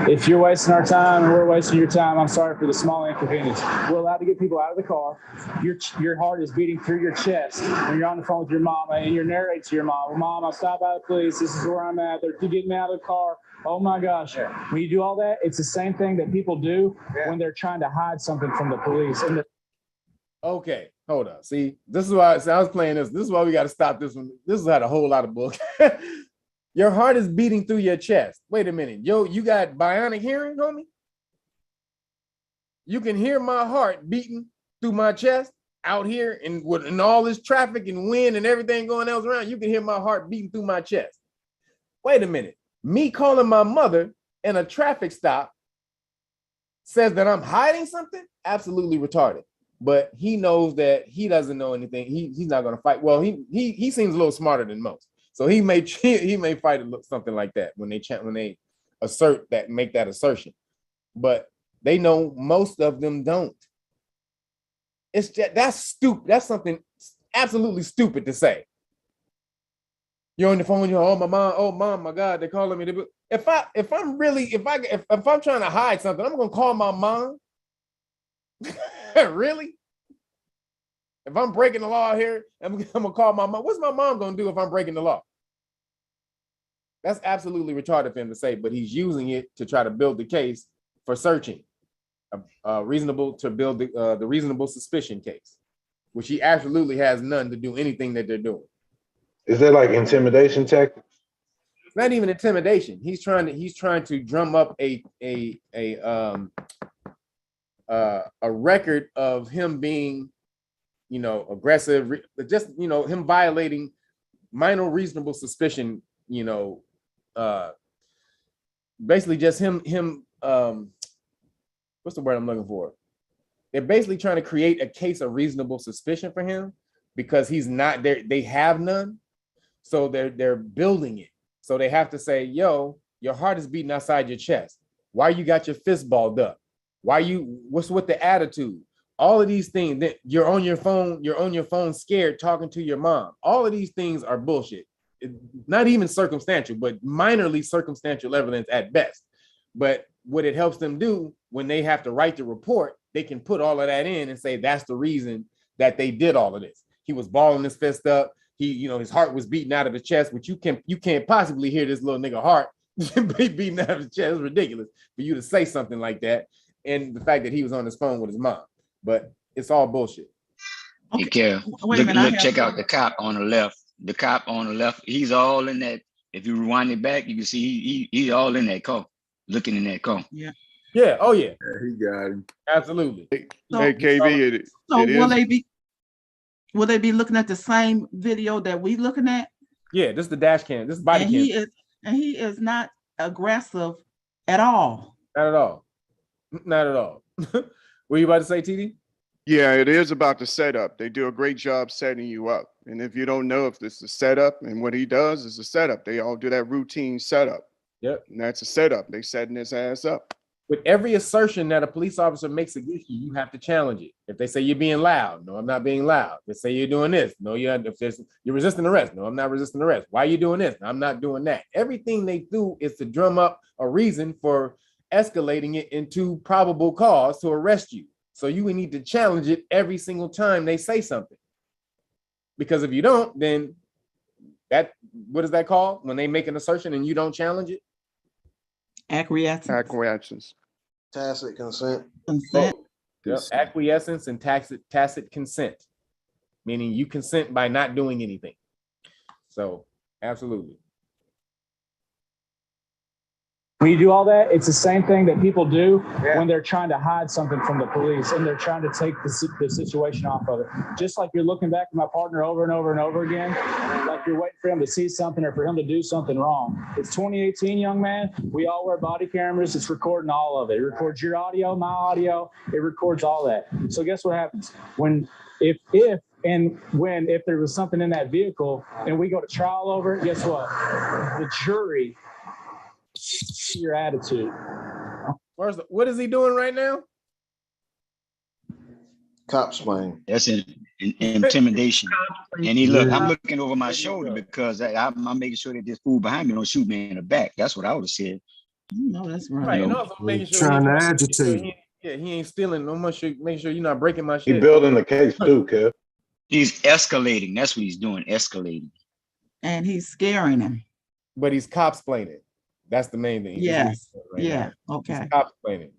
if you're wasting our time and we're wasting your time, I'm sorry for the small inconvenience. We're allowed to get people out of the car. Your heart is beating through your chest when you're on the phone with your mama and you're narrating to your mom, well, Mom, I'll stop by the police. This is where I'm at. They're getting me out of the car. Oh my gosh. When you do all that, it's the same thing that people do when they're trying to hide something from the police. And Okay, hold on. See, this is why I was playing this. This is why we got to stop this one. This has had a whole lot of book. Your heart is beating through your chest. Wait a minute. Yo, you got bionic hearing, homie? You can hear my heart beating through my chest out here and with all this traffic and wind and everything going else around. You can hear my heart beating through my chest. Wait a minute. Me calling my mother in a traffic stop says that I'm hiding something? Absolutely retarded. But he knows that he doesn't know anything. He's not going to fight. Well, he seems a little smarter than most. So he may fight something like that when they assert that, make that assertion. But they know most of them don't. It's just, that's stupid. That's something absolutely stupid to say. You're on the phone. You're oh my mom. Oh mom, my God, they're calling me. If I'm trying to hide something, I'm gonna call my mom. Really? If I'm breaking the law here, I'm gonna call my mom. What's my mom gonna do if I'm breaking the law? That's absolutely retarded for him to say, but he's using it to try to build the case for searching, reasonable to build the reasonable suspicion case, which he absolutely has none to do anything that they're doing. Is that like intimidation tactics? It's not even intimidation. He's trying to drum up a record of him being, aggressive, just, him violating minor reasonable suspicion, basically just him, what's the word I'm looking for? They're basically trying to create a case of reasonable suspicion for him because he's not there. They have none. So they're building it. So they have to say, yo, your heart is beating outside your chest. Why you got your fist balled up? What's with the attitude? All of these things that you're on your phone scared talking to your mom. All of these things are bullshit. Not even circumstantial, but minorly circumstantial evidence at best. But what it helps them do when they have to write the report, they can put all of that in and say that's the reason that they did all of this. He was balling his fist up. His heart was beating out of his chest, which you can't possibly hear this little nigga heart beating out of his chest. It's ridiculous for you to say something like that. And the fact that he was on his phone with his mom, but it's all bullshit. Hey, Kev, look, check out the cop on the left. The cop on the left, he's all in that. If you rewind it back, you can see he's all in that car, looking in that car. Yeah. Yeah. Oh yeah. He got him. Absolutely. Hey, KB, will they be looking at the same video that we looking at? Yeah, this is the dash cam. This is body cam. He is not aggressive at all. Not at all. Not at all. What you about to say, TD? Yeah, it is about the setup. They do a great job setting you up. And if you don't know if this is a setup, and what he does is a setup. They all do that routine setup. Yep. And that's a setup. They setting his ass up. With every assertion that a police officer makes against you, you have to challenge it. If they say you're being loud, no, I'm not being loud. If they say you're doing this, no, you're resisting arrest, no, I'm not resisting arrest. Why are you doing this? No, I'm not doing that. Everything they do is to drum up a reason for escalating it into probable cause to arrest you. So you would need to challenge it every single time they say something. Because if you don't, then what is that called? When they make an assertion and you don't challenge it? Acquiescence. Tacit consent. Yep. Acquiescence and tacit consent, meaning you consent by not doing anything. So absolutely. When you do all that, it's the same thing that people do when they're trying to hide something from the police and they're trying to take the situation off of it. Just like you're looking back at my partner over and over and over again, like you're waiting for him to see something or for him to do something wrong. It's 2018, young man. We all wear body cameras. It's recording all of it. It records your audio, my audio. It records all that. So guess what happens? If there was something in that vehicle and we go to trial over it, guess what? The jury see your attitude. What is he doing right now? Cops playing. That's an intimidation. And I'm looking over my shoulder because I'm making sure that this fool behind me don't shoot me in the back. That's what I would have said. No, that's Right, right. and also making sure Trying to making sure agitate. he ain't stealing. No much. Make sure you're not breaking my He shit. building the case too, Kev. He's escalating. That's what he's doing, escalating. And he's scaring him. But he's cops-plaining. That's the main thing. Yes. Right Yeah. now. Okay. He's cops-plaining.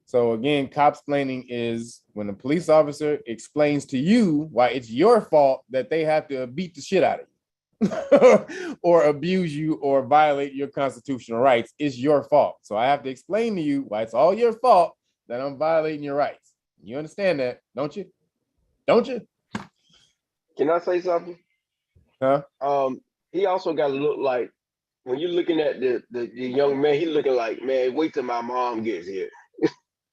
So again, cops-plaining is when a police officer explains to you why it's your fault that they have to beat the shit out of you or abuse you or violate your constitutional rights. It's your fault. So I have to explain to you why it's all your fault that I'm violating your rights. You understand that, don't you? Don't you? Can I say something? Huh? He also got to look like, when you're looking at the young man, he looking like, man, wait till my mom gets here.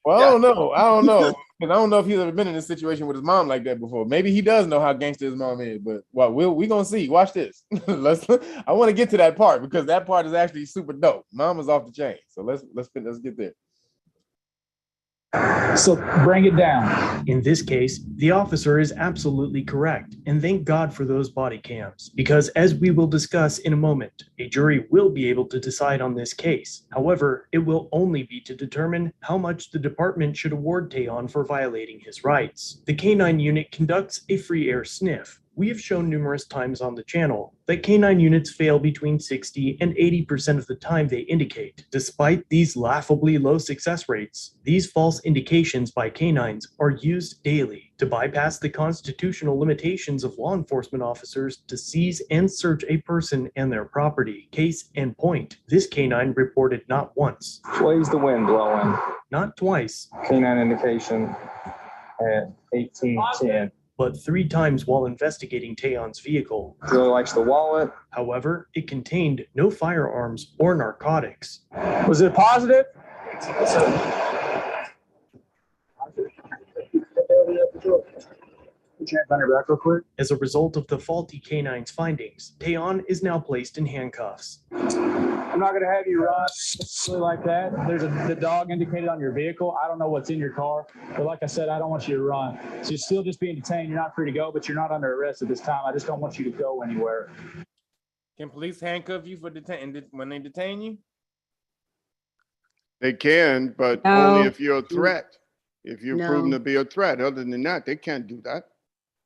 Well, I don't know. I don't know. Because I don't know if he's ever been in a situation with his mom like that before. Maybe he does know how gangster his mom is, but well, we're gonna see. Watch this. I want to get to that part because that part is actually super dope. Mama's off the chain. So let's get there. So bring it down. In this case, the officer is absolutely correct, and thank God for those body cams, because as we will discuss in a moment, a jury will be able to decide on this case. However, it will only be to determine how much the department should award Tayon for violating his rights. The K9 unit conducts a free air sniff. We have shown numerous times on the channel that K9 units fail between 60 and 80% of the time they indicate. Despite these laughably low success rates, these false indications by K9s are used daily to bypass the constitutional limitations of law enforcement officers to seize and search a person and their property. Case in point, this K9 reported not once, Ways the wind blowing. not twice, Canine indication at 1810. but 3 times while investigating Tayon's vehicle. Really likes the wallet. However, it contained no firearms or narcotics. Was it positive? Put your hands on your back real quick. As a result of the faulty K9's findings, Tayon is now placed in handcuffs. I'm not gonna have you run really like that. There's the dog indicated on your vehicle. I don't know what's in your car, but like I said, I don't want you to run. So you're still just being detained. You're not free to go, but you're not under arrest at this time. I just don't want you to go anywhere. Can police handcuff you for when they detain you? They can, but No. only if you're a threat. If you're No. proven to be a threat. Other than that, they can't do that.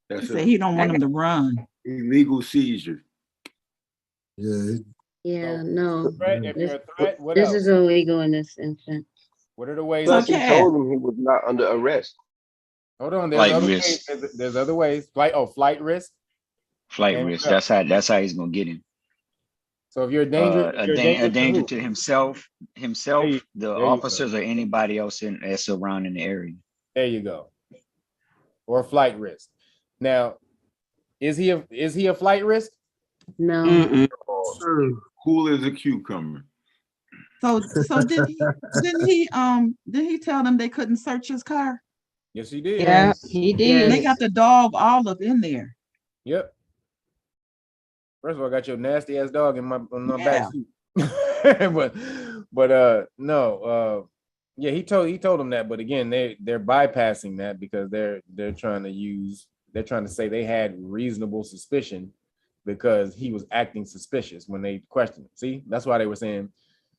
He That's said a he don't want him to run. illegal seizure. Yeah, Yeah, no. If you're a threat, what This else? is illegal in this instance. What are the ways? Plus, he Okay. told him he was not under arrest. Hold on, there's Flight other risk. ways. There's other ways. Flight risk. Flight And risk. what else? That's how he's gonna get him. So if you're a danger, A you're a danger who? to himself, There you the go. officers, or anybody else that's surrounding the area. There you go. Or flight risk. Now, is he a flight risk? No. Cool as a cucumber. So didn't he tell them they couldn't search his car? Yes, he did. Yeah, he did. They got the dog all up in there. Yep. First of all, I got your nasty ass dog on my back Yeah. seat. but no. Yeah, he told them that, but again, they're bypassing that because they're trying to say they had reasonable suspicion because he was acting suspicious when they questioned him. See, that's why they were saying,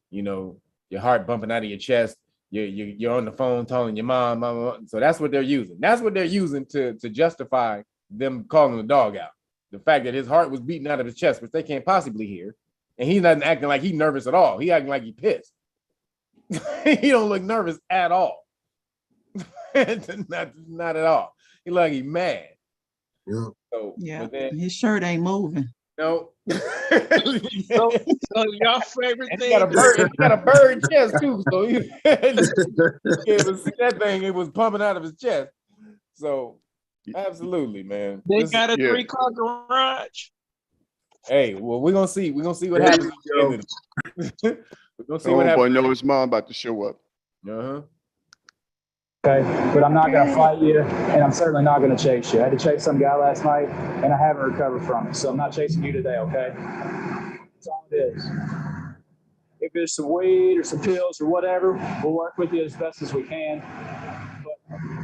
your heart bumping out of your chest, you're on the phone telling your mom. So that's what they're using. That's what they're using to justify them calling the dog out. The fact that his heart was beating out of his chest, which they can't possibly hear, and he's not acting like he's nervous at all. He acting like he's pissed. He don't look nervous at all. not at all. He look like he's mad. yeah. So Yeah, but then, his shirt ain't moving. no. So your favorite And thing. he got a bird chest too. So he was see that thing, it was pumping out of his chest. So absolutely, man. They This- got a yeah. 3-car garage. Hey, well, we're gonna see. We're gonna see what happens. We're gonna see what Oh boy, happens. know his mom about to show up. Uh-huh. Okay, but I'm not gonna fight you, and I'm certainly not gonna chase you. I had to chase some guy last night, and I haven't recovered from it, so I'm not chasing you today, okay? That's all it is. If there's some weed or some pills or whatever, we'll work with you as best as we can,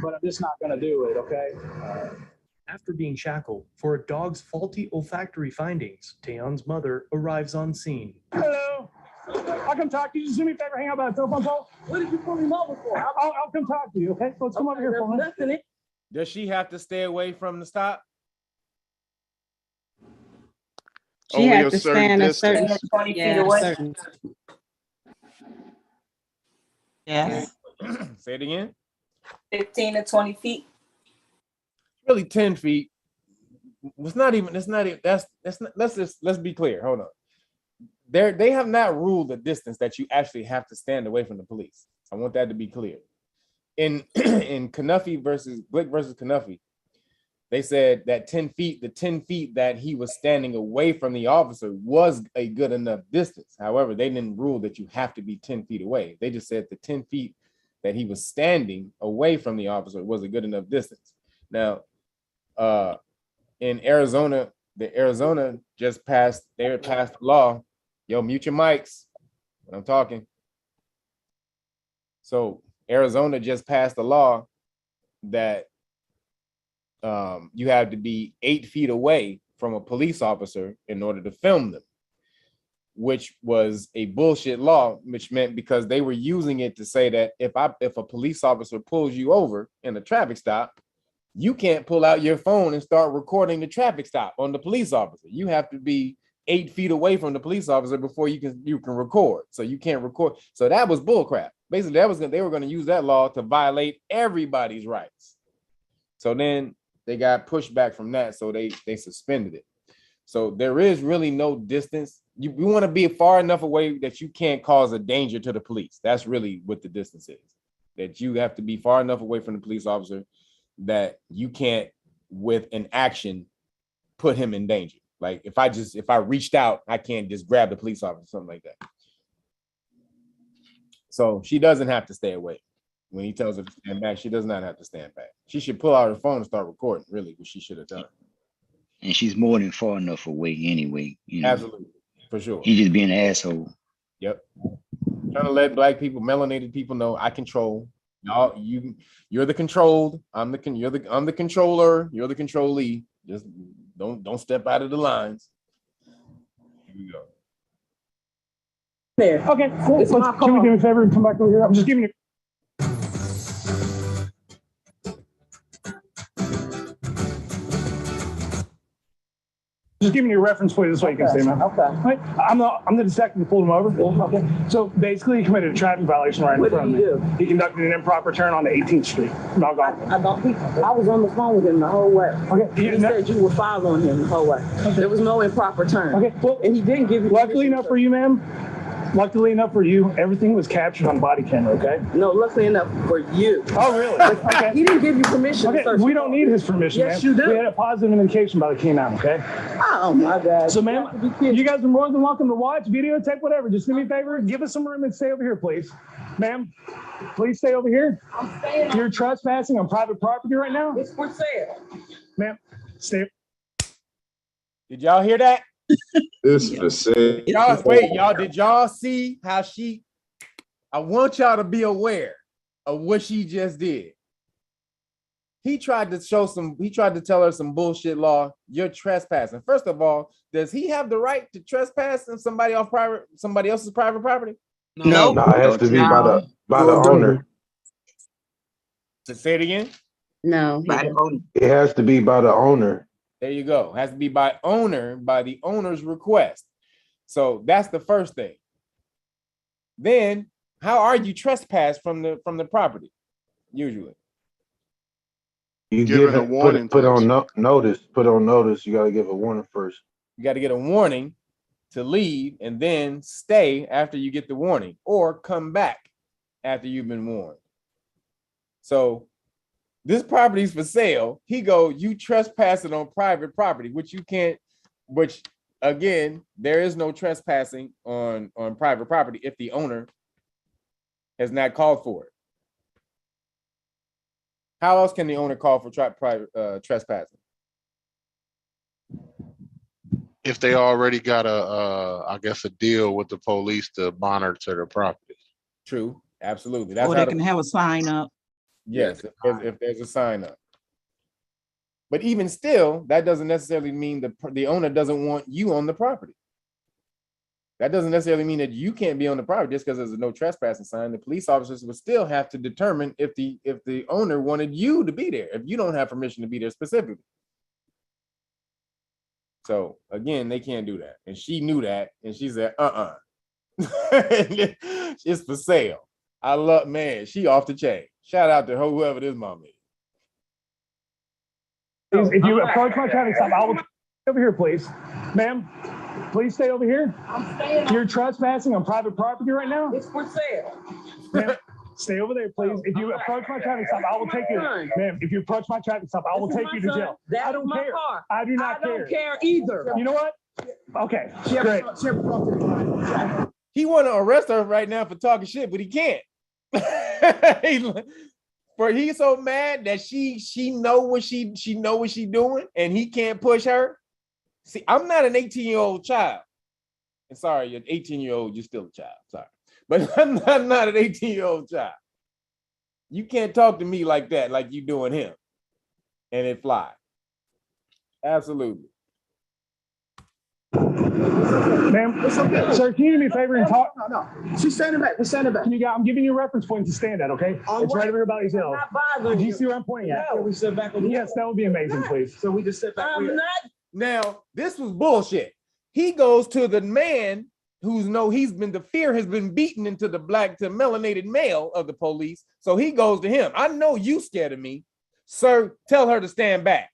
but I'm just not gonna do it, okay? After being shackled for a dog's faulty olfactory findings, Tayon's mother arrives on scene. Hello. I'll come talk to you. Just do me a favor, hang out by the telephone pole. What did you pull him over for? I'll come talk to you, okay? Let's come over here for me. Nothing. Does she have to stay away from the stop? She Only had a to certain stand a distance. certain, 20 feet yeah, away. certain. Yes. Say it again. 15 to 20 feet. Really 10 feet. It's not even, that's not, let's be clear. Hold on. They have not ruled the distance that you actually have to stand away from the police. I want that to be clear. In Knuffy versus Blick versus Knuffy, they said that 10 feet, the 10 feet that he was standing away from the officer was a good enough distance. However, they didn't rule that you have to be 10 feet away. They just said the 10 feet that he was standing away from the officer was a good enough distance. Now, in Arizona, Arizona just passed a law. Yo, mute your mics when I'm talking. So Arizona just passed a law that you have to be 8 feet away from a police officer in order to film them, which was a bullshit law, which meant because they were using it to say that if a police officer pulls you over in a traffic stop, you can't pull out your phone and start recording the traffic stop on the police officer. You have to be 8 feet away from the police officer before you can record. So you can't record. So that was bullcrap. Basically, they were going to use that law to violate everybody's rights. So then they got pushed back from that, so they suspended it. So there is really no distance. You want to be far enough away that you can't cause a danger to the police. That's really what the distance is. That you have to be far enough away from the police officer that you can't, with an action, put him in danger. Like if I reached out, I can't just grab the police officer, something like that. So she doesn't have to stay away. When he tells her to stand back, she does not have to stand back. She should pull out her phone and start recording, really, what she should have done. And she's more than far enough away anyway. You know? Absolutely, for sure. He's just being an asshole. Yep. Trying to let black people, melanated people know I control. Y'all, you're the controlled. I'm the controller. You're the controllee. Just don't step out of the lines. Here we go. There. Okay, cool. Can we do me a favor and come back over here? I'm just giving you. Just giving you a reference for you this way you can say, man. Okay. Right? I'm the detective that pulled him over. Okay. So basically, he committed a traffic violation right in front of me. What did he do? He conducted an improper turn on the 18th Street. I was on the phone with him the whole way. Okay. He said you were following him the whole way. Okay. There was no improper turn. Okay. Well, and he didn't give you. Luckily enough for you, ma'am. Luckily enough for you, everything was captured on body camera, okay? No, luckily enough for you. Oh, really? Okay. He didn't give you permission to search. We don't need his permission, Yes, man. you do. We had a positive indication by the K9, okay? Oh, my God. So, ma'am, you guys are more than welcome to watch, videotape, whatever. Just do me a favor, give us some room and stay over here, please. Ma'am, please stay over here. I'm staying. You're trespassing on private property right now. It's for sale. Ma'am, stay. Did y'all hear that? This facade. Y'all, wait, y'all, did y'all see how I want y'all to be aware of what she just did. He tried to tell her some bullshit law. You're trespassing. First of all, does he have the right to trespass in somebody else's private property? No. No, it has to be by the owner. To say it again? No. It has to be by the owner. There you go. Has to be by the owner's request. So that's the first thing. Then how are you trespassed from the property? Usually. You give a warning. Put on notice. Put on notice. You got to give a warning first. You got to get a warning to leave and then stay after you get the warning, or come back after you've been warned. So this property is for sale. You trespassing on private property, which again, there is no trespassing on private property if the owner has not called for it. How else can the owner call for private trespassing? If they already got I guess a deal with the police to monitor the property. True, absolutely. That's or they can have a sign up. Yes, if there's a sign up. But even still, that doesn't necessarily mean the owner doesn't want you on the property. That doesn't necessarily mean that you can't be on the property just because there's a no trespassing sign. The police officers would still have to determine if the owner wanted you to be there, if you don't have permission to be there specifically. So again, they can't do that. And she knew that, and she said, it's for sale. I love, man, she off the chain. Shout out to whoever this mom is. If you approach my traffic stop, I will over here, please. Ma'am, please stay over here. I'm staying. You're trespassing on private property right now. It's for sale. Ma'am, stay over there, please. If you approach my traffic stop, I will take you. Ma'am, if you approach my traffic stop, I will take you to jail. I don't care. I do not care. I don't care either. You know what? Okay, great. He want to arrest her right now for talking shit, but he can't. For he's so mad that she know what she doing, and he can't push her. See, I'm not an 18-year-old child. And sorry, you're an 18-year-old, you're still a child. Sorry. But I'm not an 18-year-old child. You can't talk to me like that, like you doing him. And it fly. Absolutely. Ma'am, sir, can you do me a favor and talk? No. She's standing back. We're standing back. I'm giving you a reference point to stand at, okay? It's right over here by these hills. I'm not bothering Do you. you see where I'm pointing at? No. We sit back over Yes, that would be amazing, please. So we just sit back. I'm not. Now, this was bullshit. He goes to the man the fear has been beaten into the melanated male of the police. So he goes to him. I know you scared of me. Sir, tell her to stand back.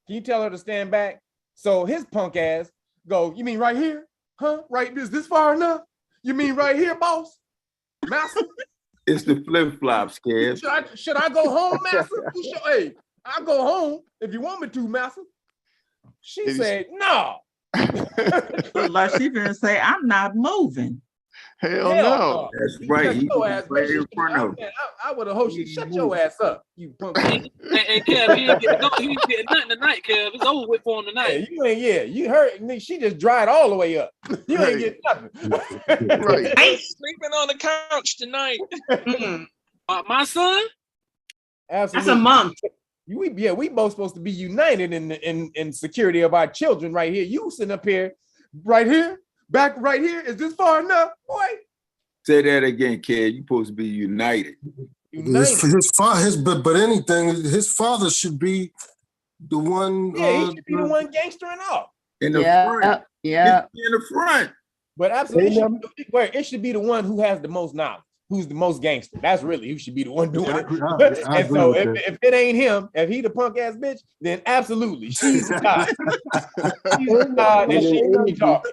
Can you tell her to stand back? So his punk ass go, you mean right here? Huh? Right, this far enough? You mean right here, boss? Master? It's the flip-flops, kid. Should I go home, master? Hey, I'll go home if you want me to, master. She said, no. Like she gonna say, I'm not moving. Hell no. That's right. He was right in front of him. I would have hoped you shut your ass up, you punk. And Kev, he ain't getting nothing tonight, Kev. It's over with for him tonight. You heard me. She just dried all the way up. You ain't getting nothing. Right. I ain't sleeping on the couch tonight. My son? Absolutely. That's a month. We both supposed to be united in security of our children right here. You sitting up here, right here, back right here. Is this far enough, boy? Say that again, kid. You supposed to be united. But anything, his father should be the one. Yeah, he should be the one gangstering off. In the front. Yeah. In the front. But absolutely, it should be the one who has the most knowledge, who's the most gangster. That's really who should be the one doing it. And so if it ain't him, if he the punk ass bitch, then absolutely she's the guy. She's the guy and she talking.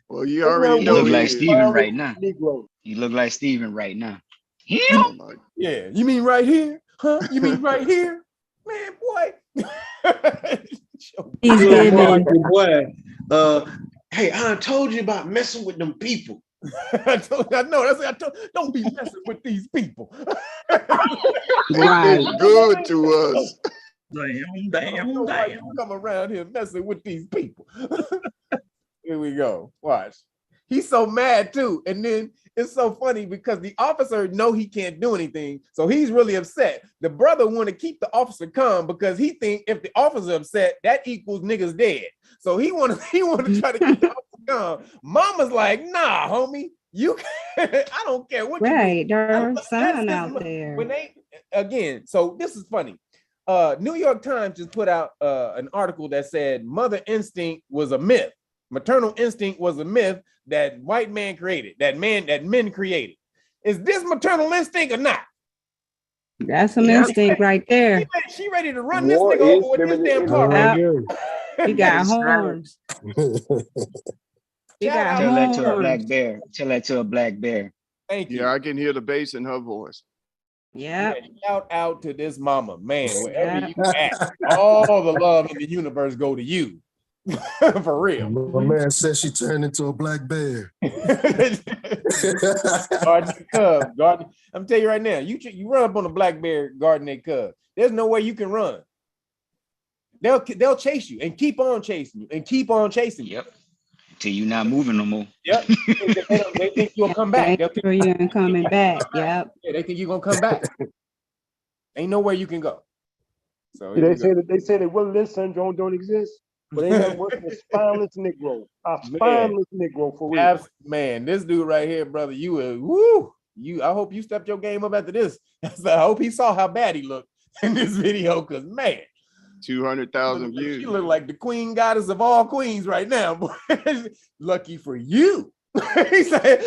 Well, you already You know. look like Steven right now. You look like Steven right now. Yeah. You mean right here? Huh? You mean right here? Man, boy. He's giving. Boy, hey, I told you about messing with them people. I know. Don't be messing with these people. Right. It's good to us. Damn. Come around here messing with these people. Here we go. Watch. He's so mad too. And then it's so funny because the officer know he can't do anything. So he's really upset. The brother want to keep the officer calm because he think if the officer upset, that equals niggas dead. So he want to try to keep the officer calm. Mama's like, nah, homie, you I don't care what right, you do. there's a sign out there. When so this is funny. New York Times just put out an article that said mother instinct was a myth. Maternal instinct was a myth that white man created, that men created. Is this maternal instinct or not? That's some instinct right there. She ready to run this nigga over with this damn car. He got horns. He got Tell that to a horns. black bear. Tell that to a black bear. Thank you. Yeah, I can hear the bass in her voice. Yeah. Shout out to this mama, man. Wherever you at, all the love in the universe go to you. For real. My man said she turned into a black bear. Guarding the cub. I'm telling you right now, you run up on a black bear guarding a cub. There's no way you can run. They'll chase you and keep on chasing you and keep on chasing you. Yep. Until you're not moving no more. Yep. They think you'll come back. Make sure you ain't coming back. Yep. Yeah, they think you're gonna come back. Ain't nowhere you can go. So they say that Willis syndrome don't exist. But ain't nothing worse than a spineless Negro. A spineless Negro for real. Man, this dude right here, brother, you woo. I hope you stepped your game up after this. I hope he saw how bad he looked in this video, because man, 200,000 views. You look like the queen goddess of all queens right now, boy. Lucky for you. She said,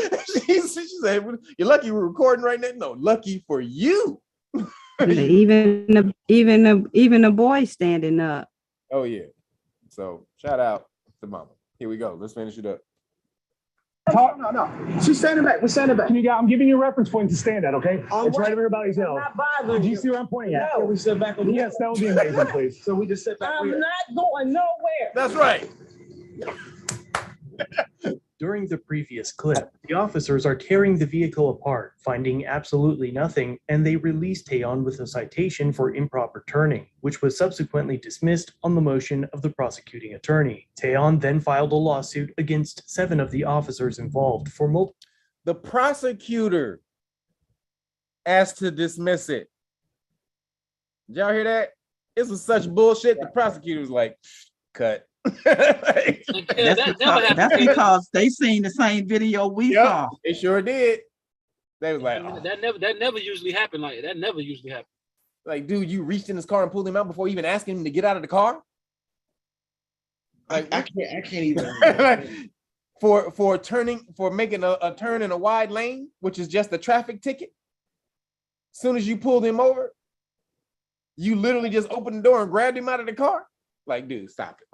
you're lucky we're recording right now. No, lucky for you. Even the boy standing up. Oh yeah. So shout out to mama. Here we go. Let's finish it up. No. She's standing back. We're standing back. I'm giving you a reference point to stand at, okay? It's right over here by his hill. Do you see where I'm pointing at? No. We sit back. Yes, that would be amazing, please. So we just sit back. I'm not going nowhere. That's right. During the previous clip, the officers are tearing the vehicle apart, finding absolutely nothing, and they release Taeyeon with a citation for improper turning, which was subsequently dismissed on the motion of the prosecuting attorney. Taeyeon then filed a lawsuit against 7 of the officers involved for multiple. The prosecutor asked to dismiss it. Did y'all hear that? This was such bullshit. The prosecutor was like, cut. That's because they seen the same video we saw. They sure did. They was like, that never usually happen like that. Never usually happen. Like, dude, you reached in his car and pulled him out before even asking him to get out of the car. Like, I can't even. for making a turn in a wide lane, which is just a traffic ticket. As soon as you pulled him over, you literally just opened the door and grabbed him out of the car. Like, dude, stop it.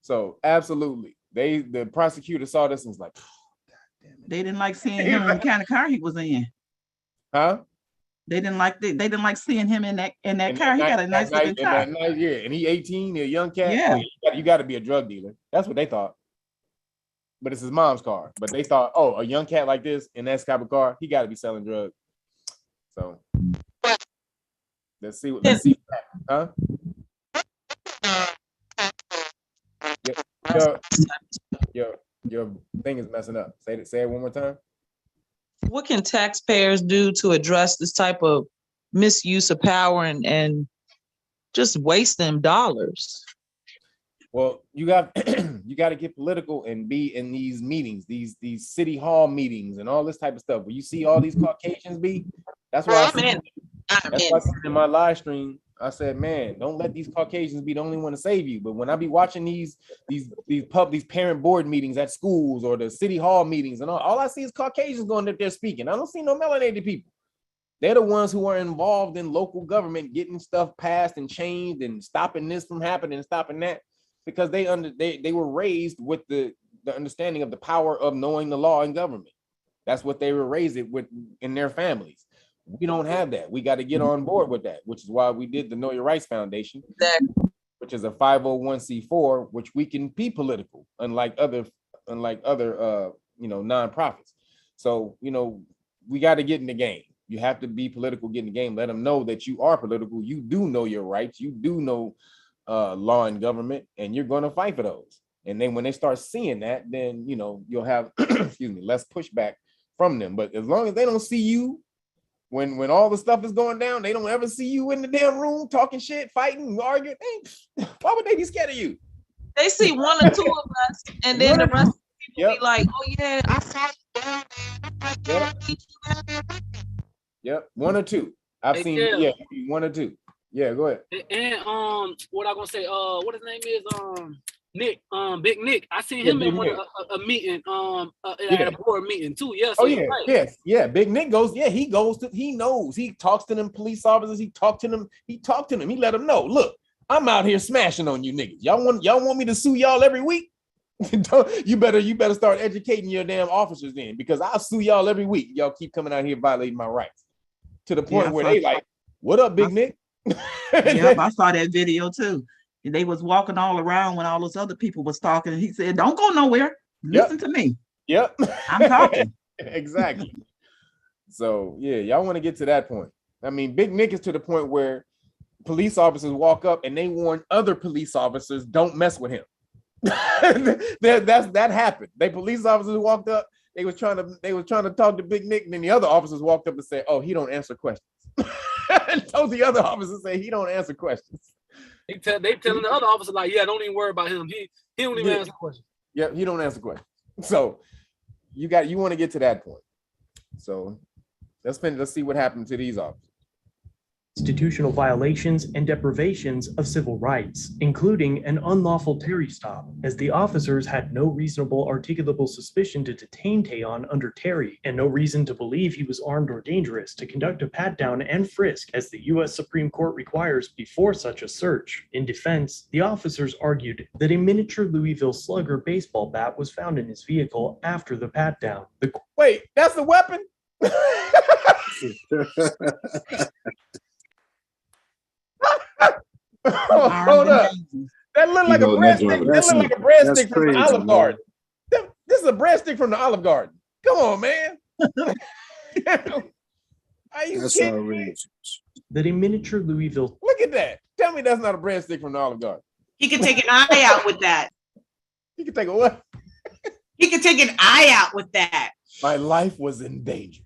So absolutely, the prosecutor saw this and was like, oh, God damn it. They didn't like seeing him in the kind of car he was in. Huh? They didn't like seeing him in that car. He got a nice looking car. Yeah, and he 18, a young cat. Yeah. Oh, you got to be a drug dealer. That's what they thought. But it's his mom's car. But they thought, oh, a young cat like this in that type of car, he got to be selling drugs. So let's see. Huh? Your thing is messing up. Say it one more time. What can taxpayers do to address this type of misuse of power and just wasting dollars? Well, you got to get political and be in these meetings, these city hall meetings and all this type of stuff. Where you see all these Caucasians be, that's why I said in my live stream, I said, man, don't let these Caucasians be the only one to save you. But when I be watching these parent board meetings at schools or the city hall meetings and all I see is Caucasians going up there speaking. I don't see no melanated people. They're the ones who are involved in local government, getting stuff passed and changed and stopping this from happening and stopping that, because they were raised with the understanding of the power of knowing the law and government. That's what they were raised with in their families. We don't have that. We got to get on board with that, which is why we did the Know Your Rights Foundation, which is a 501c4, which we can be political, unlike other nonprofits. So, we got to get in the game. You have to be political, get in the game. Let them know that you are political. You do know your rights. You do know law and government, and you're going to fight for those. And then when they start seeing that, then, you'll have, less pushback from them. But as long as they don't see you, when all the stuff is going down, they don't ever see you in the damn room talking shit, fighting, arguing. Why would they be scared of you? They see 1 or 2 of us, and then the rest of the people be like, "Oh yeah, I saw you." Yep, 1 or 2. I've seen 1 or 2. Yeah, go ahead. And what I gonna say? What his name is? Nick, Big Nick. I seen him in a meeting, at a board meeting too. Yeah. So right. Big Nick goes. Yeah, he knows. He talks to them police officers. He talked to them. He let them know. Look, I'm out here smashing on you niggas. Y'all want me to sue y'all every week? You better start educating your damn officers then, because I'll sue y'all every week. Y'all keep coming out here violating my rights, to the point where they like, what up, Big Nick? Yep, I saw that video too. And they was walking all around when all those other people was talking, and he said, "Don't go nowhere. Listen to me." Yep, I'm talking. Exactly. So yeah, y'all want to get to that point. I mean, Big Nick is to the point where police officers walk up and they warn other police officers, "Don't mess with him." that happened. Police officers walked up. They was trying to talk to Big Nick, and then the other officers walked up and said, "Oh, he don't answer questions." And told the other officers, say he don't answer questions. They telling the other officer like, yeah, don't even worry about him. He don't even Yeah. answer questions. Yeah, he don't answer questions. So you want to get to that point. So let's see what happened to these officers. Constitutional violations and deprivations of civil rights, including an unlawful Terry stop, as the officers had no reasonable articulable suspicion to detain Tayon under Terry and no reason to believe he was armed or dangerous to conduct a pat-down and frisk as the U.S. Supreme Court requires before such a search. In defense, the officers argued that a miniature Louisville Slugger baseball bat was found in his vehicle after the pat-down. Wait, that's the weapon? Hold up. That looked like a breadstick. That looked like a breadstick from the Olive Garden. This is a breadstick from the Olive Garden. Come on, man. Are you kidding me? That a miniature Louisville. Look at that. Tell me that's not a breadstick from the Olive Garden. He could take an eye out with that. He could take a what? He could take an eye out with that. My life was in danger.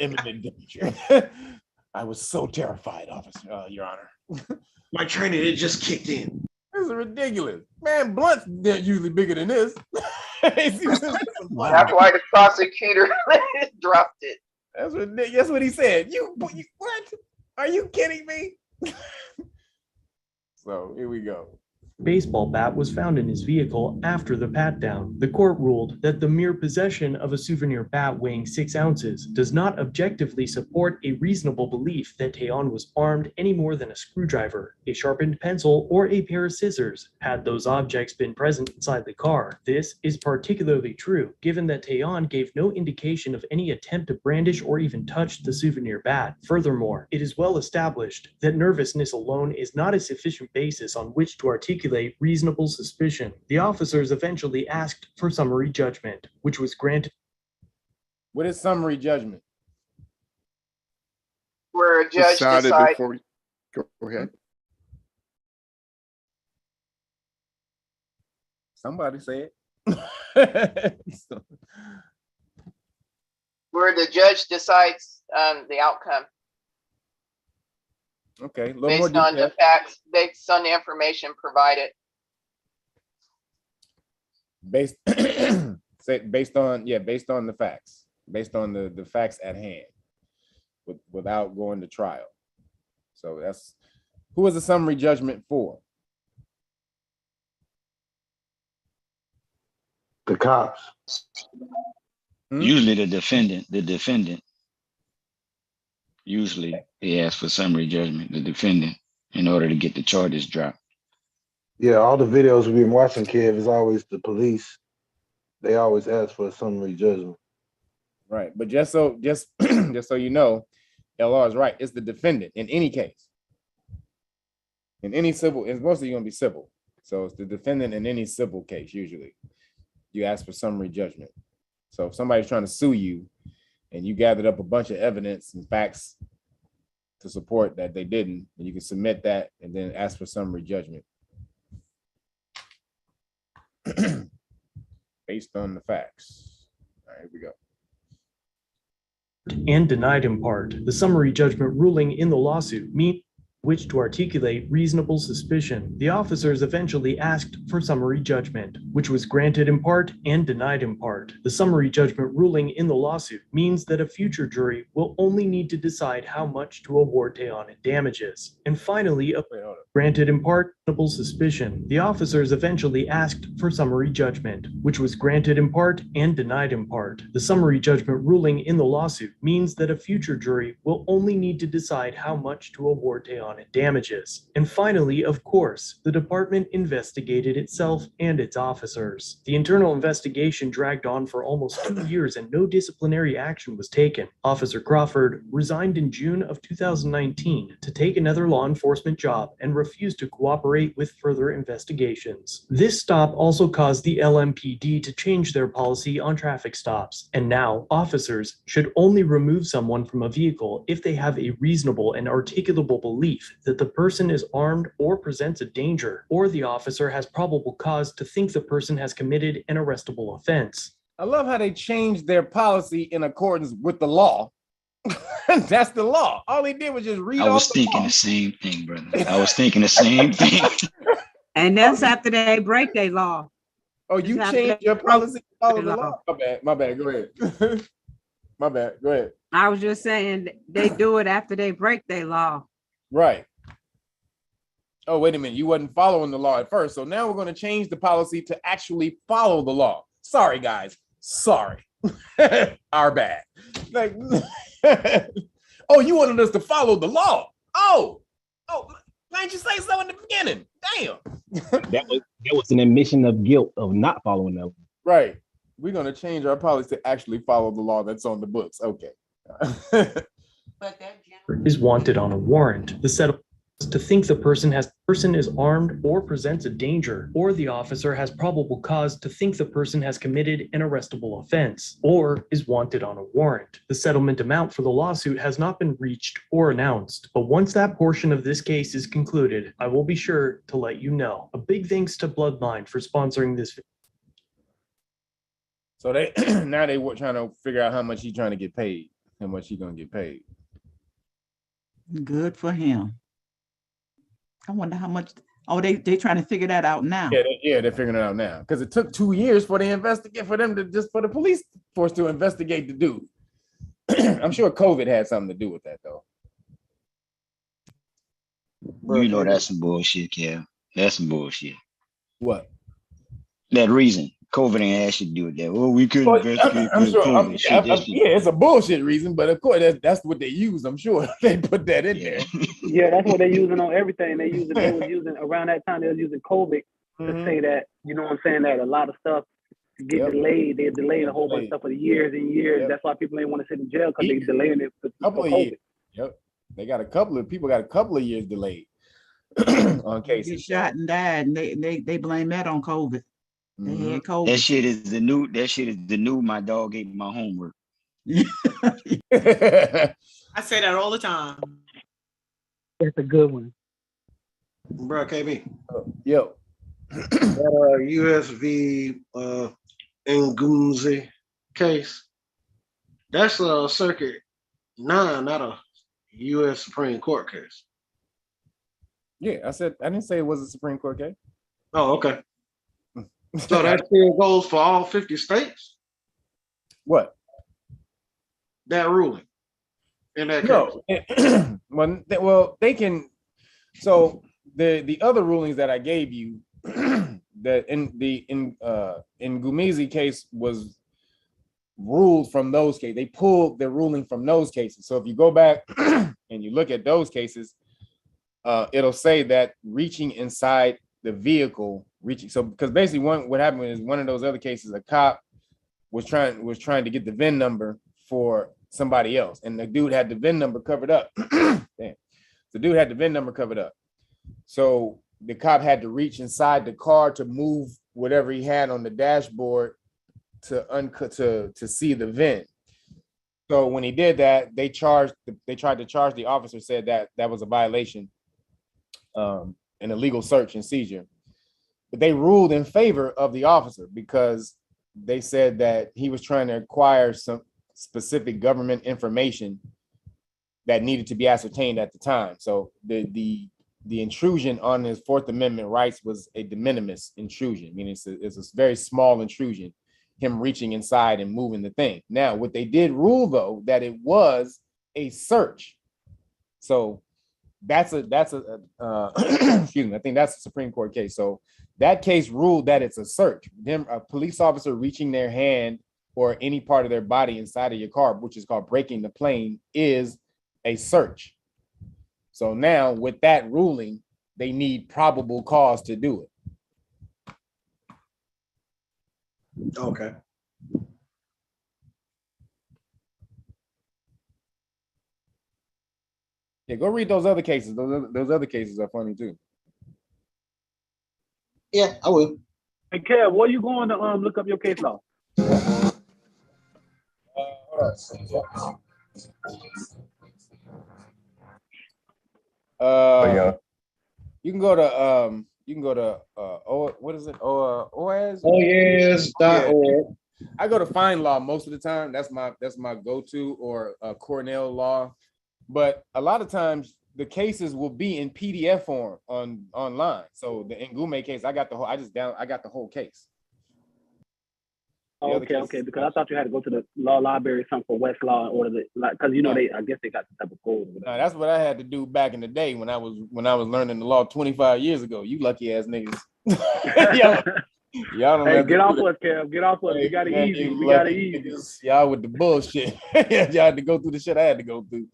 Imminent danger. I was so terrified, officer, Your Honor. My training, it just kicked in. This is ridiculous. Man, blunts they're usually bigger than this. That's why the prosecutor dropped it. That's ridiculous. That's what he said. You what? Are you kidding me? So here we go. Baseball bat was found in his vehicle after the pat-down. The court ruled that the mere possession of a souvenir bat weighing 6 ounces does not objectively support a reasonable belief that Tayon was armed any more than a screwdriver, a sharpened pencil, or a pair of scissors, had those objects been present inside the car. This is particularly true, given that Tayon gave no indication of any attempt to brandish or even touch the souvenir bat. Furthermore, it is well established that nervousness alone is not a sufficient basis on which to articulate reasonable suspicion. The officers eventually asked for summary judgment, which was granted. What is summary judgment? Where a judge Decided decides. before. Go ahead. Somebody say it. Where the judge decides the outcome Okay, a little based more on the detail. facts, based on the information provided. Based based on the facts, based on the facts at hand, without going to trial. So that's who is the summary judgment for? The cops. Usually the defendant. Usually they ask for summary judgment, the defendant, in order to get the charges dropped. Yeah, all the videos we've been watching, Kev, is always the police. They always ask for a summary judgment. Right, but just so you know, LR is right. It's the defendant in any case. In any civil, it's mostly going to be civil. So it's the defendant in any civil case. Usually, you ask for summary judgment. So if somebody's trying to sue you, and you gathered up a bunch of evidence and facts to support that they didn't, and you can submit that and then ask for summary judgment based on the facts. All right, here we go. And denied in part. The summary judgment ruling in the lawsuit means which to articulate reasonable suspicion. The officers eventually asked for summary judgment, which was granted in part and denied in part. The summary judgment ruling in the lawsuit means that a future jury will only need to decide how much to award Tayon in damages. And finally, granted in part reasonable suspicion. The officers eventually asked for summary judgment, which was granted in part and denied in part. The summary judgment ruling in the lawsuit means that a future jury will only need to decide how much to award Tayon in damages. And finally, of course, the department investigated itself and its officers. The internal investigation dragged on for almost 2 years and no disciplinary action was taken. Officer Crawford resigned in June of 2019 to take another law enforcement job and refused to cooperate with further investigations. This stop also caused the LMPD to change their policy on traffic stops, and now officers should only remove someone from a vehicle if they have a reasonable and articulable belief that the person is armed or presents a danger, or the officer has probable cause to think the person has committed an arrestable offense. I love how they changed their policy in accordance with the law That's the law. All he did was just read I was off the thinking law. the same thing, brother. I was thinking the same thing. And that's after they break their law. Oh, It's you after changed they your broke policy to follow their the law? My bad. My bad. Go ahead. My bad. Go ahead. I was just saying they do it after they break their law. Right. Oh, wait a minute. You wasn't following the law at first. So now we're going to change the policy to actually follow the law. Sorry, guys. Sorry. Our bad. Like, oh, you wanted us to follow the law. Oh, why didn't you say so in the beginning? Damn. That was an admission of guilt of not following them. Right. We're going to change our policy to actually follow the law that's on the books. Okay. Is wanted on a warrant. The settlement is to think the person is armed or presents a danger, or the officer has probable cause to think the person has committed an arrestable offense, or is wanted on a warrant. The settlement amount for the lawsuit has not been reached or announced, but once that portion of this case is concluded, I will be sure to let you know. A big thanks to Bloodline for sponsoring this. So they now they were trying to figure out how much he's trying to get paid, how much he's going to get paid. Good for him. I wonder how much. Oh, they trying to figure that out now. Yeah, they're figuring it out now because it took 2 years for the police force to investigate the dude. I'm sure COVID had something to do with that, though. You know that's some bullshit, Kev. That's some bullshit. What? That reason. COVID ain't had shit to do with that. Oh, we couldn't investigate I'm sure. COVID. Yeah, it's a bullshit reason, but of course that's what they use. I'm sure they put that in there. Yeah, that's what they're using on everything. They was using around that time. They was using COVID to say that, you know what I'm saying, that a lot of stuff get delayed. They're delaying a whole bunch of stuff for years and years. That's why people ain't want to sit in jail because they're delaying it for COVID. Years. Yep, they got a couple of years delayed on cases. Get shot and died, and they blame that on COVID. They had COVID. That shit is the new. My dog ate my homework. I say that all the time. That's a good one. Bro, KB. Yo. USV Ngunzi case. That's a Circuit 9, not a U.S. Supreme Court case. Yeah, I didn't say it was a Supreme Court case. Oh, okay. So that still goes for all 50 states? What? That ruling in that case? No. Well, they can. So the other rulings that I gave you, that in Gumizi case was ruled from those cases. They pulled the ruling from those cases. So if you go back and you look at those cases, it'll say that reaching inside the vehicle, because basically what happened is one of those other cases, a cop was trying to get the VIN number for somebody else, and the dude had the VIN number covered up. Damn. The dude had the VIN number covered up, so the cop had to reach inside the car to move whatever he had on the dashboard to see the VIN. So when he did that, they tried to charge the officer, said that was a violation, an illegal search and seizure. But they ruled in favor of the officer because they said that he was trying to acquire some specific government information that needed to be ascertained at the time. So the intrusion on his Fourth Amendment rights was a de minimis intrusion, meaning it's a very small intrusion, him reaching inside and moving the thing. Now, what they did rule, though, that it was a search. So that's a excuse me, I think that's a Supreme Court case. So that case ruled that it's a search. A police officer reaching their hand or any part of their body inside of your car, which is called breaking the plane, is a search. So now with that ruling, they need probable cause to do it. Okay. Yeah, go read those other cases. Those other cases are funny too. Yeah, I will. Hey, Kev, where you going to look up your case law? You can go to what is it? OAS? OAS.org. I go to Fine Law most of the time. That's my go-to, or Cornell Law. But a lot of times the cases will be in PDF form online. So the Ngume case, I got the whole case. Okay. Because I thought you had to go to the law library or something for Westlaw in order to, like, because I guess they got the type of code. No, that's what I had to do back in the day when I was learning the law 25 years ago. You lucky ass niggas. Y'all don't Hey, get off us, Kev. Get off us. We got it easy. We got it easy. Y'all with the bullshit. Y'all had to go through the shit I had to go through.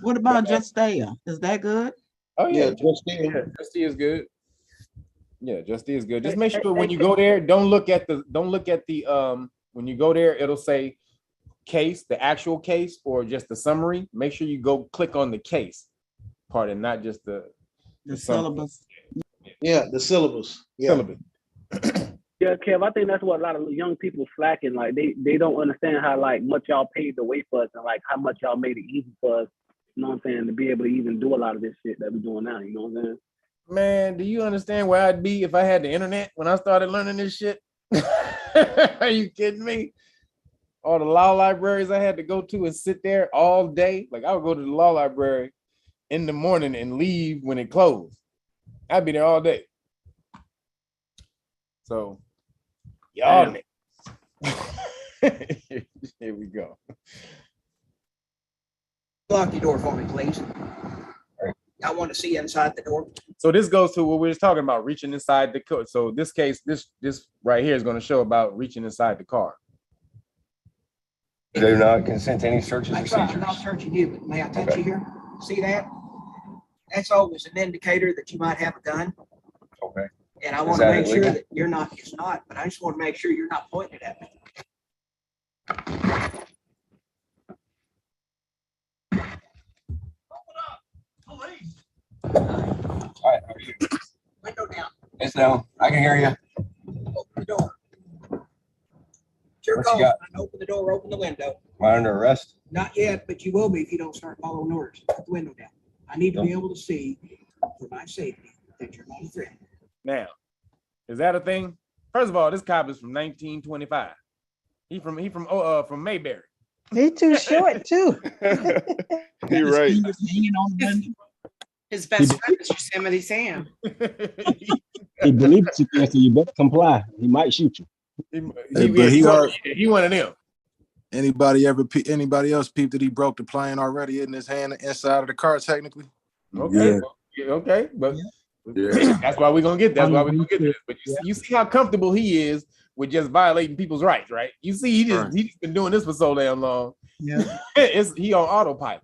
What about Justia? Is that good? Oh yeah, Justia. Justia is good. Yeah, Justia is good. Just make sure when you go there, don't look at the when you go there, it'll say case, the actual case, or just the summary. Make sure you go click on the case part and not just the syllabus. Yeah, the syllabus. Yeah. Syllabus. Yeah, Kev, I think that's what a lot of young people slacking. Like they don't understand how like much y'all paid the way for us and like how much y'all made it easy for us. You know what I'm saying? To be able to even do a lot of this shit that we're doing now. You know what I'm saying? Man, do you understand where I'd be if I had the internet when I started learning this shit? Are you kidding me? All the law libraries I had to go to and sit there all day. Like I would go to the law library in the morning and leave when it closed. I'd be there all day. So y'all here we go. Lock your door for me, please. I want to see inside the door. So this goes to what we were talking about, reaching inside the car. So this case, this right here is going to show about reaching inside the car. They do not consent to any searches or That's right. I'm seizures. not searching you, but may I touch you here? See that? That's always an indicator that you might have a gun. Okay. And I Is want to that make sure illegal? that you're not, it's not, but I just want to make sure you're not pointing it at me. All right, how are you? Window down. It's down. I can hear you. Open the door. Sure What you goes. got? Open the door, open the window. Am I under arrest? Not yet, but you will be if you don't start following orders. Put the window down. I need to be able to see for my safety that you're not a threat. Now, is that a thing? First of all, this cop is from 1925. He from Mayberry. He too short too. You're right. His best friend is Yosemite Sam. He believes you there, so you better comply. He might shoot you. He one of them. Anybody else peeped that he broke the plane already in his hand inside of the car technically? Okay, okay, but that's why we're gonna get this. But you see how comfortable he is with just violating people's rights, right? You see, he's just been doing this for so damn long. Yeah, he on autopilot.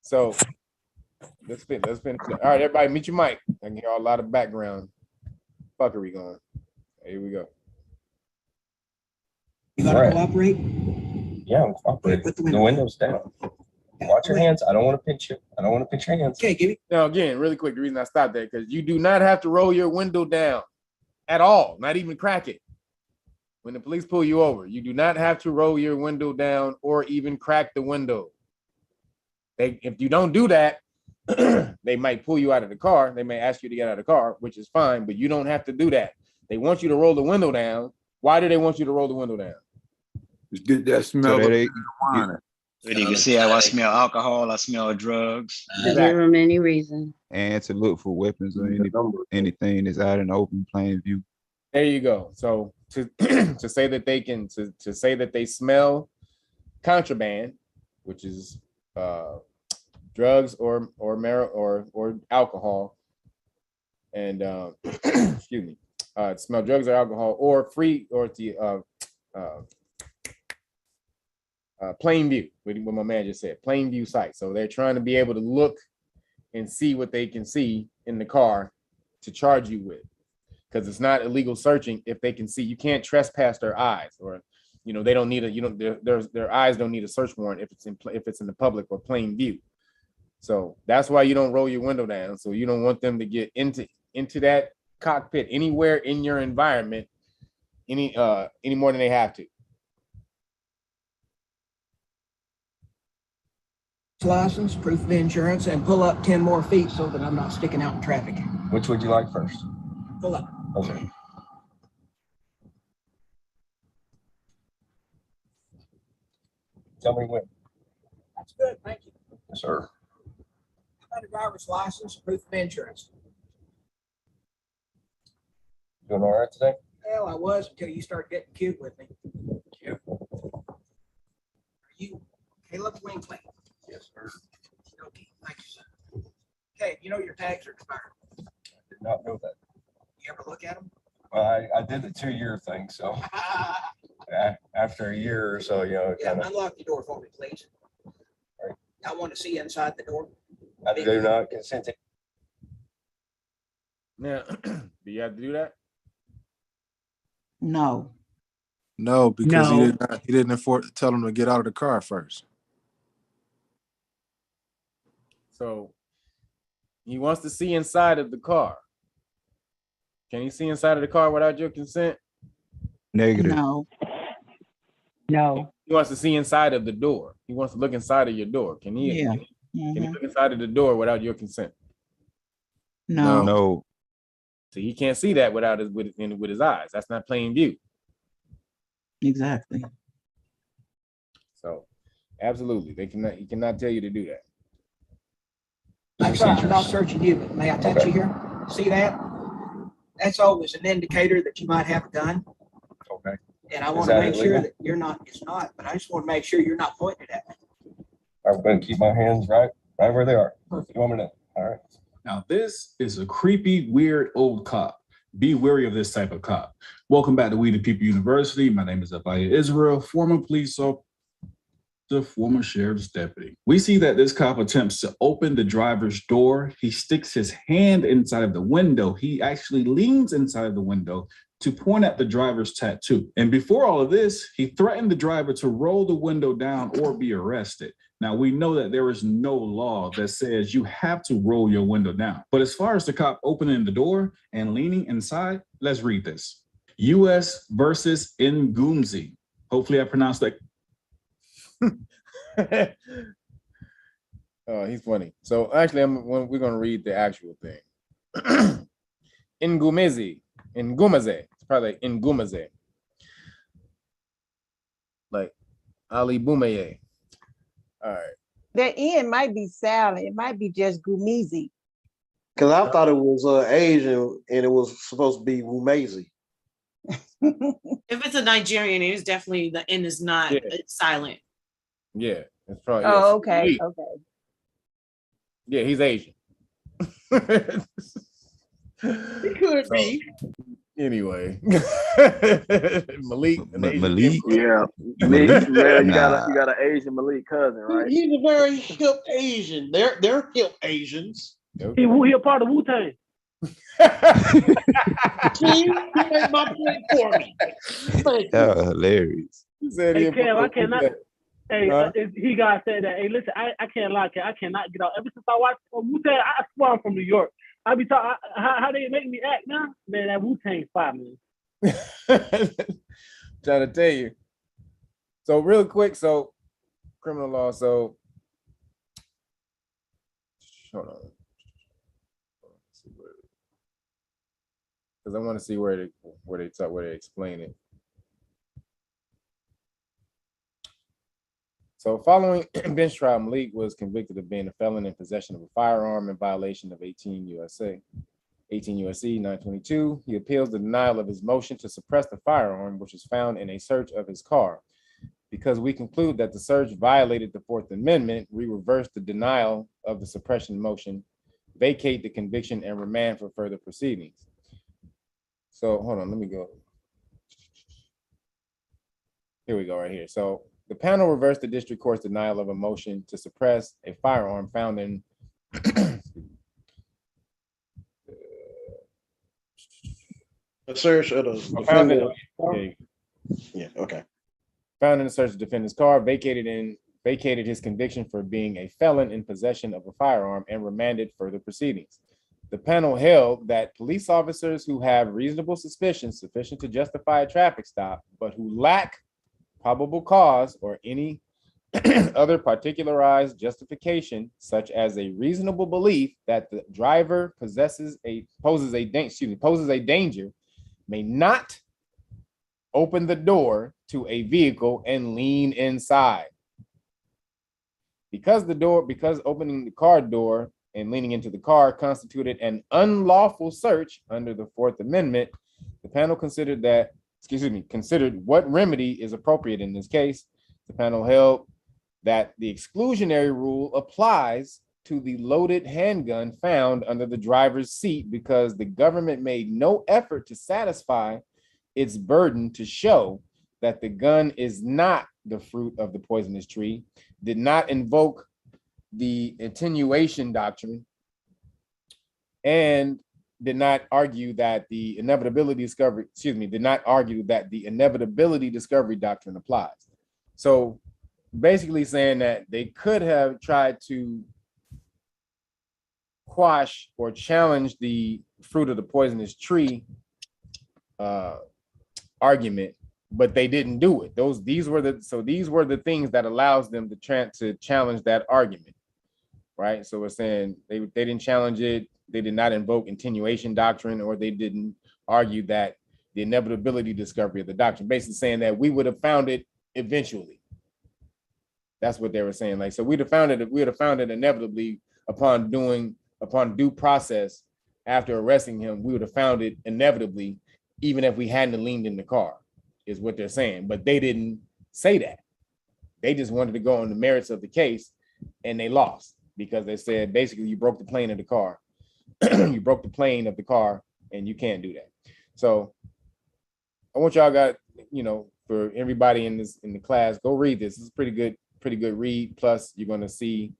So let's finish. All right, everybody, meet your mic. I can hear a lot of background fuckery going. Here we go. You gotta cooperate. Yeah, I'm cooperating. The window's down. Watch your hands. I don't want to pinch you. I don't want to pinch your hands. Okay, give me. Now, again, really quick, the reason I stopped that because you do not have to roll your window down at all, not even crack it. When the police pull you over, you do not have to roll your window down or even crack the window. If you don't do that, they might pull you out of the car. They may ask you to get out of the car, which is fine, but you don't have to do that. They want you to roll the window down. Why do they want you to roll the window down? Just get that smell of marijuana. But you can see how I smell alcohol, I smell drugs. Give them any reason. And to look for weapons or anything that's out in the open plain view. There you go. So to say that they can to say that they smell contraband, which is drugs or alcohol, and excuse me, smell drugs or alcohol or free or the plain view, what my man just said, plain view sight. So they're trying to be able to look and see what they can see in the car to charge you with, because it's not illegal searching if they can see. You can't trespass their eyes, or they don't need their eyes don't need a search warrant if it's in the public or plain view. So that's why you don't roll your window down. So you don't want them to get into that cockpit anywhere in your environment any more than they have to. License, proof of insurance, and pull up 10 more feet so that I'm not sticking out in traffic. Which would you like first? Pull up. Okay. Tell me when. That's good, thank you. Yes, sir. How about a driver's license, proof of insurance? Doing all right today? Well, I was until you started getting cute with me. Cute. Are you Caleb Winkley? Yes, sir. Okay, thank you, sir. Okay, you know your tags are expired. I did not know that. You ever look at them? Well, I did the 2-year thing, so after a year or so, Yeah, kind of. unlock the door for me, please. Right. I want to see inside the door. I do not consent to. Now, do you have to do that? No. No, because No. he didn't tell him to get out of the car first. So he wants to see inside of the car. Can he see inside of the car without your consent? Negative. No. No. He wants to see inside of the door. He wants to look inside of your door. Can he? Yeah. Can he look inside of the door without your consent? No. No. So he can't see that without with his eyes. That's not plain view. Exactly. So absolutely, he cannot tell you to do that. I'm not searching you, but may I touch you here? See that? That's always an indicator that you might have a gun. Okay. And I want to make sure that you're not, it's not, but I just want to make sure you're not pointing it at me. I'm going to keep my hands right where they are. Perfect. You want me to? All right. Now, this is a creepy, weird old cop. Be wary of this type of cop. Welcome back to We the People University. My name is Abaya Israel, former police officer, former sheriff's deputy. We see that this cop attempts to open the driver's door. He sticks his hand inside of the window. He actually leans inside of the window to point at the driver's tattoo. And before all of this, he threatened the driver to roll the window down or be arrested. Now, we know that there is no law that says you have to roll your window down. But as far as the cop opening the door and leaning inside, let's read this. U.S. versus Ngumzi. Hopefully I pronounced that. Oh, he's funny. So actually, we're going to read the actual thing. Ngumaze. It's probably Ngumaze. Like Ali Boumaier. All right. The end might be silent. It might be just Gumizi. Because I thought it was Asian and it was supposed to be Wumazi. If it's a Nigerian, it's definitely the N is not it's silent. Yeah, it's probably. Oh, okay. Okay. Yeah, he's Asian. It could be. Anyway, Malik. Malik. Yeah, Malik. Man, you got an Asian Malik cousin, right? He's a very hip Asian. They're hip Asians. He a part of Wu-Tang. See, you made my point for me. Hilarious. Hey, Kev, I cannot. He got said that. Hey, listen, I can't lie, Kev. I cannot get out. Ever since I watched Wu-Tang, I swear I'm from New York. I be talking how they make me act now. Man, that Wu-Tang fire, man. Trying to tell you. So real quick, so criminal law. So hold on, because I want to see where they explain it. So following bench trial, Malik was convicted of being a felon in possession of a firearm in violation of 18 U.S.C. 922. He appeals the denial of his motion to suppress the firearm, which was found in a search of his car. Because we conclude that the search violated the Fourth Amendment, we reverse the denial of the suppression motion, vacate the conviction, and remand for further proceedings. So hold on, let me go. Here we go, right here. So the panel reversed the district court's denial of a motion to suppress a firearm found in a search of the defendant. Yeah, okay. Found in the search of the defendant's car, vacated his conviction for being a felon in possession of a firearm and remanded further proceedings. The panel held that police officers who have reasonable suspicion sufficient to justify a traffic stop, but who lack probable cause or any other particularized justification, such as a reasonable belief that the driver poses a danger, may not open the door to a vehicle and lean inside. because opening the car door and leaning into the car constituted an unlawful search under the Fourth Amendment, the panel considered what remedy is appropriate in this case. The panel held that the exclusionary rule applies to the loaded handgun found under the driver's seat because the government made no effort to satisfy its burden to show that the gun is not the fruit of the poisonous tree, did not invoke the attenuation doctrine, and did not argue that the inevitability discovery doctrine applies. So basically saying that they could have tried to quash or challenge the fruit of the poisonous tree argument, but they didn't do it. These were the things that allows them to challenge that argument, right? So we're saying they didn't challenge it, they did not invoke attenuation doctrine, or they didn't argue that the inevitability discovery of the doctrine, basically saying that we would have found it eventually. That's what they were saying. Like, so we would have found it inevitably upon due process after arresting him. We would have found it inevitably, even if we hadn't leaned in the car, is what they're saying. But they didn't say that. They just wanted to go on the merits of the case, and they lost because they said basically you broke the plane of the car. You broke the plane of the car, and you can't do that. So I want y'all for everybody in the class, go read this. It's a pretty good read. Plus, you're going to see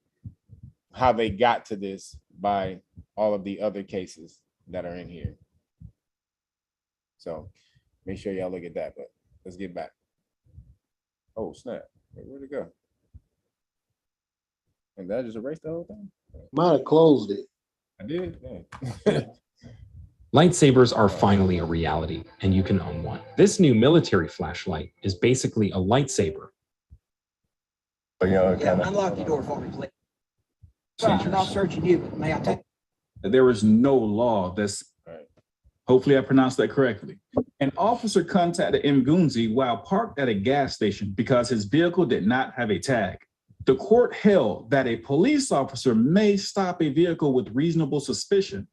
how they got to this by all of the other cases that are in here. So make sure y'all look at that, but let's get back. Oh, snap. Where'd it go? And that just erased the whole thing? Might have closed it. I did? Yeah. Lightsabers are finally a reality, and you can own one. This new military flashlight is basically a lightsaber. Unlock the door for me, please. I'm not searching you, but may I take? There is no law that's, hopefully I pronounced that correctly. An officer contacted Mgunzi while parked at a gas station because his vehicle did not have a tag. The court held that a police officer may stop a vehicle with reasonable suspicion.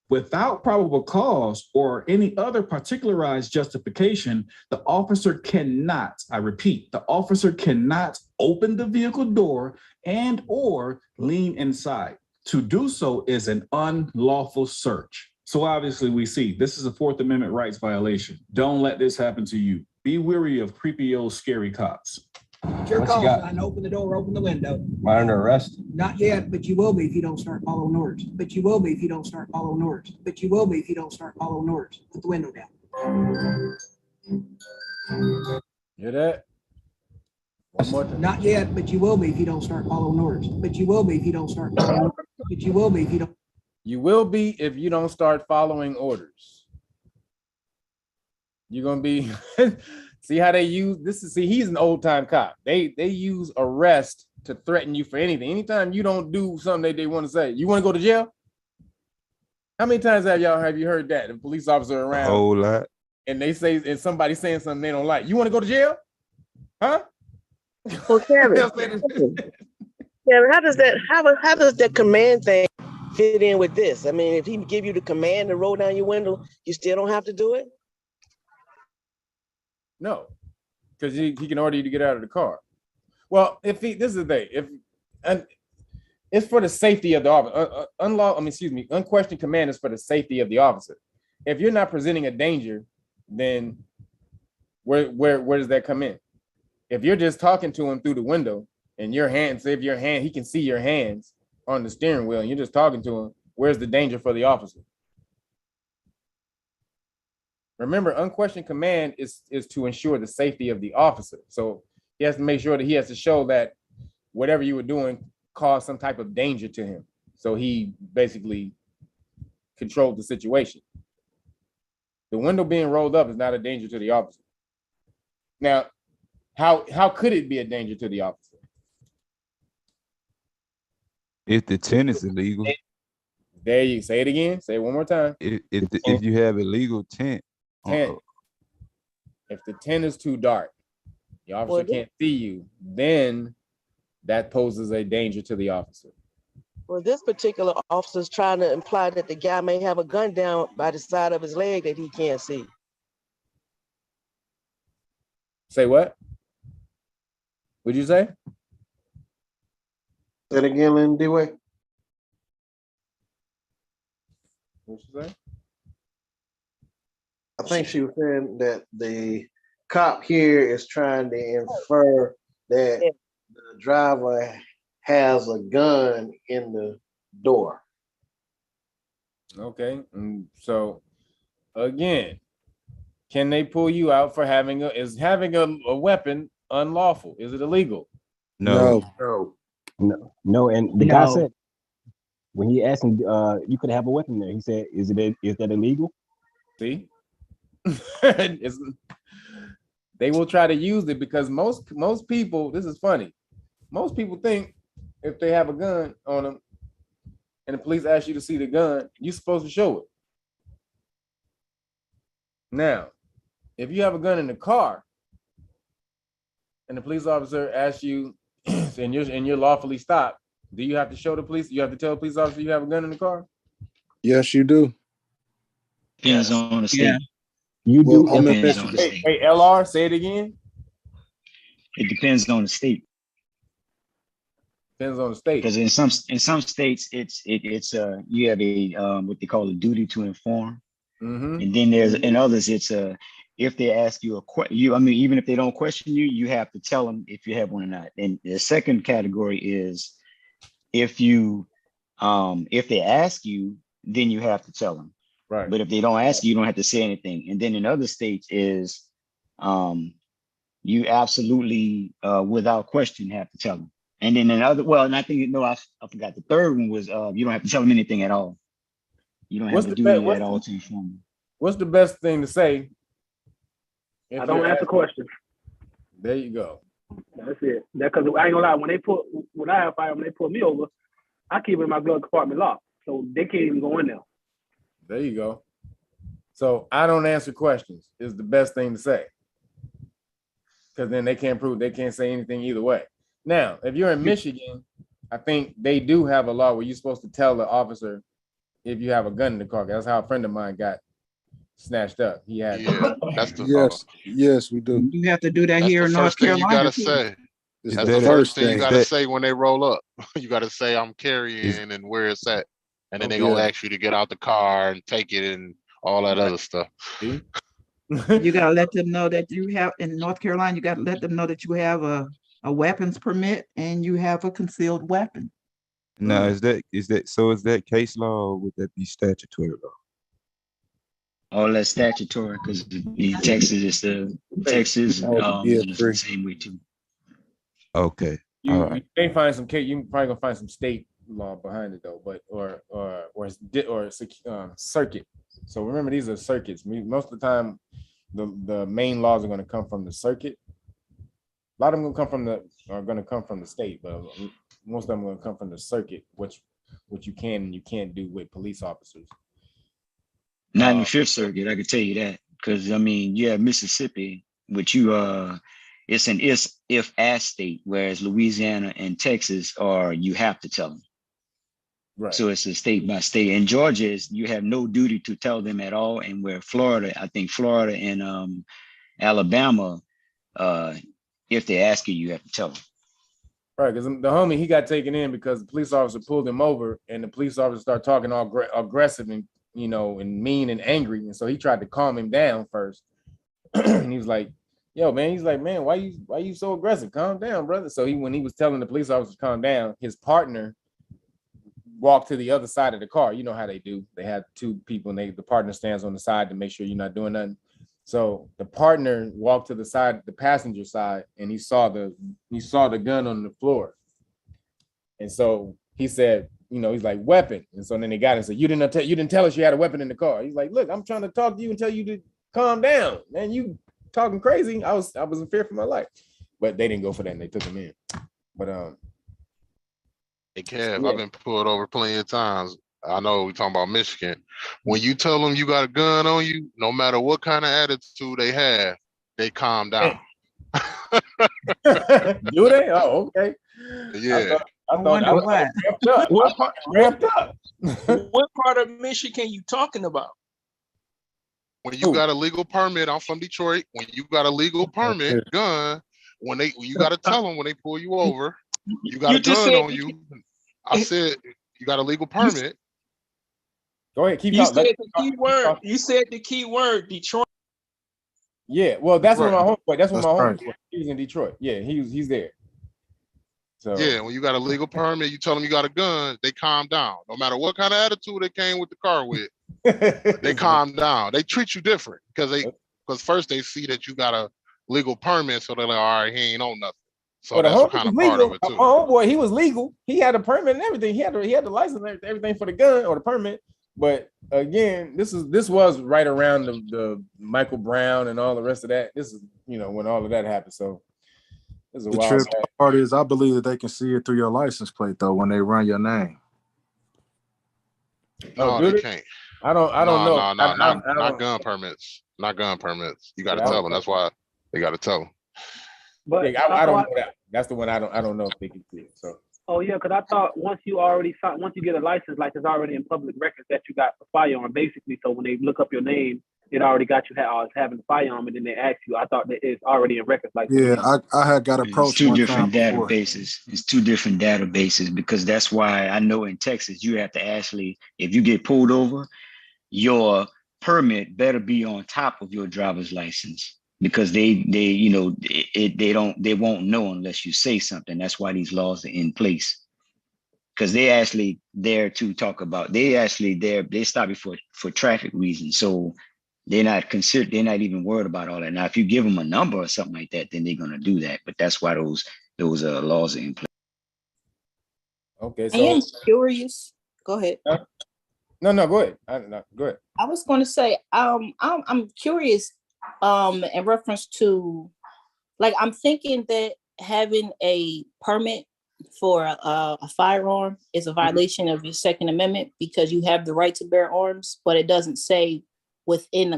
Without probable cause or any other particularized justification, the officer cannot, I repeat, the officer cannot open the vehicle door and or lean inside. To do so is an unlawful search. So obviously we see this is a Fourth Amendment rights violation. Don't let this happen to you. Be wary of creepy old scary cops. It's your call. I know, open the door, open the window. Am I under arrest? Not yet, but you will be if you don't start following orders. But you will be if you don't start following orders. But you will be if you don't start following orders. Put the window down. Hear that? One more time. Not yet, but you will be if you don't start following orders. But you will be if you don't start following orders. But you will be if you don't. You will be if you don't start following orders. You're gonna be. See how they use this? He's an old time cop. They use arrest to threaten you for anything. Anytime you don't do something that they want to say, you want to go to jail? How many times have you heard that? The police officer around. A whole lot. And they say, and somebody saying something they don't like. You want to go to jail? Huh? Well, Kevin, how does that command thing fit in with this? I mean, if he give you the command to roll down your window, you still don't have to do it? No, because he can order you to get out of the car. Well, this is the thing. It's for the safety of the officer. Unquestioned command is for the safety of the officer. If you're not presenting a danger, then where does that come in? If you're just talking to him through the window and your hands, he can see your hands on the steering wheel and you're just talking to him, where's the danger for the officer? Remember, unquestioned command is to ensure the safety of the officer. So he has to make sure that he has to show that whatever you were doing caused some type of danger to him. So he basically controlled the situation. The window being rolled up is not a danger to the officer. Now, how could it be a danger to the officer? If the tent is illegal. There you say it again. Say it one more time. If you have illegal tent. If the tent is too dark, the officer can't see you, then that poses a danger to the officer. Well, this particular officer is trying to imply that the guy may have a gun down by the side of his leg that he can't see. Say what? What'd you say? Say it again, Lynn D-Way. What'd you say? I think she was saying that the cop here is trying to infer that the driver has a gun in the door. Okay, so again, can they pull you out for having a weapon unlawful? Is it illegal? No. No. And the guy said when he asked him, you could have a weapon there. He said, is that illegal? See, they will try to use it because most people. This is funny. Most people think if they have a gun on them, and the police ask you to see the gun, you're supposed to show it. Now, if you have a gun in the car, and the police officer asks you, and you're lawfully stopped, do you have to show the police? You have to tell the police officer you have a gun in the car? Yes, you do. Depends on the state. You do. Well, depends on the state. Hey, LR, say it again. It depends on the state. Depends on the state. Because in some states, it's you have a what they call a duty to inform, and then there's in others it's if they ask you a question, even if they don't question you, you have to tell them if you have one or not. And the second category is if they ask you, then you have to tell them. Right. But if they don't ask you, you don't have to say anything. And then in other states is you absolutely without question have to tell them. And then and I think I forgot the third one was you don't have to tell them anything at all. You don't have to do anything at all to inform them. What's the best thing to say? I don't answer questions. There you go. That's it. Because I ain't gonna lie, when they pull me over, I keep it in my glove compartment locked, so they can't even go in there. There you go. So I don't answer questions is the best thing to say, because then they can't say anything either way. Now, if you're in Michigan, I think they do have a law where you're supposed to tell the officer if you have a gun in the car. That's how a friend of mine got snatched up. He had. That's the yes, we do. You have to do that here in North Carolina. You gotta say. That's the first thing you gotta say when they roll up. You gotta say I'm carrying and where it's at, and then they're gonna ask you to get out the car and take it and all that other stuff. You gotta let them know that you have in North Carolina. You gotta let them know that you have a weapons permit and you have a concealed weapon. Now, is that case law or would that be statutory law? All that statutory, because the Texas is the same way too. Okay. You may find some case. You probably gonna find some state law behind it though, but or circuit. So remember, these are circuits. Most of the time, the main laws are going to come from the circuit. A lot of them are going to come from the state, but most of them are going to come from the circuit, which you can and you can't do with police officers. Not in the Fifth Circuit, I can tell you that, because you have Mississippi, which it's an if-as state, whereas Louisiana and Texas you have to tell them. Right. So it's a state by state. In Georgia, you have no duty to tell them at all, and where Florida and Alabama, if they ask you, you have to tell them. Right, because the homie, he got taken in because the police officer pulled him over, and the police officer started talking all aggressive and and mean and angry, and so he tried to calm him down first. And he was like, "Yo, man," he's like, "Man, why you so aggressive? Calm down, brother." So when he was telling the police officer to calm down, his partner walked to the other side of the car. You know how they do. They had two people, and the partner stands on the side to make sure you're not doing nothing. So the partner walked to the side, the passenger side, and he saw the gun on the floor. And so he said, he's like, "Weapon." And so then they got him and said, you didn't tell us you had a weapon in the car. He's like, "Look, I'm trying to talk to you and tell you to calm down, man. You talking crazy." I was in fear for my life, but they didn't go for that and they took him in. But hey, Kev, I've been pulled over plenty of times. I know we're talking about Michigan. When you tell them you got a gun on you, no matter what kind of attitude they have, they calm down. Do they? Oh, okay. Yeah. I thought I what? ramped up. What part, Ramped up. what part of Michigan you talking about? When you got a legal permit, I'm from Detroit. When you got a legal permit gun, when you got to tell them when they pull you over, you got You a just gun said on you. I said you got a legal permit. Go ahead, keep You talking. said the key word. You said the key word, Detroit. Yeah, well, that's where my homeboy. That's where That's my right. homeboy. He was in Detroit. Yeah, he's there. So Yeah, when you got a legal permit, you tell them you got a gun, they calm down. No matter what kind of attitude they came with the car with, they calm down. They treat you different because first they see that you got a legal permit, so they're like, all right, he ain't on nothing. So well, the that's homeboy kind was of part legal. of it too. My homeboy, he was legal. He had a permit and everything. He had the license and everything for the gun or the permit. But again, this was right around the Michael Brown and all the rest of that. This is when all of that happened. So this is a The while trip back. part is, I believe that they can see it through your license plate though when they run your name. No, they can't. I don't know. Not gun permits. Not gun permits. You got to tell them. That's why they got to tell them. But Yeah, I don't know that. That's the one I don't know if they can see it. So. Oh yeah, because I thought once you get a license, like it's already in public records that you got a firearm, basically. So when they look up your name, it already got you having a firearm, and then they ask you. I thought that it's already in records. Like Yeah, I had got It's approached two one different time before. databases. It's two different databases because that's why I know in Texas you have to actually, if you get pulled over, your permit better be on top of your driver's license because they won't know unless you say something. That's why these laws are in place. Because they actually there to talk about, they stop you for traffic reasons. So they're not even worried about all that. Now, if you give them a number or something like that, then they're gonna do that. But that's why those laws are in place. Okay, I am curious. Go ahead. No, go ahead. Go ahead. I was going to say, I'm curious, in reference to, like, I'm thinking that having a permit for a firearm is a violation of your Second Amendment because you have the right to bear arms, but it doesn't say within the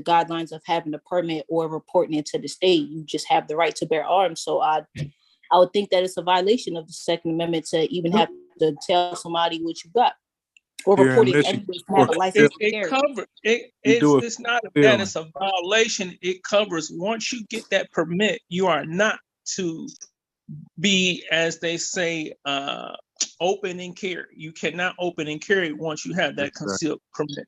guidelines of having a permit or reporting it to the state, you just have the right to bear arms. So I would think that it's a violation of the Second Amendment to even have to tell somebody what you got or report it anyway to have a license to carry. It's not that it's a violation. It covers once you get that permit, you are not to be, as they say, open and carry. You cannot open and carry once you have that concealed permit.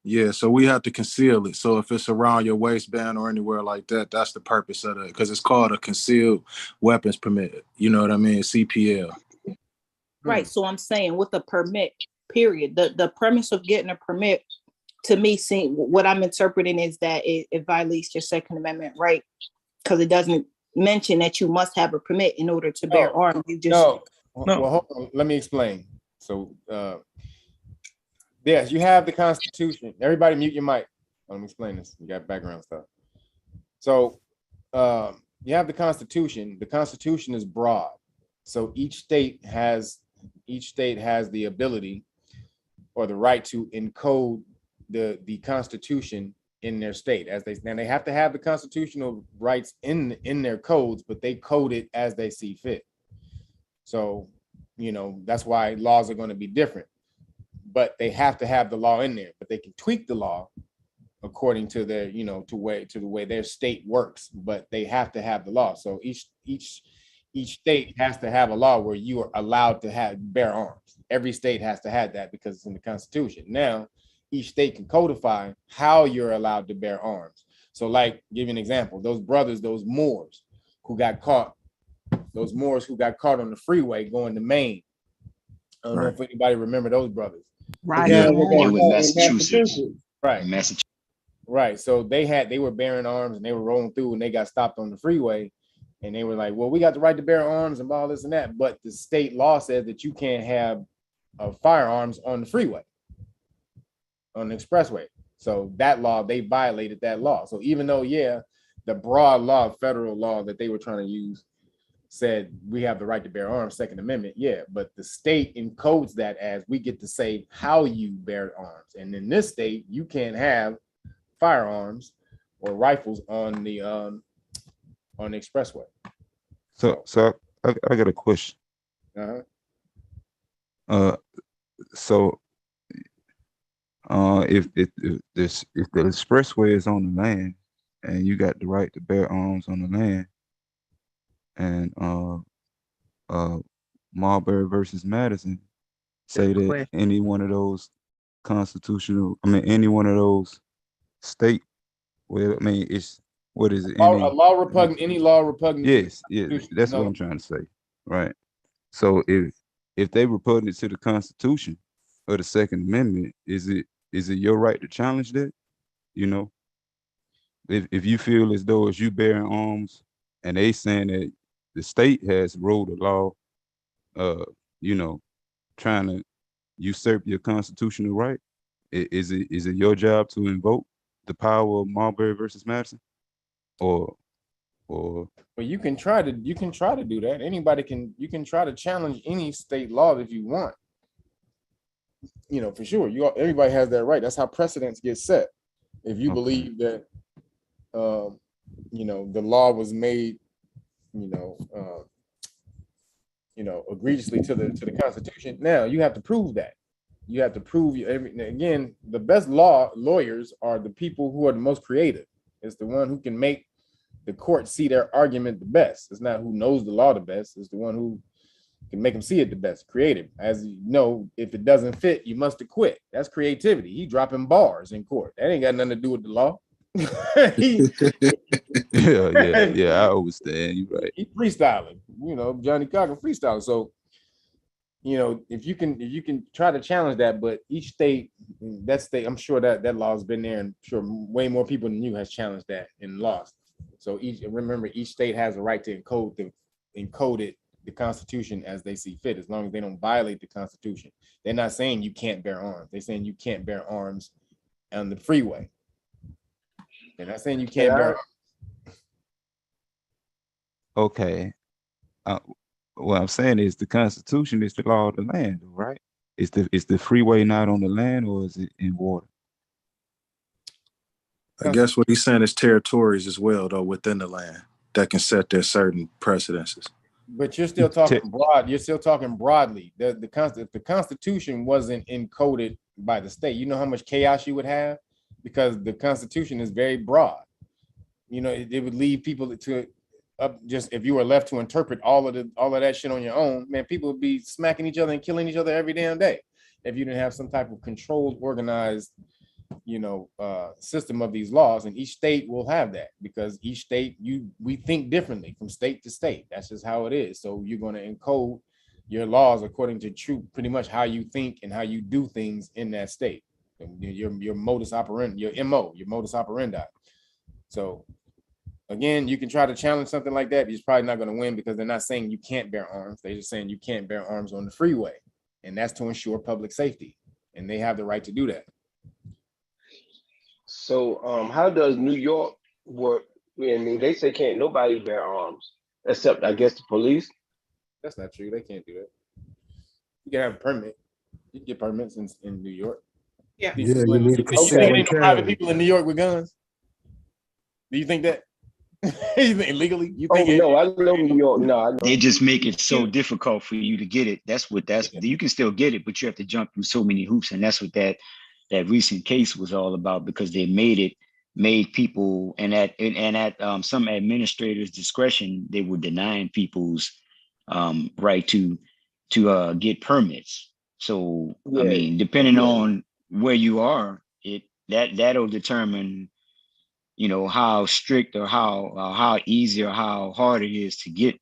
Yeah, so we have to conceal it. So if it's around your waistband or anywhere like that, that's the purpose of it, because it's called a concealed weapons permit. You know what I mean? CPL. Right. So I'm saying with a permit, period. The premise of getting a permit, to me, what I'm interpreting is that it violates your Second Amendment right, because it doesn't mention that you must have a permit in order to bear arms. You just no. Well, hold on. Let me explain. So yes, you have the Constitution. Everybody mute your mic. Let me explain this. You got background stuff. So you have the Constitution. The Constitution is broad. So each state has the ability or the right to encode the Constitution in their state they have to have the constitutional rights in their codes, but they code it as they see fit. So, that's why laws are going to be different, but they have to have the law in there, but they can tweak the law according to their, to the way their state works, but they have to have the law. So each state has to have a law where you are allowed to bear arms. Every state has to have that because it's in the Constitution. Now, each state can codify how you're allowed to bear arms. So, like, give you an example, those Moors who got caught on the freeway going to Maine. I don't know if anybody remember those brothers. Right. Yeah, it was Massachusetts. Right. Massachusetts. Right. So they were bearing arms and they were rolling through and they got stopped on the freeway. And they were like, well, we got the right to bear arms and all this and that. But the state law says that you can't have firearms on the freeway, on the expressway. So that law, they violated that law. So even though, the broad law, federal law that they were trying to use said we have the right to bear arms, Second Amendment, but the state encodes that as we get to say how you bear arms. And in this state, you can't have firearms or rifles on the on the expressway. So I got a question. So if the expressway is on the land and you got the right to bear arms on the land, and Marbury versus Madison say that any one of those any one of those state, well, I mean, it's what is it? Any law repugnant. Yes, that's what I'm trying to say, right? So if they repugnant to the Constitution or the Second Amendment, is it your right to challenge that? You know, if you feel as though as you bearing arms and they saying that the state has wrote a law, you know, trying to usurp your constitutional right, is it your job to invoke the power of Marbury versus Madison, or? Well, you can try to do that. You can try to challenge any state law if you want. You know, for sure. Everybody has that right. That's how precedents get set. If you believe that, you know, the law was made, egregiously to the Constitution. Now you have to prove that. You have to prove again, the best lawyers are the people who are the most creative. It's the one who can make the court see their argument the best. It's not who knows the law the best. It's the one who can make them see it the best. Creative. As you know, if it doesn't fit, you must acquit. That's creativity. He dropping bars in court. That ain't got nothing to do with the law. Yeah, I understand. You're right. He freestyling. You know, Johnny Cochran freestyling. So, you know, if you can try to challenge that, but each state, I'm sure that law has been there, and I'm sure way more people than you has challenged that and lost. So remember, each state has a right to encode it, the Constitution, as they see fit, as long as they don't violate the Constitution. They're not saying you can't bear arms. They're saying you can't bear arms on the freeway. They're not saying you can't bear arms. Okay. What I'm saying is the Constitution is the law of the land, right? Is the freeway not on the land, or is it in water? I guess what he's saying is territories as well, though, within the land that can set their certain precedences. But you're still talking broad. You're still talking broadly. If the Constitution wasn't encoded by the state, you know how much chaos you would have, because the Constitution is very broad. You know, it would leave people to just, if you were left to interpret all of that shit on your own, man, people would be smacking each other and killing each other every damn day if you didn't have some type of controlled, organized, system of these laws. And each state will have that, because each state, we think differently from state to state. That's just how it is. So you're going to encode your laws according to pretty much how you think and how you do things in that state. Your modus operandi, your MO, your modus operandi. So again, you can try to challenge something like that. You're probably not going to win, because they're not saying you can't bear arms. They're just saying you can't bear arms on the freeway. And that's to ensure public safety. And they have the right to do that. So how does New York work? I mean, they say can't nobody bear arms except, I guess, the police. That's not true. They can't do that. You can have a permit. You can get permits in New York. Yeah. You think private people in New York with guns? Do you think that? You think illegally? You think no, I know New York. No, I know. They just make it so difficult for you to get it. You can still get it, but you have to jump through so many hoops, and that's what that recent case was all about, because they made people, and at some administrators' discretion, they were denying people's right to get permits. So I mean, depending on where you are, that'll determine, how strict or how easy or how hard it is to get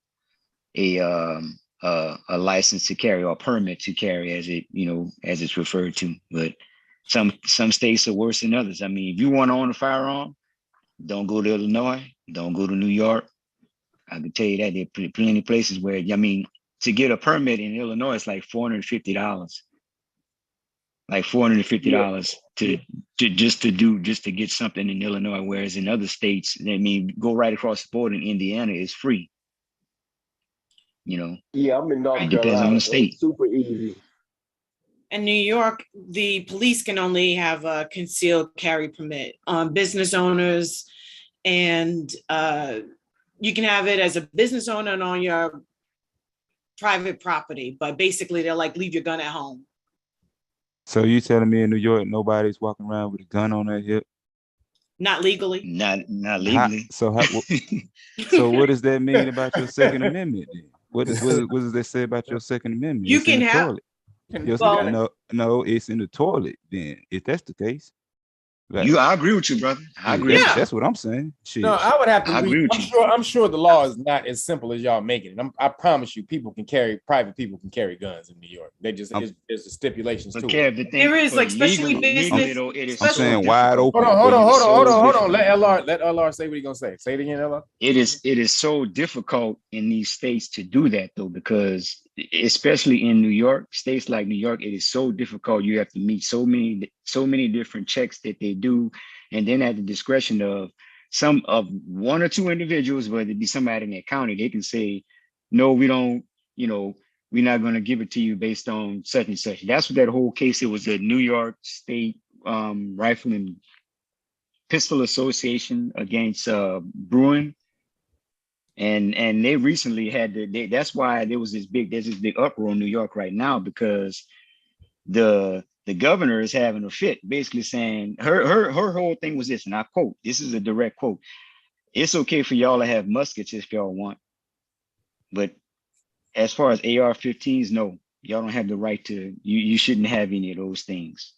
a license to carry, or a permit to carry, as it's referred to. But some states are worse than others. I mean, if you want to own a firearm, don't go to Illinois, don't go to New York. I can tell you that there are plenty of places where, I mean, to get a permit in Illinois, it's like $450. Like $450 to get something in Illinois, whereas in other states, I mean, go right across the border in Indiana is free. Yeah, I'm in North Carolina. It depends on the state. Super easy. In New York, the police can only have a concealed carry permit. Business owners and You can have it as a business owner and on your private property, but basically they're like, leave your gun at home. So you telling me in New York nobody's walking around with a gun on their hip? Not legally. Not legally. So what does that mean about your Second Amendment then? What does that say about your Second Amendment? You it's can in the have. toilet. No, it's in the toilet. Then, if that's the case, like, I agree with you, brother. I agree. That's what I'm saying. Shit. No, I would have to read. with you. I'm sure the law is not as simple as y'all making it. I promise you, private people can carry guns in New York. They just there's the stipulations to it. There is, like, especially business. I'm saying wide open. Hold on. Let LR say what he's gonna say. Say it again, LR. It is so difficult in these states to do that though, because especially in New York, states like New York, it is so difficult. You have to meet so many different checks that they do, and then at the discretion of one or two individuals, whether it be somebody in that county, they can say, no, we don't, we're not going to give it to you based on such and such. That's what that whole case, it was the New York State Rifle and Pistol Association against Bruin. And they recently had that's why there's this big uproar in New York right now, because the governor is having a fit, basically saying her whole thing was this, and I quote, this is a direct quote: "It's okay for y'all to have muskets if y'all want, but as far as AR-15s, no, y'all don't have the right to. You shouldn't have any of those things.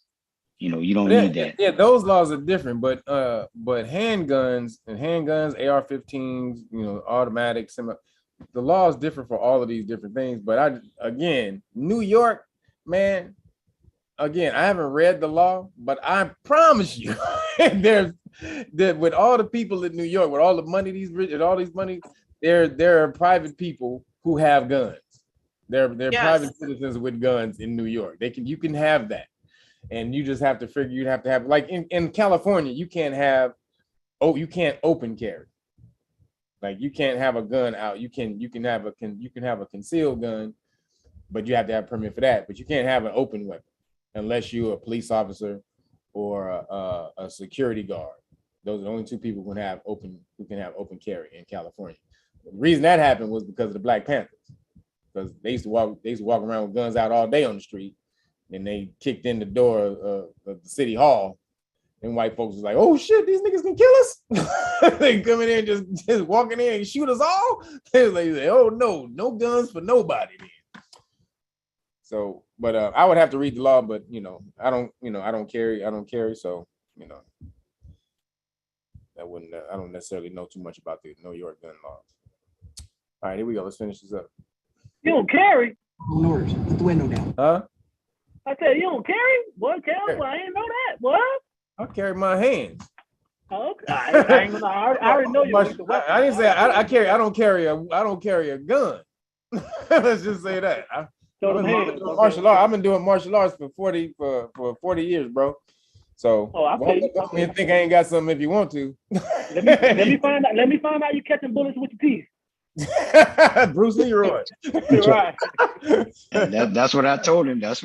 You don't need that." Yeah, those laws are different, but handguns, AR-15s, automatic, the law is different for all of these different things. But New York, man. Again, I haven't read the law, but I promise you, with all the people in New York, with all the money, these rich and all these money, there are private people who have guns. They're private citizens with guns in New York. You can have that, and you just have to figure you'd have to have, like in California, you can't open carry. Like you can't have a gun out. You can have a concealed gun, but you have to have a permit for that. But you can't have an open weapon unless you're a police officer or a security guard. Those are the only two people who can have open carry in California. The reason that happened was because of the Black Panthers, because they used to walk around with guns out all day on the street, and they kicked in the door of the city hall, and white folks was like, "Oh shit, these niggas can kill us!" They coming in just walking in and shoot us all. They like, "Oh no guns for nobody." Then. So, but I would have to read the law, but I don't carry, so that wouldn't. I don't necessarily know too much about the New York gun laws. All right, here we go. Let's finish this up. You don't carry? Orders. Put the window down. Huh? I said you don't carry? Boy, Cal, I didn't know that. What? I carry my hands. Okay. I ain't gonna. I already know you. I didn't say I carry. I don't carry a gun. Let's just say that. I've been doing martial arts for 40 years, bro. So you think I ain't got something if you want to. Let me find out you catching bullets with your teeth. Bruce Leroy. Right. That's what I told him. That's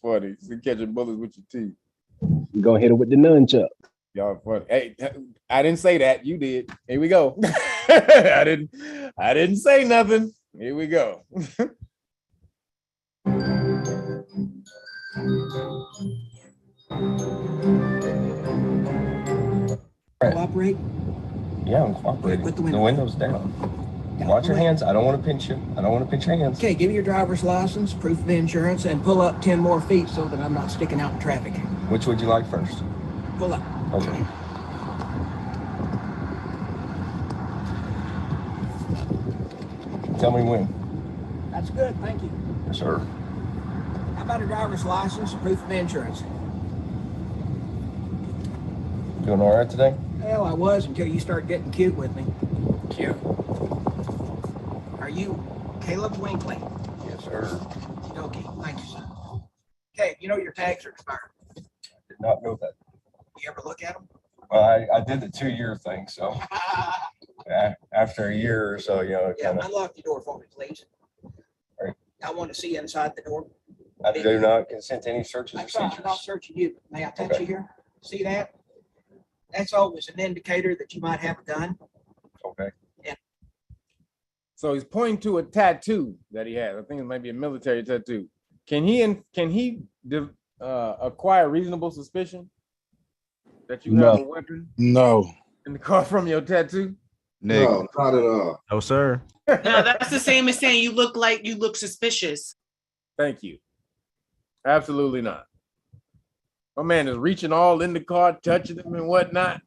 funny. You catching bullets with your teeth. You gonna hit it with the nunchuck. Y'all funny. Hey, I didn't say that. You did. Here we go. I didn't say nothing. Here we go. Cooperate? Yeah, I'm cooperating. Put the windows down. Watch your hands. I don't want to pinch you. I don't want to pinch your hands. Okay, give me your driver's license, proof of insurance, and pull up 10 more feet so that I'm not sticking out in traffic. Which would you like first? Pull up. Okay. Tell me when. That's good, thank you. Yes, sir. How about a driver's license, proof of insurance? Doing all right today? Well, I was until you start getting cute with me. Cute. Are you Caleb Winkley? Yes, sir. Okay, thank you, sir. Okay, you know your tags are expired. I did not know that. You ever look at them? Well, I did the 2-year thing, so after a year or so, Unlock the door for me, please. Right. I want to see inside the door. I do not consent to any searches or I'm not searching you. May I touch you here? See that? That's always an indicator that you might have a gun. Okay. So he's pointing to a tattoo that he has. I think it might be a military tattoo. Can he acquire reasonable suspicion that you have a weapon No. in the car from your tattoo? No, not at all. No, sir. No, that's the same as saying you look suspicious. Thank you. Absolutely not. My man is reaching all in the car, touching him and whatnot.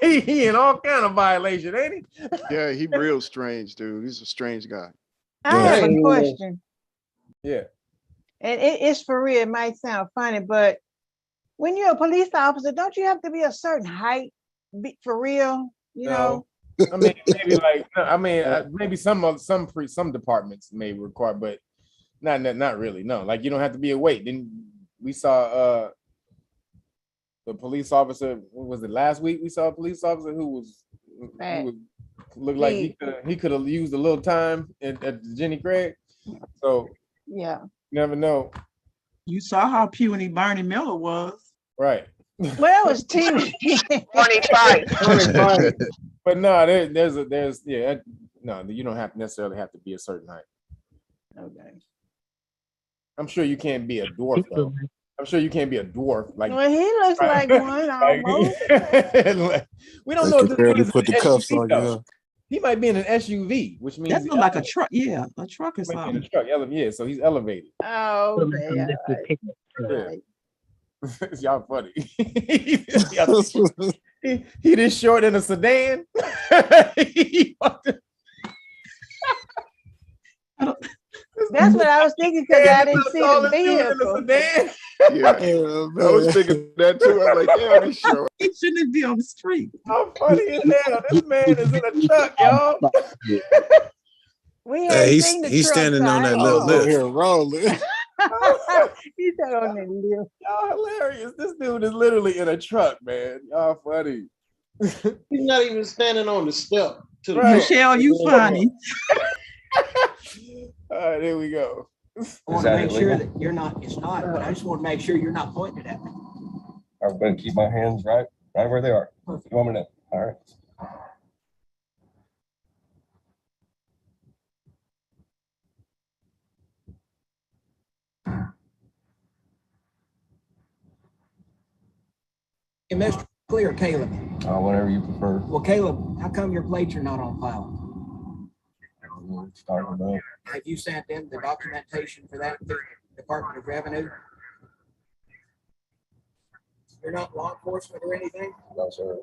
he in all kind of violation, ain't he? Yeah, he real strange, dude. He's a strange guy. I have a question. Yeah. And it's for real. It might sound funny, but when you're a police officer, don't you have to be a certain height for real? You know? I mean, maybe like, maybe some departments may require, but not really. No, like you don't have to be a weight. Then we saw the police officer. What was it last week? We saw a police officer who looked like he could have used a little time at Jenny Craig. So yeah, you never know. You saw how puny Barney Miller was. Right. Well, it was TV. 25. But no, you don't necessarily have to be a certain height. Okay. I'm sure you can't be a dwarf though. I'm sure you can't be a dwarf. Like, well, he looks like one almost. We don't know if this dude is put the an cuffs SUV, on though. you. He might be in an SUV, which means That looks like a truck. Yeah, a truck or he might be in something. a truck. Yeah, so he's elevated. Oh, okay. Yeah. Y'all funny. he this short in a sedan. That's what I was thinking because I didn't see the vehicle. Yeah, I was thinking that too. I'm like, yeah, he's short. He shouldn't be on the street. How funny is that? This man is in a truck, y'all. We haven't seen the He's truck, standing so on I that don't little know. lift. Here rolling. He's not on that lift. Y'all hilarious. This dude is literally in a truck, man. Y'all funny. He's not even standing on the step. To the Michelle, truck. you funny. All right, here we go. I want to make sure that you're not, it's not, but I just want to make sure you're not pointing it at me. I'm going to keep my hands right where they are. Perfect. You want me to? All right. And Mr. Clear, Caleb. Whatever you prefer. Well, Caleb, how come your plates are not on file? Have you sent them the documentation for that to the Department of Revenue? You're not law enforcement or anything? No, sir.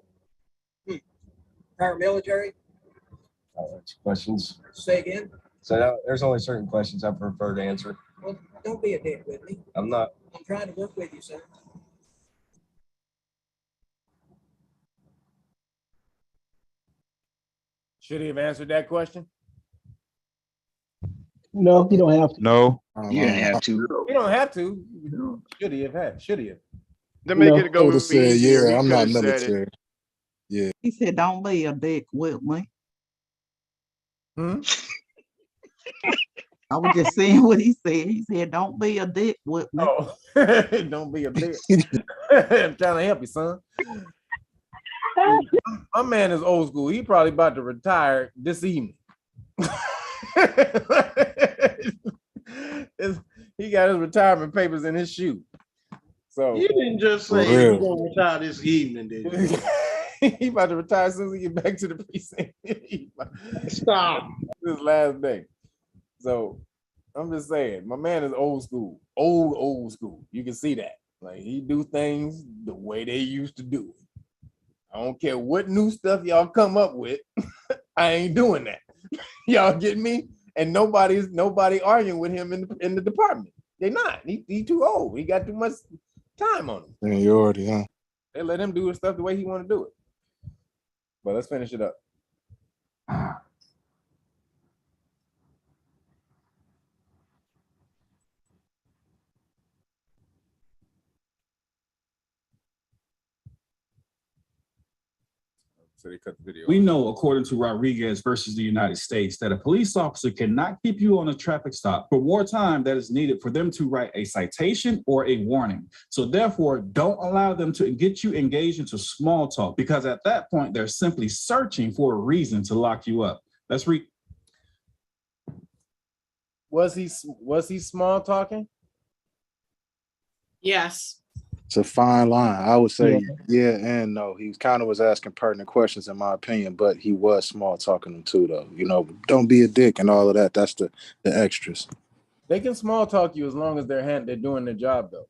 Paramilitary? Questions? Say again? So now, there's only certain questions I prefer to answer. Well, don't be a dick with me. I'm not. I'm trying to work with you, sir. Should he have answered that question? No, you don't have to. No. You didn't have to. You don't have to. Should he have? Should he have? To make it I go would have said, easier, yeah, he I'm not could've said it. military. Yeah. He said, don't be a dick with me. Hmm? I was just saying what he said. He said, don't be a dick with me. Oh, don't be a dick. I'm trying to help you, son. My man is old school. He probably about to retire this evening. He got his retirement papers in his shoe. So You didn't just say you're gonna retire this evening, did you? he about to retire as soon as he get back to the precinct. Stop. This last day. So I'm just saying, my man is old school. Old school. You can see that. Like he do things the way they used to do it. I don't care what new stuff y'all come up with. I ain't doing that. Y'all get me? And nobody arguing with him in the department. They're not. He too old. He got too much time on him. Yeah, you already, huh? They let him do his stuff the way he want to do it. But let's finish it up. So they cut the video. We know, according to Rodriguez versus the United States, that a police officer cannot keep you on a traffic stop for more time that is needed for them to write a citation or a warning. So therefore, don't allow them to get you engaged into small talk, because at that point, they're simply searching for a reason to lock you up. Let's read. Was he small talking? Yes. It's a fine line. I would say Yeah. yeah and no. He kind of was asking pertinent questions in my opinion, but he was small talking them too, though. You know, don't be a dick and all of that. That's the extras. They can small talk you as long as they're doing their job, though.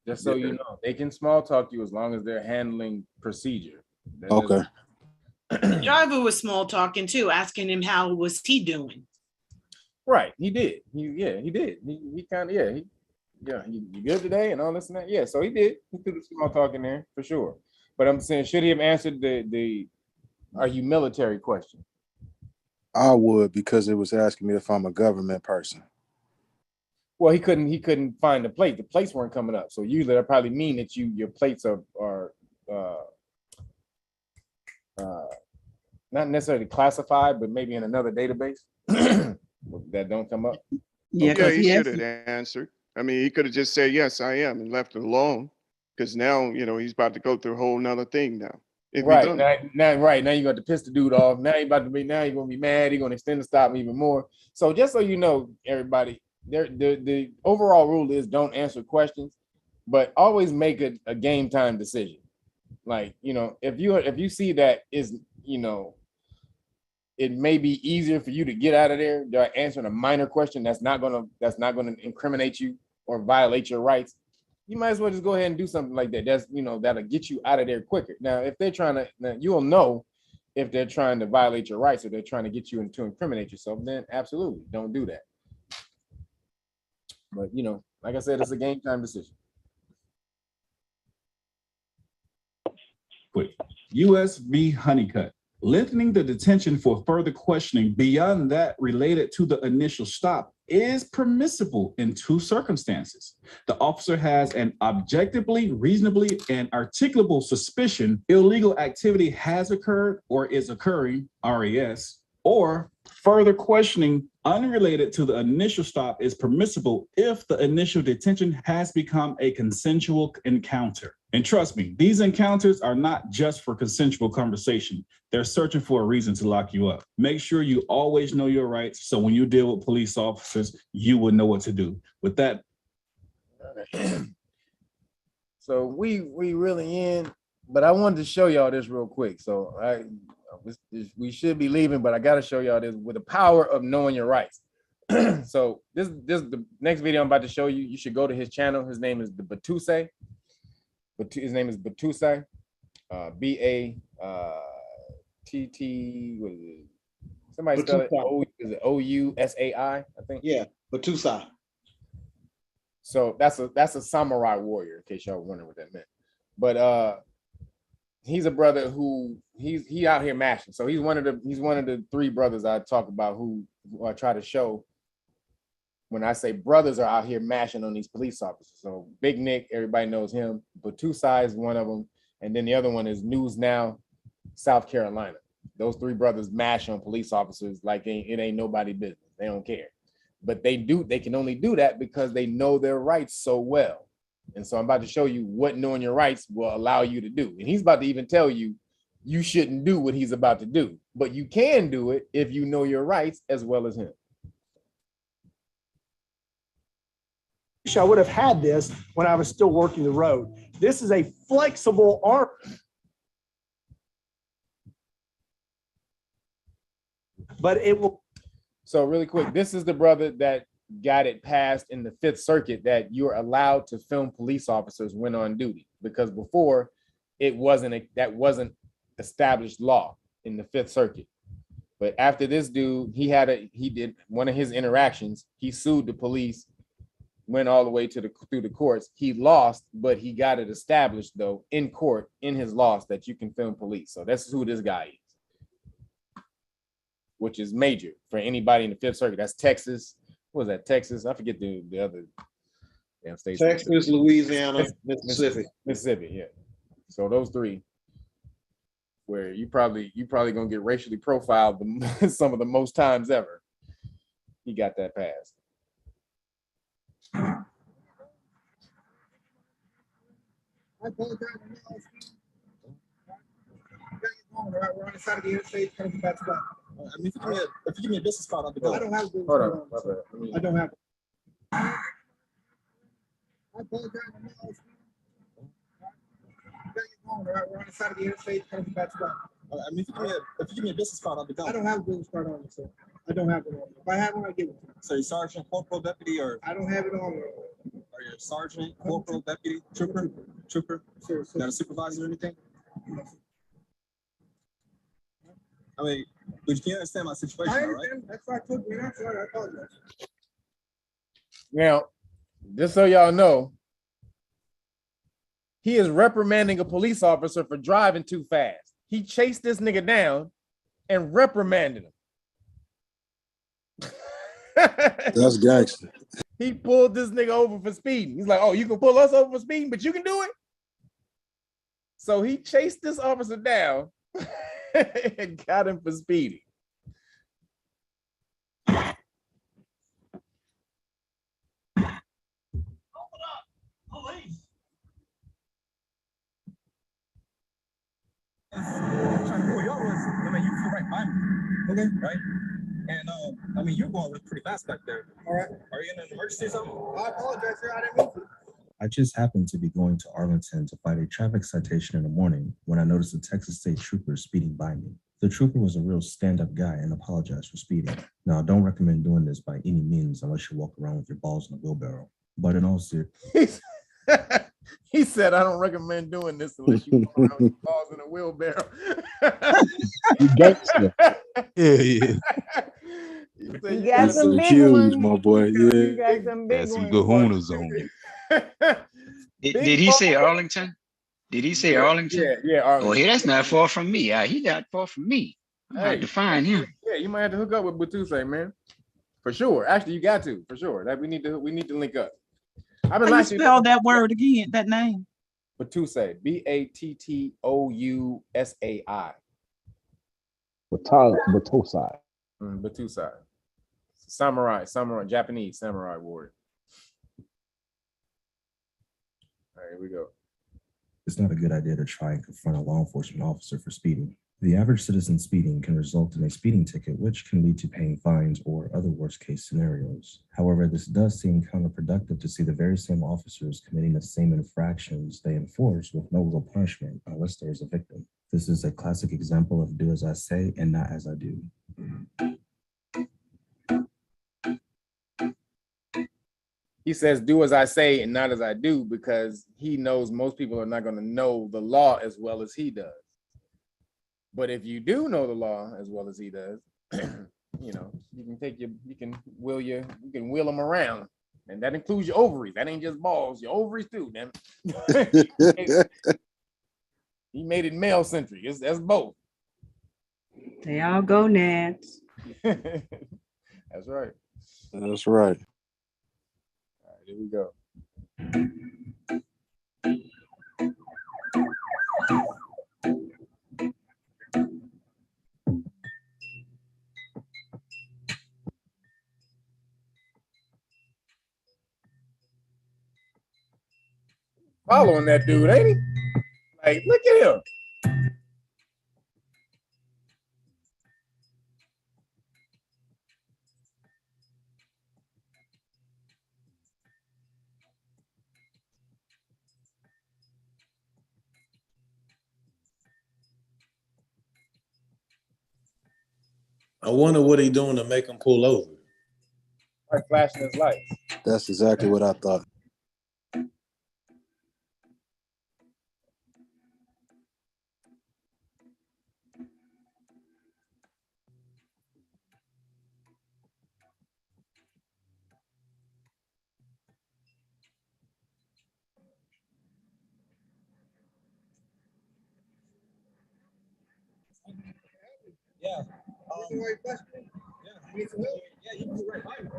Just so you know, they can small talk you as long as they're handling procedure. Okay. The driver was small talking too, asking him how was he doing. Right, he did. He did. He kind of you good today and all this and that. Yeah, so he did. He threw the small talk in there for sure. But I'm saying, should he have answered the are you military question? I would, because it was asking me if I'm a government person. Well, he couldn't find the plate. The plates weren't coming up. So usually that probably mean that your plates are not necessarily classified, but maybe in another database that don't come up. Yeah, he should have answered. I mean, he could have just said, yes, I am, and left it alone. Because now, he's about to go through a whole nother thing now. Right. Now you got to piss the dude off. Now you're gonna be mad. You're gonna extend the stop even more. So just so you know, everybody, the overall rule is don't answer questions, but always make a game time decision. Like, if you see that is, it may be easier for you to get out of there by answering a minor question that's not gonna incriminate you or violate your rights. You might as well just go ahead and do something like that. That's that'll get you out of there quicker. Now, if they're trying to, you'll know if they're trying to violate your rights or they're trying to get you to incriminate yourself. Then absolutely don't do that. But like I said, it's a game time decision. Quick. U.S. v. Honeycutt. Lengthening the detention for further questioning beyond that related to the initial stop is permissible in two circumstances. The officer has an objectively, reasonably, and articulable suspicion illegal activity has occurred or is occurring, RAS, or further questioning unrelated to the initial stop is permissible if the initial detention has become a consensual encounter. And trust me, these encounters are not just for consensual conversation. They're searching for a reason to lock you up. Make sure you always know your rights, so when you deal with police officers, you will know what to do. With that. So we really in, but I wanted to show y'all this real quick. So we should be leaving, but I got to show y'all this with the power of knowing your rights. So this the next video I'm about to show you. You should go to his channel. His name is the Batuse. His name is Batuse. BATT. What is it? Somebody spell it. Is it OUSAI? I think. Yeah, Batuse. So that's a samurai warrior, in case y'all wondering what that meant. But he's a brother who he out here mashing. So he's one of the three brothers I talk about who I try to show when I say brothers are out here mashing on these police officers. So Big Nick, everybody knows him. Batuse is one of them, and then the other one is News Now, South Carolina. Those three brothers mash on police officers like it ain't nobody business. They don't care. But they can only do that because they know their rights so well. And so I'm about to show you what knowing your rights will allow you to do. And he's about to even tell you you shouldn't do what he's about to do, but you can do it if you know your rights as well as him. I would have had this when I was still working the road. This is a flexible arm. But it will. So really quick, this is the brother that got it passed in the Fifth Circuit that you're allowed to film police officers when on duty, because before that wasn't established law in the Fifth Circuit. But after this dude, he did one of his interactions, he sued the police, went all the way through the courts. He lost, but he got it established though in court in his loss that you can film police. So that's who this guy is, which is major for anybody in the Fifth Circuit. That's Texas. What was that? Texas? I forget the other damn states. Texas, Louisiana, Mississippi. Mississippi, yeah. So those three, where you probably gonna get racially profiled some of the most times ever. He got that passed. We're on the side of the interstate, coming back to back. I mean, if you give me a business card, I'll be good. I don't have a business Hold card on. on. My bad. I don't have it. I apologize. We're on the side of the interstate, coming back to back. I mean, if you give me a business card, I'll be good. I don't have a business card on me, sir. I don't have it on me. If I have one, I'll give it to you. So you're sergeant, corporal, deputy, or I don't have it on me. are you a sergeant, corporal, deputy, trooper? Sure. Not a supervisor or anything? I mean, but you can't understand my situation, I all right? understand. That's why I told you. I'm sorry. I apologize. Now, just so y'all know, he is reprimanding a police officer for driving too fast. He chased this nigga down and reprimanded him. That's gangster. He pulled this nigga over for speeding. He's like, oh, you can pull us over for speeding, but you can do it? So he chased this officer down and got him for speeding. Okay, right? And I mean, you're going pretty fast back there. All right. Are you in an emergency or something? I apologize, sir. I didn't mean to. I just happened to be going to Arlington to fight a traffic citation in the morning when I noticed a Texas State trooper speeding by me. The trooper was a real stand-up guy and apologized for speeding. Now, I don't recommend doing this by any means unless you walk around with your balls in a wheelbarrow. But in all seriousness, He said, I don't recommend doing this unless you walk around with your balls in a wheelbarrow. You gangster. Yeah. You got some big cues, ones. my boy. You Yeah. got some big Got some ones. kahunas on you. Did he say Arlington? Did he say Arlington? Yeah, Arlington. Oh, hey, that's not far from me. He not far from me. I had to find him. Yeah, you might have to hook up with Batuse, man. For sure. Actually, you got to, for sure. That we need to link up. I've been How you last year. spell that word again, that name? Batuse, Battousai. Batosai. Batuse. Samurai, Japanese samurai warrior. All right, here we go. it's not a good idea to try and confront a law enforcement officer for speeding. The average citizen speeding can result in a speeding ticket, which can lead to paying fines or other worst-case scenarios. However, this does seem counterproductive to see the very same officers committing the same infractions they enforce with no real punishment unless there is a victim. This is a classic example of do as I say and not as I do. He says, do as I say and not as I do, because he knows most people are not going to know the law as well as he does. But if you do know the law as well as he does, you know, you can wheel them around. And that includes your ovaries. That ain't just balls, your ovaries too, damn it. He made it male centric. That's both. They all go Nats. That's right. That's right. All right, here we go. Following that dude, ain't he? Like, look at him. I wonder what he doing to make him pull over. Like flashing his lights. That's exactly what I thought. Yeah. You right, Buster? Yeah. You can be right by me.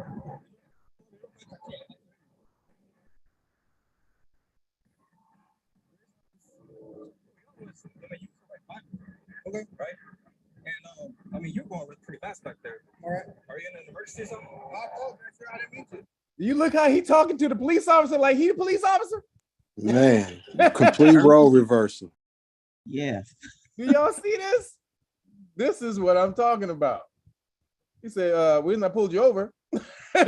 Okay, right? And I mean, you're going pretty fast back there. All right. Are you in an emergency or something? I apologize, sir. I didn't mean to. Do you look how he talking to the police officer like he the police officer? Man, complete role reversal. Yes. Do y'all see this? This is what I'm talking about. He said, when I pulled you over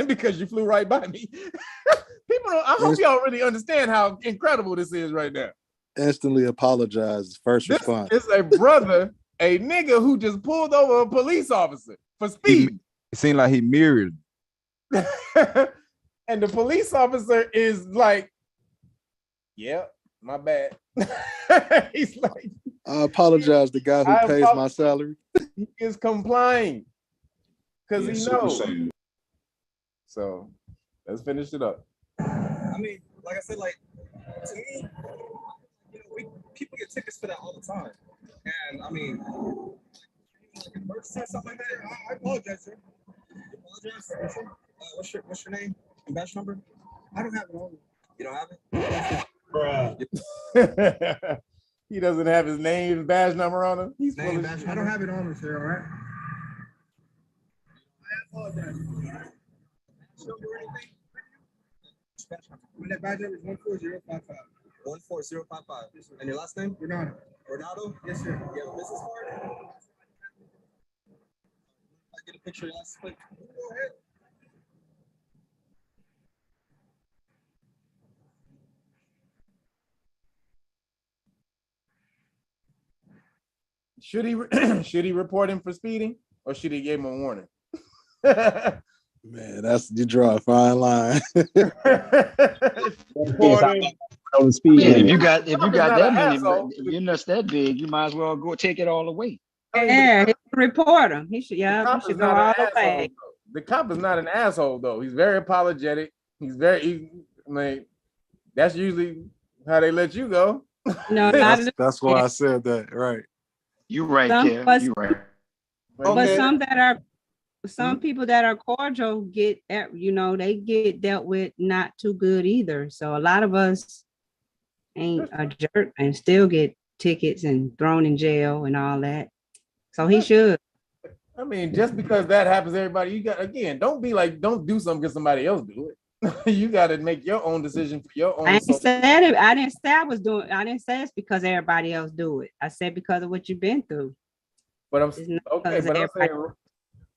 because you flew right by me. People don't, I hope y'all really understand how incredible this is right now. Instantly apologized. First response. It's a brother, a nigga who just pulled over a police officer for speed. It seemed like he mirrored. And the police officer is like, yeah, my bad. He's like, I apologize to the guy who pays my salary. He is complying because he knows. Saiyan. So let's finish it up. I mean, like I said, like to me, you know, people get tickets for that all the time, and I mean, like emergency or something like that. I apologize, sir. I apologize. What's your name and badge number? I don't have it on me. You don't have it? Bruh. He doesn't have his name and badge number on him. He's Name, badge, I don't have it on me, sir. All right. I apologize. When that badge number is 14055. 14055. Yes, and your last name? Ronaldo. Ronaldo? Yes, sir. You have a business card? I get a picture of your last plate. Go ahead. Should he report him for speeding or should he give him a warning? Man, you draw a fine line. If you got that many, if you're nuts that big, you might as well go take it all away. Yeah, he should report him. He should, he should go all the way. The cop is not an asshole though. He's very apologetic. That's usually how they let you go. No, that's why I said that. Right. You're right, Kev. You're right. But some people that are cordial get, they get dealt with not too good either. So a lot of us ain't a jerk and still get tickets and thrown in jail and all that. So he should. I mean, just because that happens, everybody, don't do something because somebody else do it. You got to make your own decision for your own. I didn't say it's because everybody else do it. I said because of what you've been through. But I'm saying,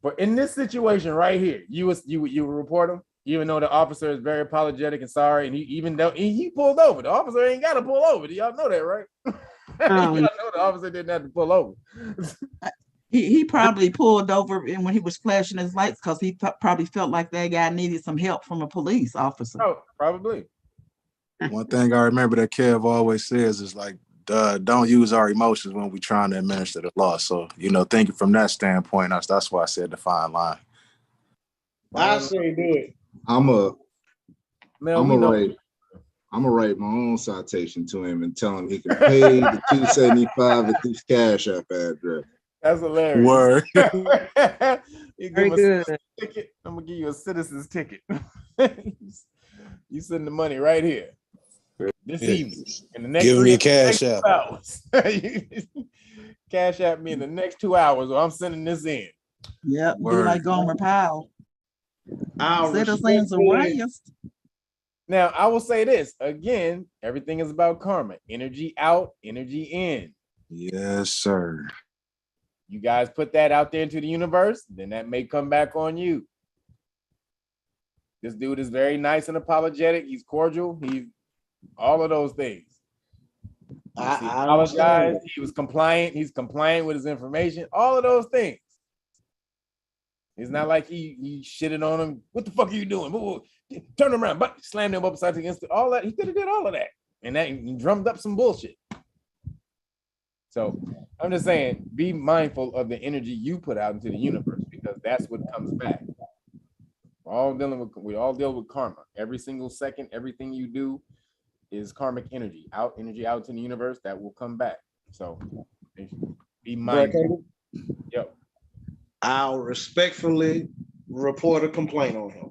but in this situation right here, you would report him, even though the officer is very apologetic and sorry, and even though he pulled over, the officer ain't got to pull over. Do y'all know that, right? Y'all know the officer didn't have to pull over. He probably pulled over and when he was flashing his lights because he probably felt like that guy needed some help from a police officer. Oh, probably. One thing I remember that Kev always says is like, don't use our emotions when we're trying to administer the law. So, thinking from that standpoint, that's why I said the fine line. I say do it. I'm gonna write my own citation to him and tell him he can pay the $275 at this Cash App address. That's hilarious. Word. Very good. Ticket. I'm gonna give you a citizen's ticket. You send the money right here this evening. In the next give me a Cash App. Hours. Cash App me in the next 2 hours, or I'm sending this in. Yep, be like Gomer Powell. Citizens arrest. Now, I will say this again: everything is about karma. Energy out, energy in. Yes, sir. You guys put that out there into the universe, then that may come back on you. This dude is very nice and apologetic. He's cordial. He's all of those things. He apologized. He was compliant. He's compliant with his information. All of those things. It's not like he shitted on him. What the fuck are you doing? Turn around, but slammed him upside against all that. He could have did all of that, and that he drummed up some bullshit. So I'm just saying, be mindful of the energy you put out into the universe because that's what comes back. We all deal with karma. Every single second, everything you do is karmic energy out in the universe that will come back. So be mindful. Yep. I'll respectfully report a complaint on him.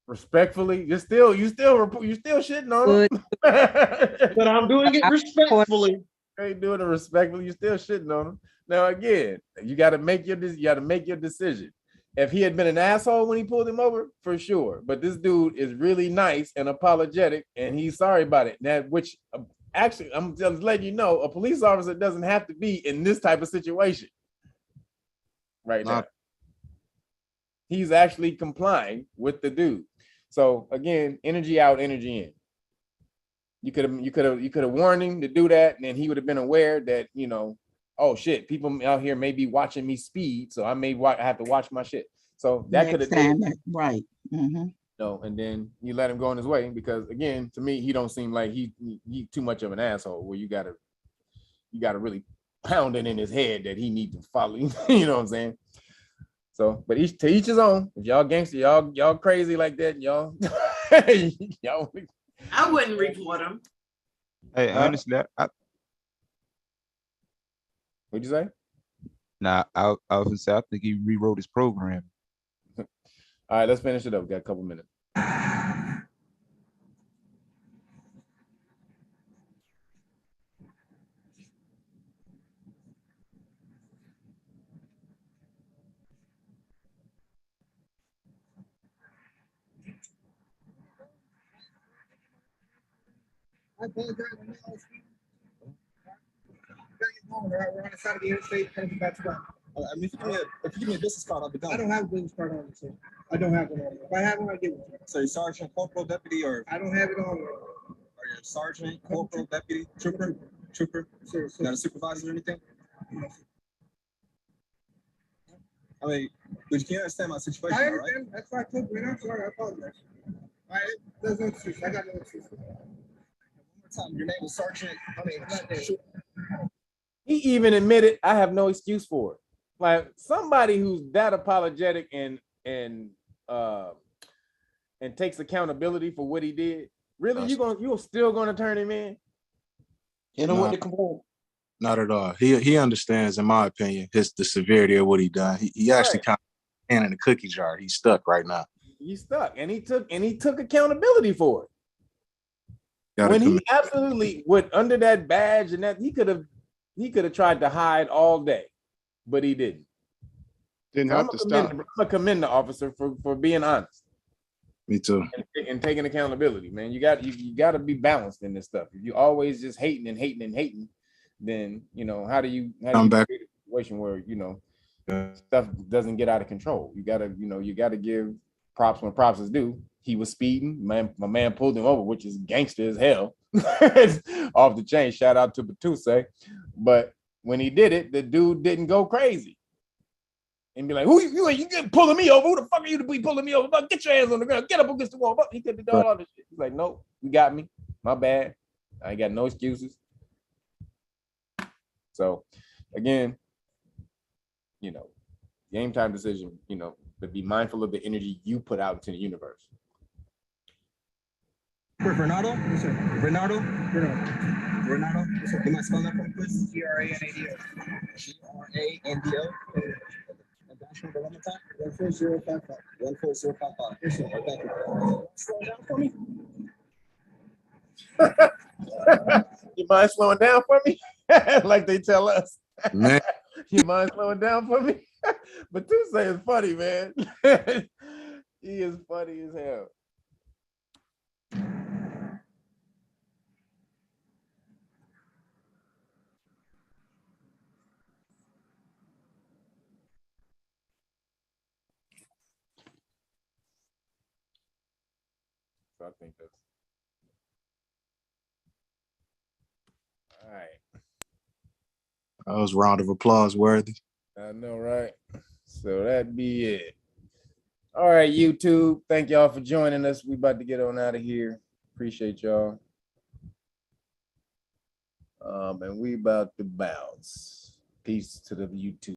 Respectfully, you still shitting on him. But I'm doing it respectfully. You ain't doing it respectfully. You still shitting on him. Now again, you got to make your decision. If he had been an asshole when he pulled him over, for sure. But this dude is really nice and apologetic, and he's sorry about it. Now, which actually, I'm just letting you know, a police officer doesn't have to be in this type of situation right now. He's actually complying with the dude. So again, energy out, energy in. You could have warned him to do that, and then he would have been aware that, you know, oh shit, people out here may be watching me speed, so I have to watch my shit. So that could have been right. Mm-hmm. No, and then you let him go on his way, because again, to me, he don't seem like he too much of an asshole where you gotta really pound it in his head that he needs to follow you. You know what I'm saying? So, but to each his own. If y'all gangster, y'all crazy like that, y'all y'all. I wouldn't report him. Hey, honestly, What'd you say? Nah, I was gonna say I think he rewrote his program. All right, let's finish it up. We got a couple minutes. I apologize. We're on the side of the interstate, heading back to back. I mean, if you give me a business card, I'll be done. I don't have a business card on me, sir. I don't have one on me. If I have one, I'll give it to you. So you're sergeant, corporal, deputy, or? I don't have it on me. Are you a sergeant, corporal, deputy, trooper? Trooper? Sir. Not a supervisor or anything? No. I mean, but you can't understand my situation, right? That's why I took you. I'm sorry, I apologize. All right, there's no excuse. I got no excuse. One more time, your name is Sergeant. He even admitted, I have no excuse for it. Like, somebody who's that apologetic and takes accountability for what he did. Really, you're still gonna turn him in? You know what to compare? Not at all. He understands, in my opinion, the severity of what he done. He actually kind of hand in the cookie jar. He's stuck right now. He's stuck, and he took accountability for it. When he absolutely went under that badge, and that he could have tried to hide all day, but he didn't. Didn't have to stop. I'm gonna commend the officer for being honest. Me too. And taking accountability, man. You got to be balanced in this stuff. If you always just hating, then you know how do you create a situation where stuff doesn't get out of control? You gotta give props when props is due. He was speeding, my man pulled him over, which is gangster as hell. Off the chain. Shout out to Batuse. But when he did it, the dude didn't go crazy and be like, "Who you pulling me over? Who the fuck are you to be pulling me over? Get your hands on the ground. Get up against the wall." He could have done all this shit. He's like, "Nope, you got me. My bad. I ain't got no excuses." So, again, game time decision. But be mindful of the energy you put out into the universe. Renato? Yes, sir. Renato? Renato? Yes, sir. You might spell that for me, please? G-R-A-N-A-D-O. G-R-A-N-D-O. Dash number one more time? 14055. 14055. Yes, sir. Thank you. Slow down for me? You mind slowing down for me? Like they tell us. Man. You mind slowing down for me? But Tuesday is funny, man. He is funny as hell. So I think that's all right. That was a round of applause worthy. I know, right? So that'd be it. All right, YouTube. Thank y'all for joining us. We about to get on out of here. Appreciate y'all. And we about to bounce. Peace to the YouTube.